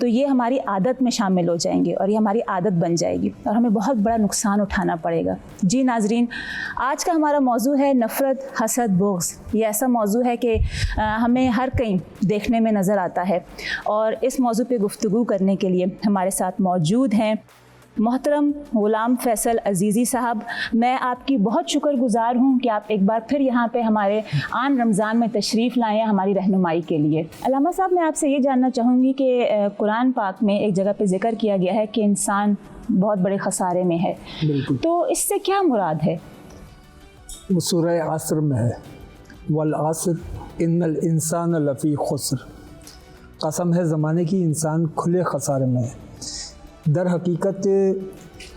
तो ये हमारी आदत में शामिल हो जाएंगे और ये हमारी आदत बन जाएगी और हमें बहुत बड़ा नुकसान उठाना पड़ेगा। जी नाजरीन, आज का हमारा मौजू है नफ़रत, हसद, बुग़्ज़। ये ऐसा मौजू है कि हमें हर कहीं देखने में नज़र आता है और इस मौजू पे गुफ्तगू करने के लिए हमारे साथ मौजूद हैं मोहतरम ग़ुलाम फ़ैसल अज़ीज़ी साहब। मैं आपकी बहुत शुक्रगुज़ार हूँ कि आप एक बार फिर यहाँ पे हमारे आन रमज़ान में तशरीफ़ लाए हैं हमारी रहनुमाई के लिए। अल्लामा साहब, मैं आपसे ये जानना चाहूँगी कि कुरान पाक में एक जगह पे ज़िक्र किया गया है कि इंसान बहुत बड़े ख़सारे में है, तो इससे क्या मुराद है?
वो सूरह आसर में है, वल आसर इन्नल इंसान लफ़ी खुस्र। कसम है ज़माने की, इंसान खुले ख़सारे में है। दर हकीकत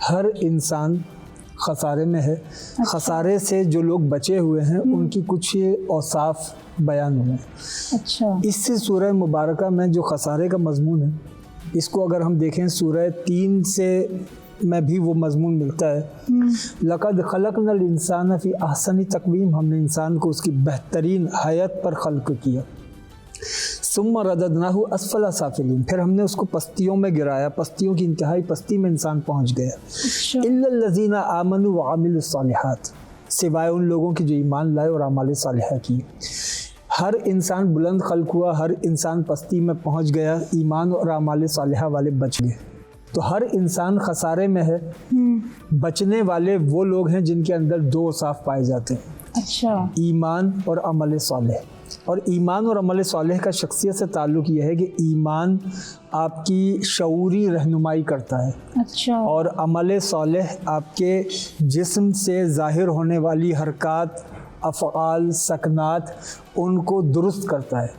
हर इंसान ख़सारे में है। ख़सारे से जो लोग बचे हुए हैं उनकी कुछ औसाफ बयान हुए।
अच्छा,
इससे सूरह मुबारका में जो ख़सारे का मज़मून है, इसको अगर हम देखें सूरह 3 से में भी वो मज़मून मिलता है। लक़द ख़लक़नल इंसान फ़ी अहसनी तक़वीम, हमने इंसान को उसकी बेहतरीन हैत पर खल्क़ किया। सुम्मा रददनाहु अस्फ़ला साफ़िलीन, फिर हमने उसको पस्तियों में गिराया, पस्तियों की इंतहाई पस्ती में इंसान पहुंच गया। इल्लल लज़ीना आमनु व अमिलुस सालिहात, सिवाय उन लोगों की जो ईमान लाए और अमाल सालिहा की। हर इंसान बुलंद खल्क़ हुआ, हर इंसान पस्ती में पहुंच गया, ईमान और अमाल सालिहा वाले बच गए। तो हर इंसान खसारे में है। बचने वाले वो लोग हैं जिनके अंदर दो औसाफ पाए जाते हैं।
अच्छा,
ईमान और अमल सालेह। और ईमान और अमल सालेह का शख्सियत से ताल्लुक़ यह है कि ईमान आपकी शऊरी रहनुमाई करता है।
अच्छा,
और अमल सालेह आपके जिस्म से ज़ाहिर होने वाली हरकत, अफ़आल, सकनात, उनको दुरुस्त करता है।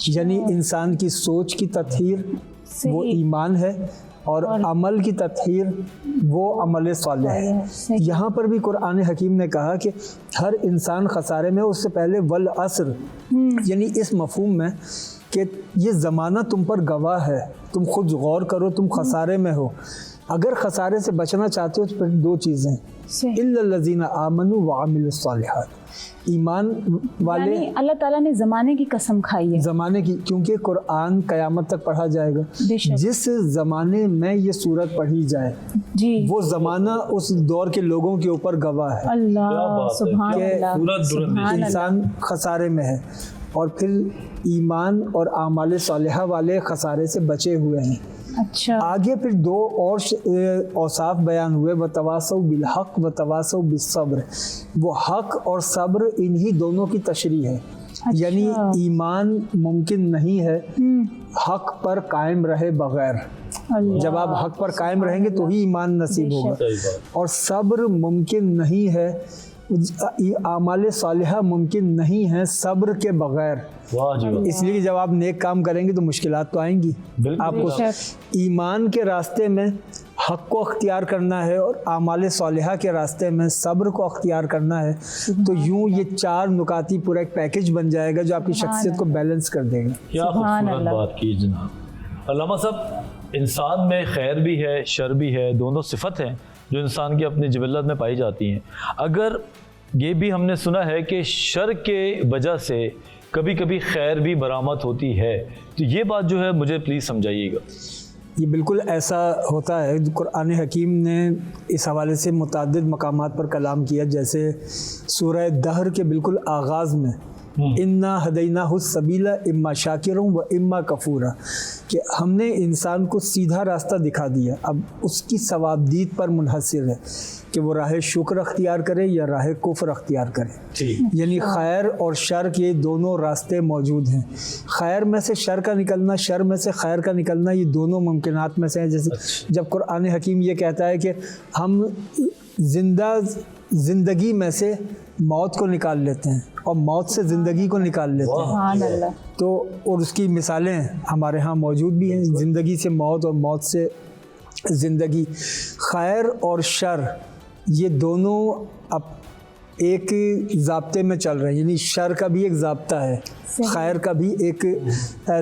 यानी इंसान की सोच की तत्हीर वो ईमान है और अमल की तत्हीर वो अमल सालेह है। यहाँ पर भी कुरान हकीम ने कहा कि हर इंसान खसारे में, उससे पहले वल असर, यानी इस मफहूम में कि ये ज़माना तुम पर गवाह है, तुम खुद गौर करो, तुम खसारे में हो। अगर खसारे से बचना चाहते हो तो फिर दो चीज़ें, इल्लल लज़ीना आमनु व अमिलुस सालिहात, ईमान वाले।
यानी अल्लाह ताला ने ज़माने की कसम खाई है,
ज़माने की, क्योंकि कुरान क़यामत तक पढ़ा जाएगा। जिस ज़माने में ये सूरत पढ़ी जाए
जी,
वो ज़माना उस दौर के लोगों के ऊपर गवाह है।
अल्लाह सुभान अल्लाह,
इंसान खसारे में है और फिर ईमान और आमाल सालिहा वाले खसारे से बचे हुए हैं।
अच्छा,
आगे फिर दो और औसाफ बयान हुए, व तवासौ बिल हक़ व तवासौ बिस सब्र। वो हक़ और सब्र इन्हीं दोनों की तशरीह है। यानी ईमान मुमकिन नहीं है हक़ पर कायम रहे बग़ैर। जब आप हक़ पर कायम रहेंगे तो ही ईमान नसीब होगा। और सब्र मुमकिन नहीं है, आमाल सालिहा मुमकिन नहीं है सब्र के बग़ैर। इसलिए कि जब आप नेक काम करेंगे तो मुश्किलात तो आएंगी। आपको ईमान के रास्ते में हक़ को अख्तियार करना है और आमाल सालिहा के रास्ते में सब्र को अख्तियार करना है। तो यूँ ये चार नुकाती पूरा एक पैकेज बन जाएगा जो आपकी शख्सियत को बैलेंस कर देगा।
क्या खूबसूरत बात की जनाब। अल्लामा साहब, इंसान में खैर भी है, शर भी है, दोनों सिफत हैं जो इंसान की अपनी जिबल्लत में पाई जाती हैं। अगर ये भी हमने सुना है कि शर के वजह से कभी कभी खैर भी बरामद होती है, तो ये बात जो है मुझे प्लीज़ समझाइएगा।
ये बिल्कुल ऐसा होता है। कुरान हकीम ने इस हवाले से मुतअद्दिद मकामात पर कलाम किया, जैसे सूरह दहर के बिल्कुल आगाज़ में इन्ना हदैना हुस्सबीला इम्मा शाकिरुम व इम्मा कफूरा, कि हमने इंसान को सीधा रास्ता दिखा दिया, अब उसकी सवाबदीद पर मुनहसर है कि वो राह शुक्र अख्तियार करे या राह कुफ्र अख्तियार करे। यानी खैर और शर के दोनों रास्ते मौजूद हैं। खैर में से शर का निकलना, शर में से खैर का निकलना, ये दोनों मुमकिनात में से हैं। जैसे जब कुरान हकीम ये कहता है कि हम ज़िंदगी में से मौत को निकाल लेते हैं और मौत से ज़िंदगी को निकाल लेते हैं, तो और उसकी मिसालें हमारे यहाँ मौजूद भी हैं, ज़िंदगी से मौत और मौत से ज़िंदगी। खैर और शर ये दोनों अब एक ज़ाब्ते में चल रहे हैं, यानी शर का भी एक ज़ाब्ता है, खैर का भी एक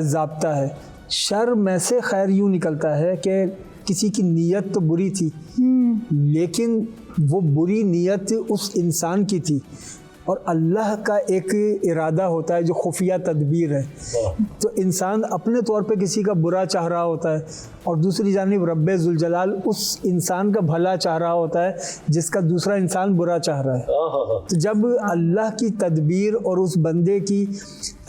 ज़ाब्ता है। शर में से खैर यूँ निकलता है कि किसी की नीयत तो बुरी थी, लेकिन वो बुरी नीयत उस इंसान की थी और अल्लाह का एक इरादा होता है जो खुफिया तदबीर है। तो इंसान अपने तौर पे किसी का बुरा चाह रहा होता है और दूसरी जानिब रब्बे ज़ुल जलाल उस इंसान का भला चाह रहा होता है जिसका दूसरा इंसान बुरा चाह रहा है। तो जब अल्लाह की तदबीर और उस बंदे की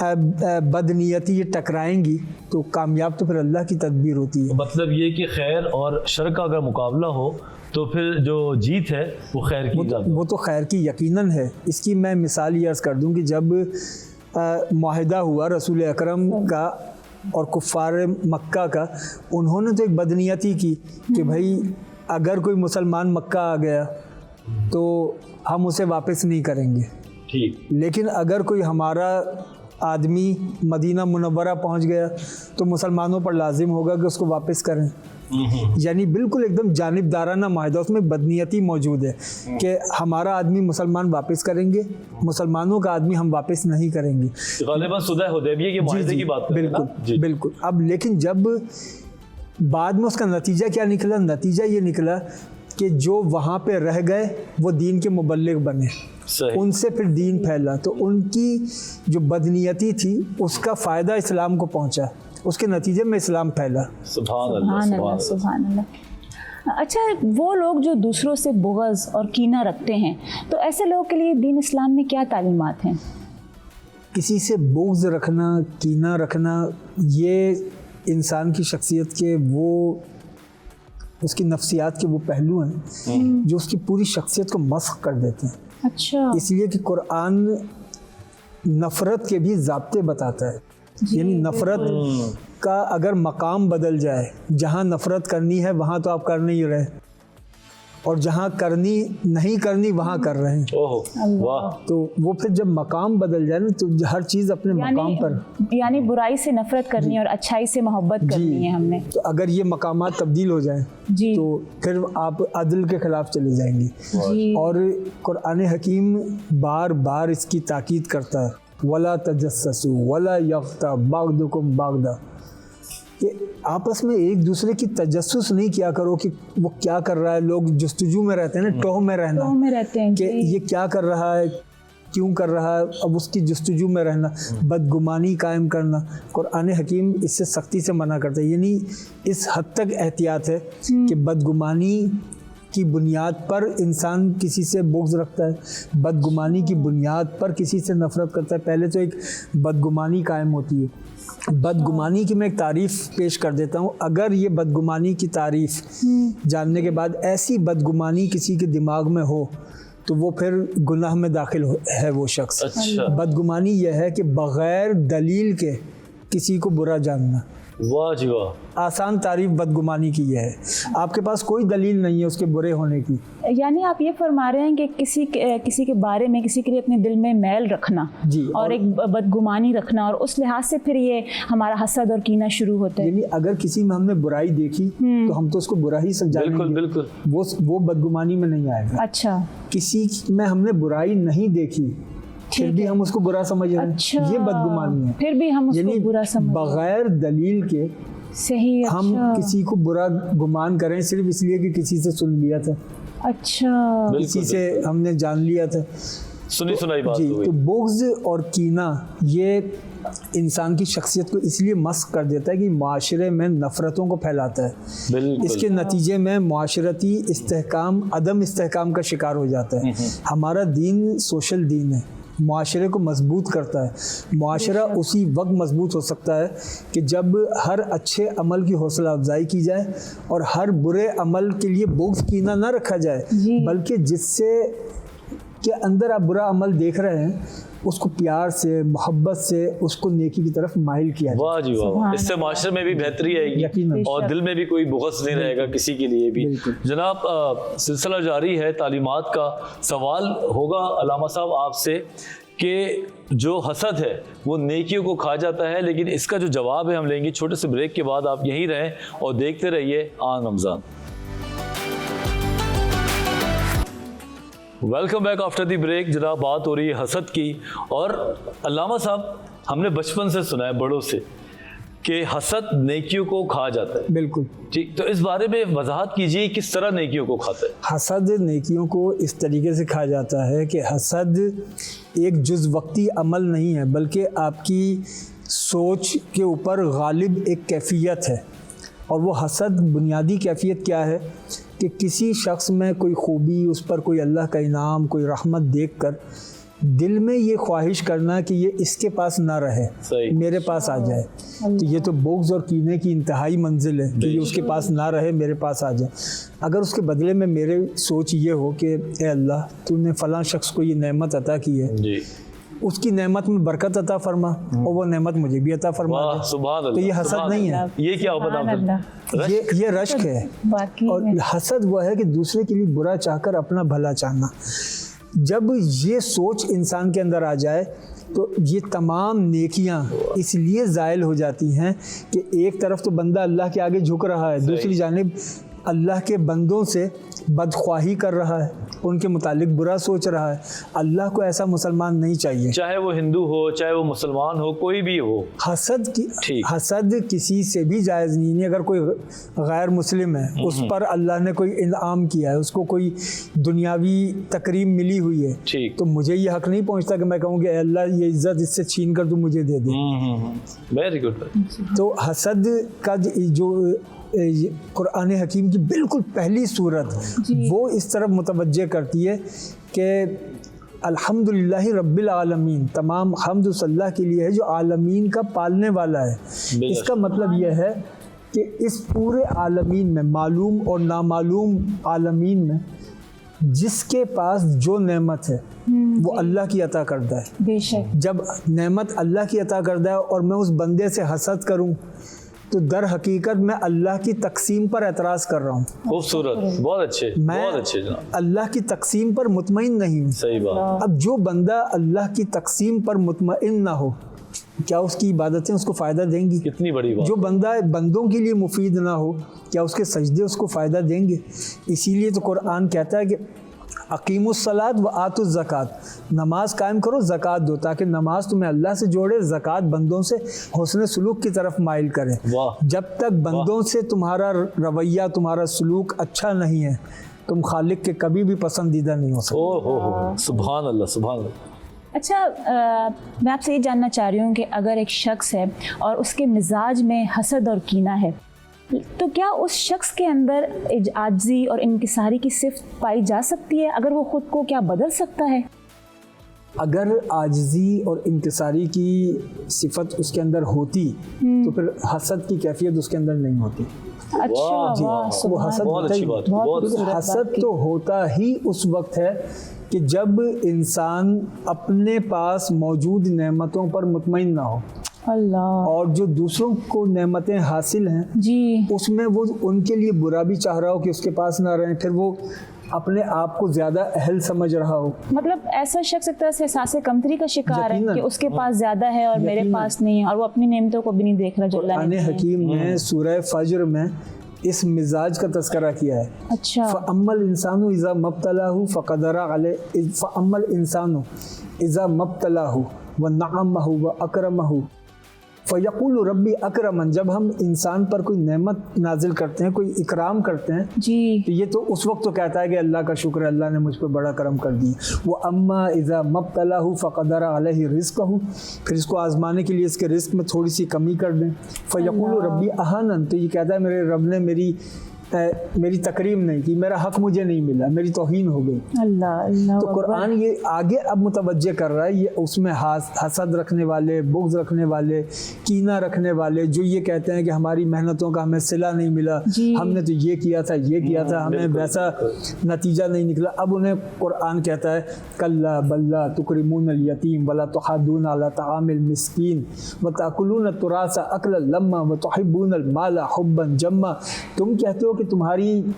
बदनीयती ये टकराएंगी तो कामयाब तो फिर अल्लाह की तदबीर होती है।
मतलब ये कि खैर और शर का अगर मुकाबला हो तो फिर जो जीत है वो खैर की,
वो तो खैर की यकीनन है। इसकी मैं मिसाल ये अर्ज़ कर दूं कि जब मुआहिदा हुआ रसूल अकरम का और कुफ़ार मक्का का, उन्होंने तो एक बदनीयती की कि भाई अगर कोई मुसलमान मक्का आ गया तो हम उसे वापस नहीं करेंगे,
ठीक,
लेकिन अगर कोई हमारा आदमी मदीना मुनव्वरा पहुंच गया तो मुसलमानों पर लाजिम होगा कि उसको वापस करें। यानी बिल्कुल एकदम जानिबदाराना माहिदा, उसमें बदनीयती मौजूद है कि हमारा आदमी मुसलमान वापस करेंगे, मुसलमानों का आदमी हम वापस नहीं करेंगे।
गालिबा सुलह हुदैबिया के मुआहदे की बात कर रहे हैं ना?
बिल्कुल बिल्कुल। अब लेकिन जब बाद में उसका नतीजा क्या निकला, नतीजा ये निकला कि जो वहाँ पे रह गए वो दीन के मुबल्लिग बने, उनसे फिर दीन फैला, तो उनकी जो बदनीयती थी उसका फ़ायदा इस्लाम को पहुँचा, उसके नतीजे में इस्लाम फैला।
सुभान अल्लाह, सुभान अल्लाह। अच्छा, वो लोग जो दूसरों से बुग़्ज़ और कीना रखते हैं, तो ऐसे लोगों के लिए दीन इस्लाम में क्या तालीमात हैं?
किसी से बुग़्ज़ रखना, कीना रखना, ये इंसान की शख्सियत के वो उसकी नफ्सियात के वो पहलू हैं जो उसकी पूरी शख्सियत को मस्ख़ कर देते हैं।
अच्छा,
इसलिए कि कुरान नफ़रत के भी ज़ाब्ते बताता है। यानी नफ़रत का अगर मकाम बदल जाए, जहाँ नफ़रत करनी है वहाँ तो आप कर नहीं रहे, और जहाँ करनी नहीं करनी वहाँ कर रहे हैं।
ओह वाह।
तो वो फिर जब मकाम बदल जाए ना तो हर चीज़ अपने मकाम पर,
यानी बुराई से नफ़रत करनी और अच्छाई से मोहब्बत करनी है हमने।
तो अगर ये मकामात तब्दील हो जाएं तो फिर आप अदल के ख़िलाफ़ चले जाएंगे। और कुरान हकीम बार बार इसकी ताकीद करता है, वला तजस्ससु वला यग़्तब बअदुकुम बअदा, कि आपस में एक दूसरे की तजस्सुस नहीं किया करो कि वो क्या कर रहा है। लोग जुस्तजू में रहते हैं ना, टोह में रहना,
टोह में रहते हैं
कि ये क्या कर रहा है, क्यों कर रहा है, अब उसकी जुस्तजू में रहना, बदगुमानी कायम करना। कुरान हकीम इससे सख्ती से मना करता है। यानी इस हद तक एहतियात है कि बदगुमानी की बुनियाद पर इंसान किसी से बुग़्ज़ रखता है, बदगुमानी की बुनियाद पर किसी से नफ़रत करता है। पहले तो एक बदगुमानी कायम होती है। बदगुमानी की मैं एक तारीफ़ पेश कर देता हूँ। अगर ये बदगुमानी की तारीफ़ जानने के बाद ऐसी बदगुमानी किसी के दिमाग में हो तो वो फिर गुनाह में दाखिल है वो शख्स।
अच्छा।
बदगुमानी यह है कि बग़ैर दलील के किसी को बुरा जानना।
वाह जी वाह।
आसान तारीफ बदगुमानी की है, आपके पास कोई दलील नहीं है उसके बुरे होने की।
यानी आप ये फरमा रहे हैं कि किसी के बारे में, किसी के लिए अपने दिल में मैल रखना
जी,
और एक बदगुमानी रखना, और उस लिहाज से फिर ये हमारा हसद और कीना शुरू होता है।
यानी अगर किसी में हमने बुराई देखी तो हम तो उसको बुरा ही समझाएंगे,
बिल्कुल बिल्कुल,
वो बदगुमानी में नहीं आएगा।
अच्छा,
किसी में हमने बुराई नहीं देखी फिर भी हम उसको बुरा समझ रहे हैं,
अच्छा,
ये बदगुमानी है।
फिर भी हम उसको बुरा समझ,
बगैर दलील के
सही। अच्छा,
हम किसी को बुरा गुमान करें सिर्फ इसलिए कि किसी से सुन लिया था,
अच्छा,
किसी से हमने जान लिया था,
सुनी सुनाई बात
जी।
हुई।
तो बुग़्ज़ और कीना ये इंसान की शख्सियत को इसलिए मस्क कर देता है कि माशरे में नफ़रतों को फैलाता है।
बिल्कुल।
इसके नतीजे में माशरती इस्तेहकाम अदम इस्तेहकाम का शिकार हो जाता है। हमारा दीन सोशल दीन है, माशरे को मजबूत करता है। माशरा उसी वक्त मजबूत हो सकता है कि जब हर अच्छे अमल की हौसला अफजाई की जाए और हर बुरे अमल के लिए बुग़्ज़ कीना न रखा जाए, बल्कि जिससे के अंदर आप बुरा अमल देख रहे हैं उसको प्यार से, मोहब्बत से उसको नेकी की तरफ माइल किया जाए।
वाह जी वाह, इससे माशरे में भी बेहतरी आएगी और दिल में भी कोई बुग़्ज़ नहीं रहेगा किसी के लिए भी। जनाब, सिलसिला जारी है तालीमात का। सवाल होगा अल्लामा साहब आपसे कि जो हसद है वो नेकियों को खा जाता है, लेकिन इसका जो जवाब है हम लेंगे छोटे से ब्रेक के बाद। आप यहीं रहें और देखते रहिए आन Ramzan. Welcome back after the break. जनाब, बात हो रही है हसद की, और अल्लामा साहब हमने बचपन से सुना है बड़ों से कि हसद नेकियों को खा जाता है।
बिल्कुल
ठीक, तो इस बारे में वजाहत कीजिए किस तरह नेकियों को खाता है?
हसद नेकियों को इस तरीके से खा जाता है कि हसद एक जुज़ वक्ती अमल नहीं है, बल्कि आपकी सोच के ऊपर गालिब एक कैफियत है। और वो हसद बुनियादी कैफियत क्या है कि किसी शख्स में कोई खूबी, उस पर कोई अल्लाह का इनाम, कोई रहमत देखकर दिल में ये ख्वाहिश करना कि ये इसके पास ना रहे, मेरे पास आ जाए। तो ये तो बुग़्ज़ और कीने की इंतहाई मंजिल है कि ये उसके पास ना रहे, मेरे पास आ जाए। अगर उसके बदले में मेरे सोच ये हो कि ए अल्लाह, तूने फ़लाँ शख्स को ये नेमत अता की है, उसकी नेमत में बरकत अता फरमा और वो नेमत मुझे भी अता फरमा दे, तो ये हसद नहीं है।
ये क्या होगा?
ये रश्क है। और हसद वो है कि दूसरे के लिए बुरा चाहकर अपना भला चाहना। जब ये सोच इंसान के अंदर आ जाए तो ये तमाम नेकियां इसलिए ज़ायल हो जाती हैं कि एक तरफ तो बंदा अल्लाह के आगे झुक रहा है, दूसरी जानिब अल्लाह के बंदों से बदख्वाही कर रहा है, उनके मुतालिक बुरा सोच रहा है। अल्लाह को ऐसा मुसलमान नहीं चाहिए,
चाहे वो हिंदू हो, चाहे वो मुसलमान हो, कोई भी हो।
हसद किसी से भी जायज़ नहीं है। अगर कोई गैर मुस्लिम है, उस पर अल्लाह ने कोई इनाम किया है, उसको कोई दुनियावी तकरीम मिली हुई है, तो मुझे ये हक नहीं पहुंचता कि मैं कहूँ कि अल्लाह ये इज़्ज़त इससे छीन कर तू मुझे दे दे।
Very good.
तो हसद का जो कुरान हकीम की बिल्कुल पहली सूरत वो इस तरफ मुतवज्जे करती है कि अल्हम्दुलिल्लाहि रब्बिल आलमीन, तमाम हम्द उस अल्लाह के लिए है जो आलमीन का पालने वाला है। इसका मतलब यह है कि इस पूरे आलमीन में, मालूम और नामालूम आलमीन में, जिसके पास जो नेमत है वो अल्लाह की अता करता है।
बेशक
जब नेमत अल्लाह की अता करता है और मैं उस बंदे से हसद करूं तो दर हकीकत मैं अल्लाह की तकसीम पर एतराज़ कर रहा हूँ।
खूबसूरत, बहुत अच्छे, बहुत अच्छे जनाब।
अल्लाह की तकसीम पर मुतमईन नहीं हूँ।
सही बात।
अब जो बंदा अल्लाह की तकसीम पर मुतमईन ना हो, क्या उसकी इबादतें उसको फ़ायदा देंगी?
कितनी बड़ी बात।
जो बंदा बंदों के लिए मुफीद ना हो, क्या उसके सजदे उसको फ़ायदा देंगे? इसीलिए तो कुरान कहता है कि अकीमुस्सलात व आतुज़ ज़कात, नमाज कायम करो, ज़कात दो, ताकि नमाज तुम्हें अल्लाह से जोड़े, ज़कात बंदों से हुस्न सलूक की तरफ माइल करे। जब तक बंदों से तुम्हारा रवैया, तुम्हारा सलूक अच्छा नहीं है, तुम खालिक के कभी भी पसंदीदा नहीं हो सकते।
सुभान अल्लाह, सुभान अल्लाह।
अच्छा, मैं आपसे ये जानना चाह रही हूँ कि अगर एक शख्स है और उसके मिजाज में हसद और कीना है, तो क्या उस शख्स के अंदर आजिज़ी और इनकिसारी की सिफ़त पाई जा सकती है? अगर वो ख़ुद को क्या बदल सकता है?
अगर आजिज़ी और इनकिसारी की सिफत उसके अंदर होती तो फिर हसद की कैफियत उसके अंदर नहीं होती।
अच्छा,
वो हसद तो होता ही उस वक्त है कि जब इंसान अपने पास मौजूद नेमतों पर मुतमईन ना हो
अल्लाह,
और जो दूसरों को नेमतें हासिल हैं
जी,
उसमें वो उनके लिए बुरा भी चाह रहा हो कि उसके पास ना रहें, फिर वो अपने आप को ज़्यादा अहल समझ रहा हो।
मतलब ऐसा शख्स एक तरह से एहसास कमतरी का शिकार है कि उसके पास ज़्यादा है और मेरे पास नहीं है, और वो अपनी नेमतों को भी नहीं देख रहा।
कुरान हकीम ने सूरह फज्र में इस मिजाज का तज़किरा किया है।
अच्छा,
फ़अम्मल इंसानु इज़ा मब्तलाहु फ़क़दरा अलैहि, फ़अम्मल इंसानु इज़ा मब्तलाहु व नअमहु व अकरमहु फ़यक़ूलु रब्बी अकरमन, जब हम इंसान पर कोई नेमत नाजिल करते हैं, कोई इकराम करते हैं
जी,
तो ये तो उस वक्त तो कहता है कि अल्लाह का शुक्र है, अल्लाह ने मुझ पर बड़ा करम कर दिया। वो अम्मा इज़ा मब्तलाहु फ़क़दरा अलैहि रिज़्क़हु, फिर इसको आज़माने के लिए इसके रिस्क में थोड़ी सी कमी कर दें। फ़यक़ूलु रब्बी अहानन, तो ये कहता है मेरे रब ने मेरी तकरीम नहीं की, मेरा हक मुझे नहीं मिला, मेरी तौहीन हो गई।
अल्लाह अल्लाह।
तो कुरान ये आगे अब मुतवज्जे कर रहा है, ये उसमें हसद रखने वाले, बुग़्ज़ रखने वाले, कीना रखने वाले, जो ये कहते हैं कि हमारी मेहनतों का हमें सिला नहीं मिला, हमने तो ये किया था, हमें वैसा नतीजा नहीं निकला। अब उन्हें कुरान कहता है कल्ला बल्ला तुकरिमूनल यतीम वला तुहद्दून अला तआमिल मिस्कीन व ताकुलून तुरासा अकलन लम्मा व तुहिब्बूनल माला हुब्बन जम्मा। तुम कहते हो कि तुम्हारी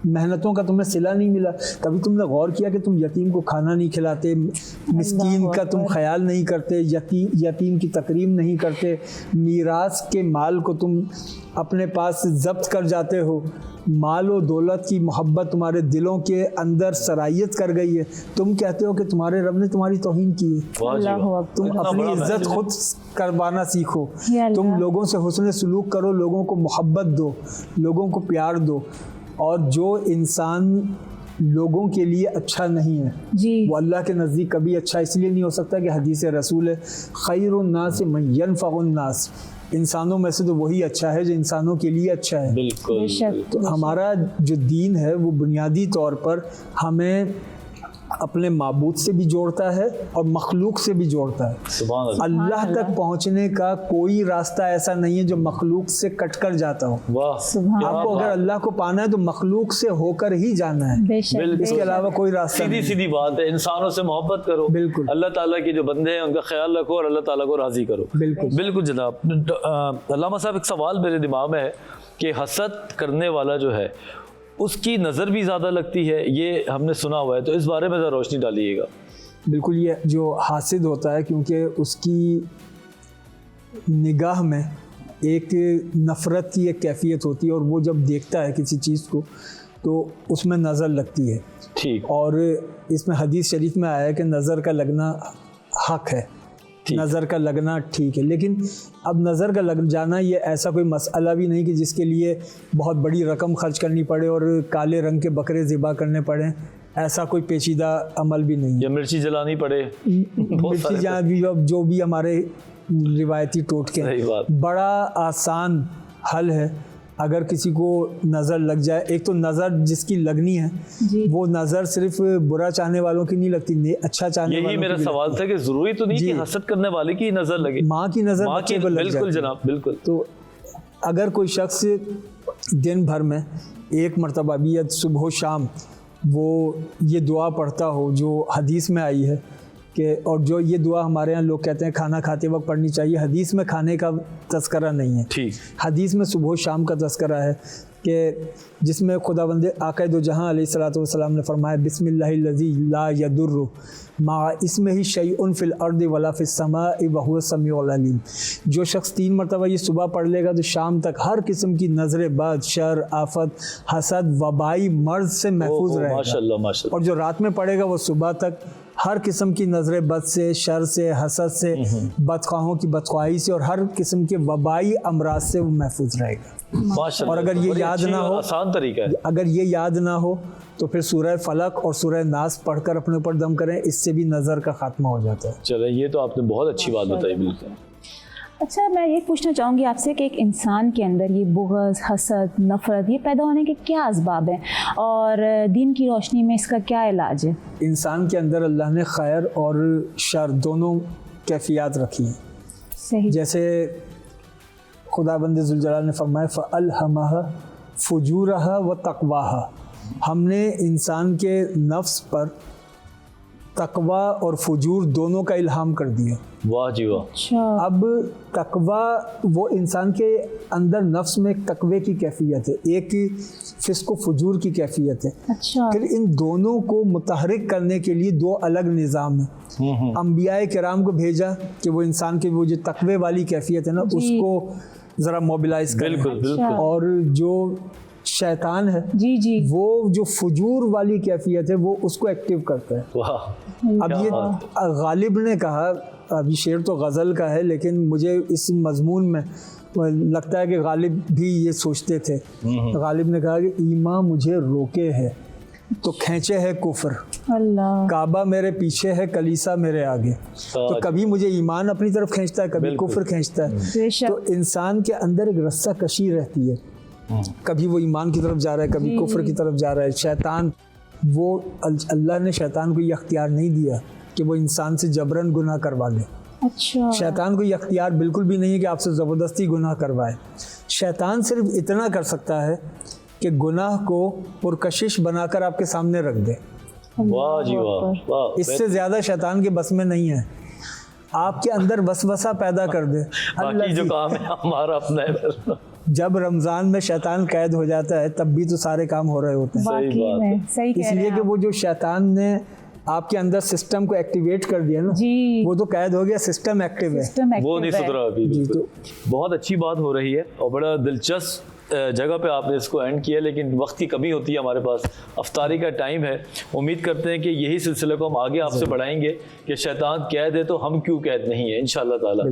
मेहनतों का तुम्हें सिला नहीं मिला, कभी तुमने गौर किया कि तुम यतीम को खाना नहीं खिलाते, मिस्कीन का तुम ख्याल नहीं करते, यतीम की तकरीम नहीं करते, मीरास के माल को तुम अपने पास जब्त कर जाते हो, माल और दौलत की मोहब्बत तुम्हारे दिलों के अंदर सरायत कर गई है। तुम कहते हो कि तुम्हारे रब ने तुम्हारी तौहीन की है। तुम अपनी इज्जत खुद करवाना सीखो, तुम लोगों से हुस्न सलूक करो, लोगों को मोहब्बत दो, लोगों को प्यार दो, और जो इंसान लोगों के लिए अच्छा नहीं है
जी,
वो अल्लाह के नज़दीक कभी अच्छा इसलिए नहीं हो सकता कि हदीस रसूल है खैरुन नास मन यनफ़उन नास, इंसानों में से तो वही अच्छा है जो इंसानों के लिए अच्छा है।
बिल्कुल।
तो हमारा जो दीन है वो बुनियादी तौर पर हमें अपने माबूद से भी जोड़ता है और मखलूक से भी जोड़ता है। अल्लाह तक पहुंचने का कोई रास्ता ऐसा नहीं है जो मखलूक से कट कर जाता हो। आपको अगर अल्लाह को पाना है तो मखलूक से होकर ही जाना है, इसके अलावा कोई रास्ता नहीं।
सीधी बात है, इंसानों से मोहब्बत करो,
बिल्कुल,
अल्लाह ताला के जो बंदे हैं उनका ख्याल रखो और अल्लाह ताला को राजी करो। बिल्कुल जनाब। अल्लामा साहब, एक सवाल मेरे दिमाग में है कि हसद करने वाला जो है उसकी नज़र भी ज़्यादा लगती है, ये हमने सुना हुआ है, तो इस बारे में ज़रा रोशनी डालिएगा।
बिल्कुल, ये जो हासिद होता है क्योंकि उसकी निगाह में एक नफ़रत की एक कैफियत होती है और वो जब देखता है किसी चीज़ को तो उसमें नज़र लगती है।
ठीक।
और इसमें हदीस शरीफ में आया है कि नज़र का लगना हक है, नज़र का लगना ठीक है, लेकिन अब नज़र का लग जाना ये ऐसा कोई मसला भी नहीं कि जिसके लिए बहुत बड़ी रकम खर्च करनी पड़े और काले रंग के बकरे ज़िबा करने पड़े, ऐसा कोई पेचीदा अमल भी नहीं है।
या मिर्ची जलानी पड़े,
मिर्ची जहाँ भी जो भी हमारे रिवायती टोटके, बड़ा आसान हल है। अगर किसी को नज़र लग जाए, एक तो नज़र जिसकी लगनी है वो नज़र सिर्फ बुरा चाहने वालों की नहीं लगती, अच्छा चाहने वालों की।
यही मेरा सवाल था कि ज़रूरी तो नहीं कि हसद करने वाले की नज़र लगे,
माँ की नज़र बच्चे को लग जाए।
बिल्कुल जनाब, बिल्कुल।
तो अगर कोई शख्स दिन भर में एक मरतबा भी या सुबह शाम वो ये दुआ पढ़ता हो जो हदीस में आई है कि, और जो ये दुआ हमारे यहाँ लोग कहते हैं खाना खाते वक्त पढ़नी चाहिए, हदीस में खाने का तज़किरा नहीं है।
ठीक।
हदीस में सुबह शाम का तज़किरा है कि जिसमें खुदावंद आक़ा दो जहाँ अलैहिस्सलातु वस्सलाम ने फरमाया बिस्मिल्लाहिल्लज़ी ला यदुर्रु मा इसमिही शैउन फिल अर्दि वला फिस समाई व हुवा समीउल अलीम। जो शख्स 3 मरतबा ये सुबह पढ़ लेगा तो शाम तक हर किस्म की नज़र बद, शर, आफत, हसद, वबाई मर्ज़ से महफूज रहेगा।
माशाअल्लाह, माशाअल्लाह।
और जो रात में पढ़ेगा वो सुबह तक हर किस्म की नज़र बद से, शर से, हसद से, बदख्वाहों की बदख्वाही से और हर किस्म के वबाई अमराज से वो महफूज रहेगा। और अगर ये याद ना हो,
आसान तरीका है,
अगर ये याद ना हो तो फिर सूरह फलक और सूरह नास पढ़कर अपने ऊपर दम करें, इससे भी नज़र का खात्मा हो जाता है।
चले, ये तो आपने बहुत अच्छी बात बताई। बिल्कुल।
अच्छा, मैं ये पूछना चाहूँगी आपसे कि एक इंसान के अंदर ये बुग़्ज़, हसद, नफ़रत ये पैदा होने के क्या असबाब हैं और दीन की रोशनी में इसका क्या इलाज है?
इंसान के अंदर अल्लाह ने खैर और शर दोनों कैफियत रखी हैं।
सही।
जैसे खुदाबंद ज़ुल जलाल ने फरमाया फ़अल्हमहा फ़ुजूरहा व तक़वाहा, हमने इंसान के नफ्स पर तकवा और फुजूर दोनों का इल्हाम कर दिया।
वाह जी वाह।
अच्छा।
अब तकवा वो इंसान के अंदर नफ्स में एक तकवे की कैफियत है, एक फिस्क व फुजूर की कैफियत है।
अच्छा।
फिर इन दोनों को मुतहरिक करने के लिए 2 अलग निज़ाम है। अंबियाए किराम को भेजा कि वो इंसान के वो जो तकवे वाली कैफियत है ना उसको ज़रा मोबिलाइज करें।
बिल्कुल बिल्कुल।
और जो शैतान है
जी
वो जो फुजूर वाली कैफियत है वो उसको एक्टिव करता है।
वाह।
अब ये गालिब ने कहा अभी शेर तो गज़ल का है, लेकिन मुझे इस मजमून में लगता है कि गालिब भी ये सोचते थे। गालिब ने कहा कि ईमान मुझे रोके है तो खींचे है कुफ्र,
अल्लाह,
काबा मेरे पीछे है कलीसा मेरे आगे। तो कभी मुझे ईमान अपनी तरफ खींचता है, कभी कुफ्र खींचता है। तो इंसान के अंदर एक रस्सा कशी रहती है, कभी वो ईमान की तरफ जा रहा है, कभी कुफ्र की तरफ जा रहा है। शैतान, वो अल्लाह ने शैतान को ये अख्तियार नहीं दिया कि वो इंसान से जबरन गुनाह करवा ले।
अच्छा,
शैतान को ये अख्तियार बिल्कुल भी नहीं है कि आपसे ज़बरदस्ती गुनाह करवाए। शैतान सिर्फ इतना कर सकता है कि गुनाह को पुरकशिश बनाकर आपके सामने रख दे।
वाह जी वाह,
इससे ज़्यादा शैतान के बस में नहीं है। आपके अंदर वसवसा पैदा कर दे।
बाकी जो काम है हमारा अपना है।
जब रमज़ान में शैतान कैद हो जाता है तब भी तो सारे काम हो रहे होते हैं।
वाकई में सही कह रहे
इसलिए
हैं
कि
आप।
वो जो शैतान ने आपके अंदर सिस्टम को एक्टिवेट कर दिया ना
जी,
वो तो कैद हो गया, सिस्टम एक्टिव है।
सिस्टम
वो नहीं
एक्टिव है।
सुधरा अभी।
जी, तो
बहुत अच्छी बात हो रही है और बड़ा दिलचस्प जगह पे आपने इसको एंड किया, लेकिन वक्त की कमी होती है हमारे पास, अफ्तारी का टाइम है। उम्मीद करते हैं कि यही सिलसिले को हम आगे आपसे बढ़ाएंगे कि शैतान कैद है तो हम क्यों कैद नहीं है, इंशाअल्लाह ताला।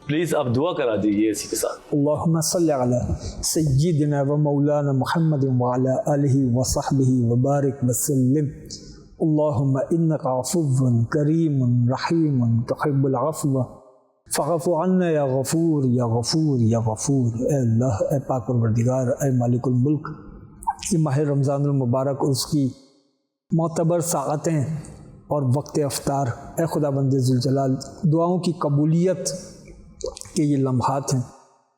प्लीज़ आप दुआ करा दीजिए इसी के साथ।
अल्लाहुम्मा सल्लि अला सय्यिदिना व मौलाना मुहम्मद व अला आलिहि व सहबिहि व बारिक व सल्लिम। अल्लाहुम्मा इन्नका अफ़ुव्वुन करीमुन रहीमुन तुहिब्बुल अफ़्व फ़अफ़ु अन्ना या गफ़ूर या गफ़ूर या गफ़ूर। ए अल्लाह, ए पाक परवरदिगार, ए मालिकुल मुल्क, ये माह रमज़ानुल मुबारक और उसकी मोतबर साअतें और वक्त अफ्तार, ए खुदाबंद ज़ुल जलाल, दुआओं की कबूलियत के ये लम्हात हैं।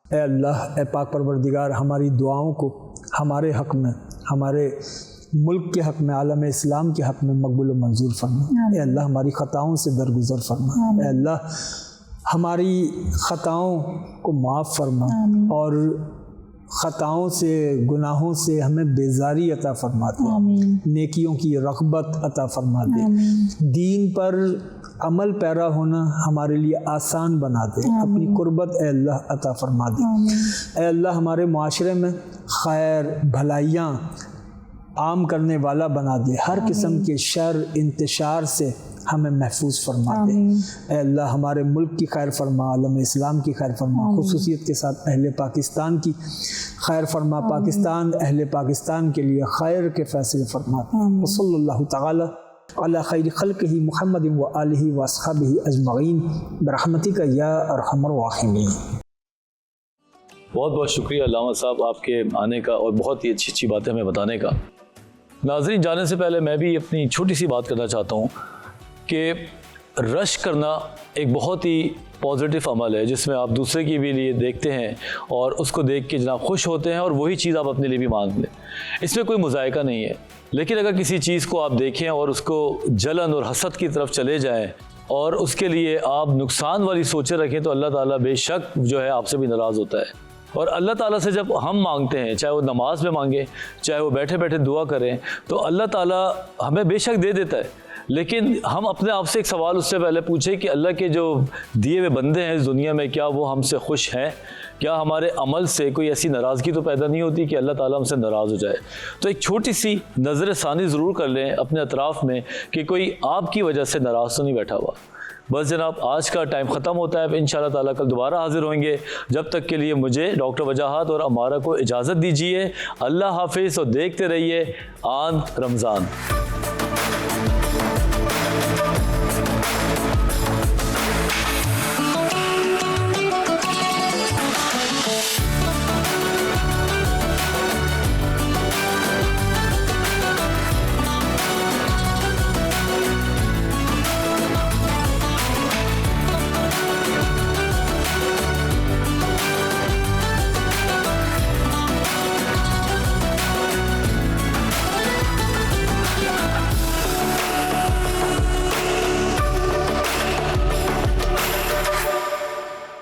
ए अल्लाह, ए पाक परवरदिगार, हमारी दुआओं को हमारे हक़ में, हमारे मुल्क के हक़ में, आलम इस्लाम के हक़ में मकबूल व मंजूर फरमा। ए अल्लाह, हमारी ख़ताओं से दरगुज़र फरमा। ए अल्लाह, हमारी ख़ताओं को माफ़ फरमा और ख़ताओं से, गुनाहों से हमें बेजारी अता फरमा दे, नेकियों की रग़बत अता फरमा दे, दीन पर अमल पैरा होना हमारे लिए आसान बना दे, अपनी कुर्बत ए अल्लाह अता फरमा दे। ए अल्लाह, हमारे माशरे में खैर भलाइयाँ आम करने वाला बना दे, हर किस्म के शर इंतशार से हमें महफूज फरमा दे। ए अल्लाह, हमारे मुल्क की खैर फरमा, आलम इस्लाम की खैर फरमा, खुसूसियत के साथ अहले पाकिस्तान की खैर फरमा, पाकिस्तान, अहले पाकिस्तान के लिए खैर के फैसले फरमा। सल्लल्लाहु तआला अला खैर खल्क़िही मुहम्मद व आलिही व अस्हाबिही अजमईन बिरहमतिका या अरहमर राहिमीन।
बहुत बहुत शुक्रिया अल्लामा साहब आपके आने का और बहुत ही अच्छी अच्छी बातें हमें बताने का। नाज़रीन, जाने से पहले मैं भी अपनी छोटी सी बात करना चाहता हूँ कि रश करना एक बहुत ही पॉजिटिव अमल है जिसमें आप दूसरे की भी लिए देखते हैं और उसको देख के जनाब खुश होते हैं और वही चीज़ आप अपने लिए भी मांग लें। इसमें कोई मुज़ायका नहीं है। लेकिन अगर किसी चीज़ को आप देखें और उसको जलन और हसद की तरफ चले जाएं और उसके लिए आप नुकसान वाली सोचें रखें तो अल्लाह ताला बेशक जो है आपसे भी नाराज़ होता है। और अल्लाह ताला से जब हम मांगते हैं, चाहे वो नमाज में मांगे, चाहे वो बैठे बैठे दुआ करें, तो अल्लाह ताला हमें बेशक दे देता है। लेकिन हम अपने आप से एक सवाल उससे पहले पूछें कि अल्लाह के जो दिए हुए बंदे हैं इस दुनिया में, क्या वो हमसे खुश हैं? क्या हमारे अमल से कोई ऐसी नाराज़गी तो पैदा नहीं होती कि अल्लाह ताला हमसे नाराज़ हो जाए? तो एक छोटी सी नज़र सानी ज़रूर कर लें अपने अतराफ़ में कि कोई आपकी वजह से नाराज़ तो नहीं बैठा हुआ। बस जनाब, आज का टाइम ख़त्म होता है। इंशाअल्लाह ताला कल दोबारा हाजिर होंगे। जब तक के लिए मुझे डॉक्टर वजाहत और अमारा को इजाज़त दीजिए। अल्लाह हाफिज़ और देखते रहिए आन रमज़ान।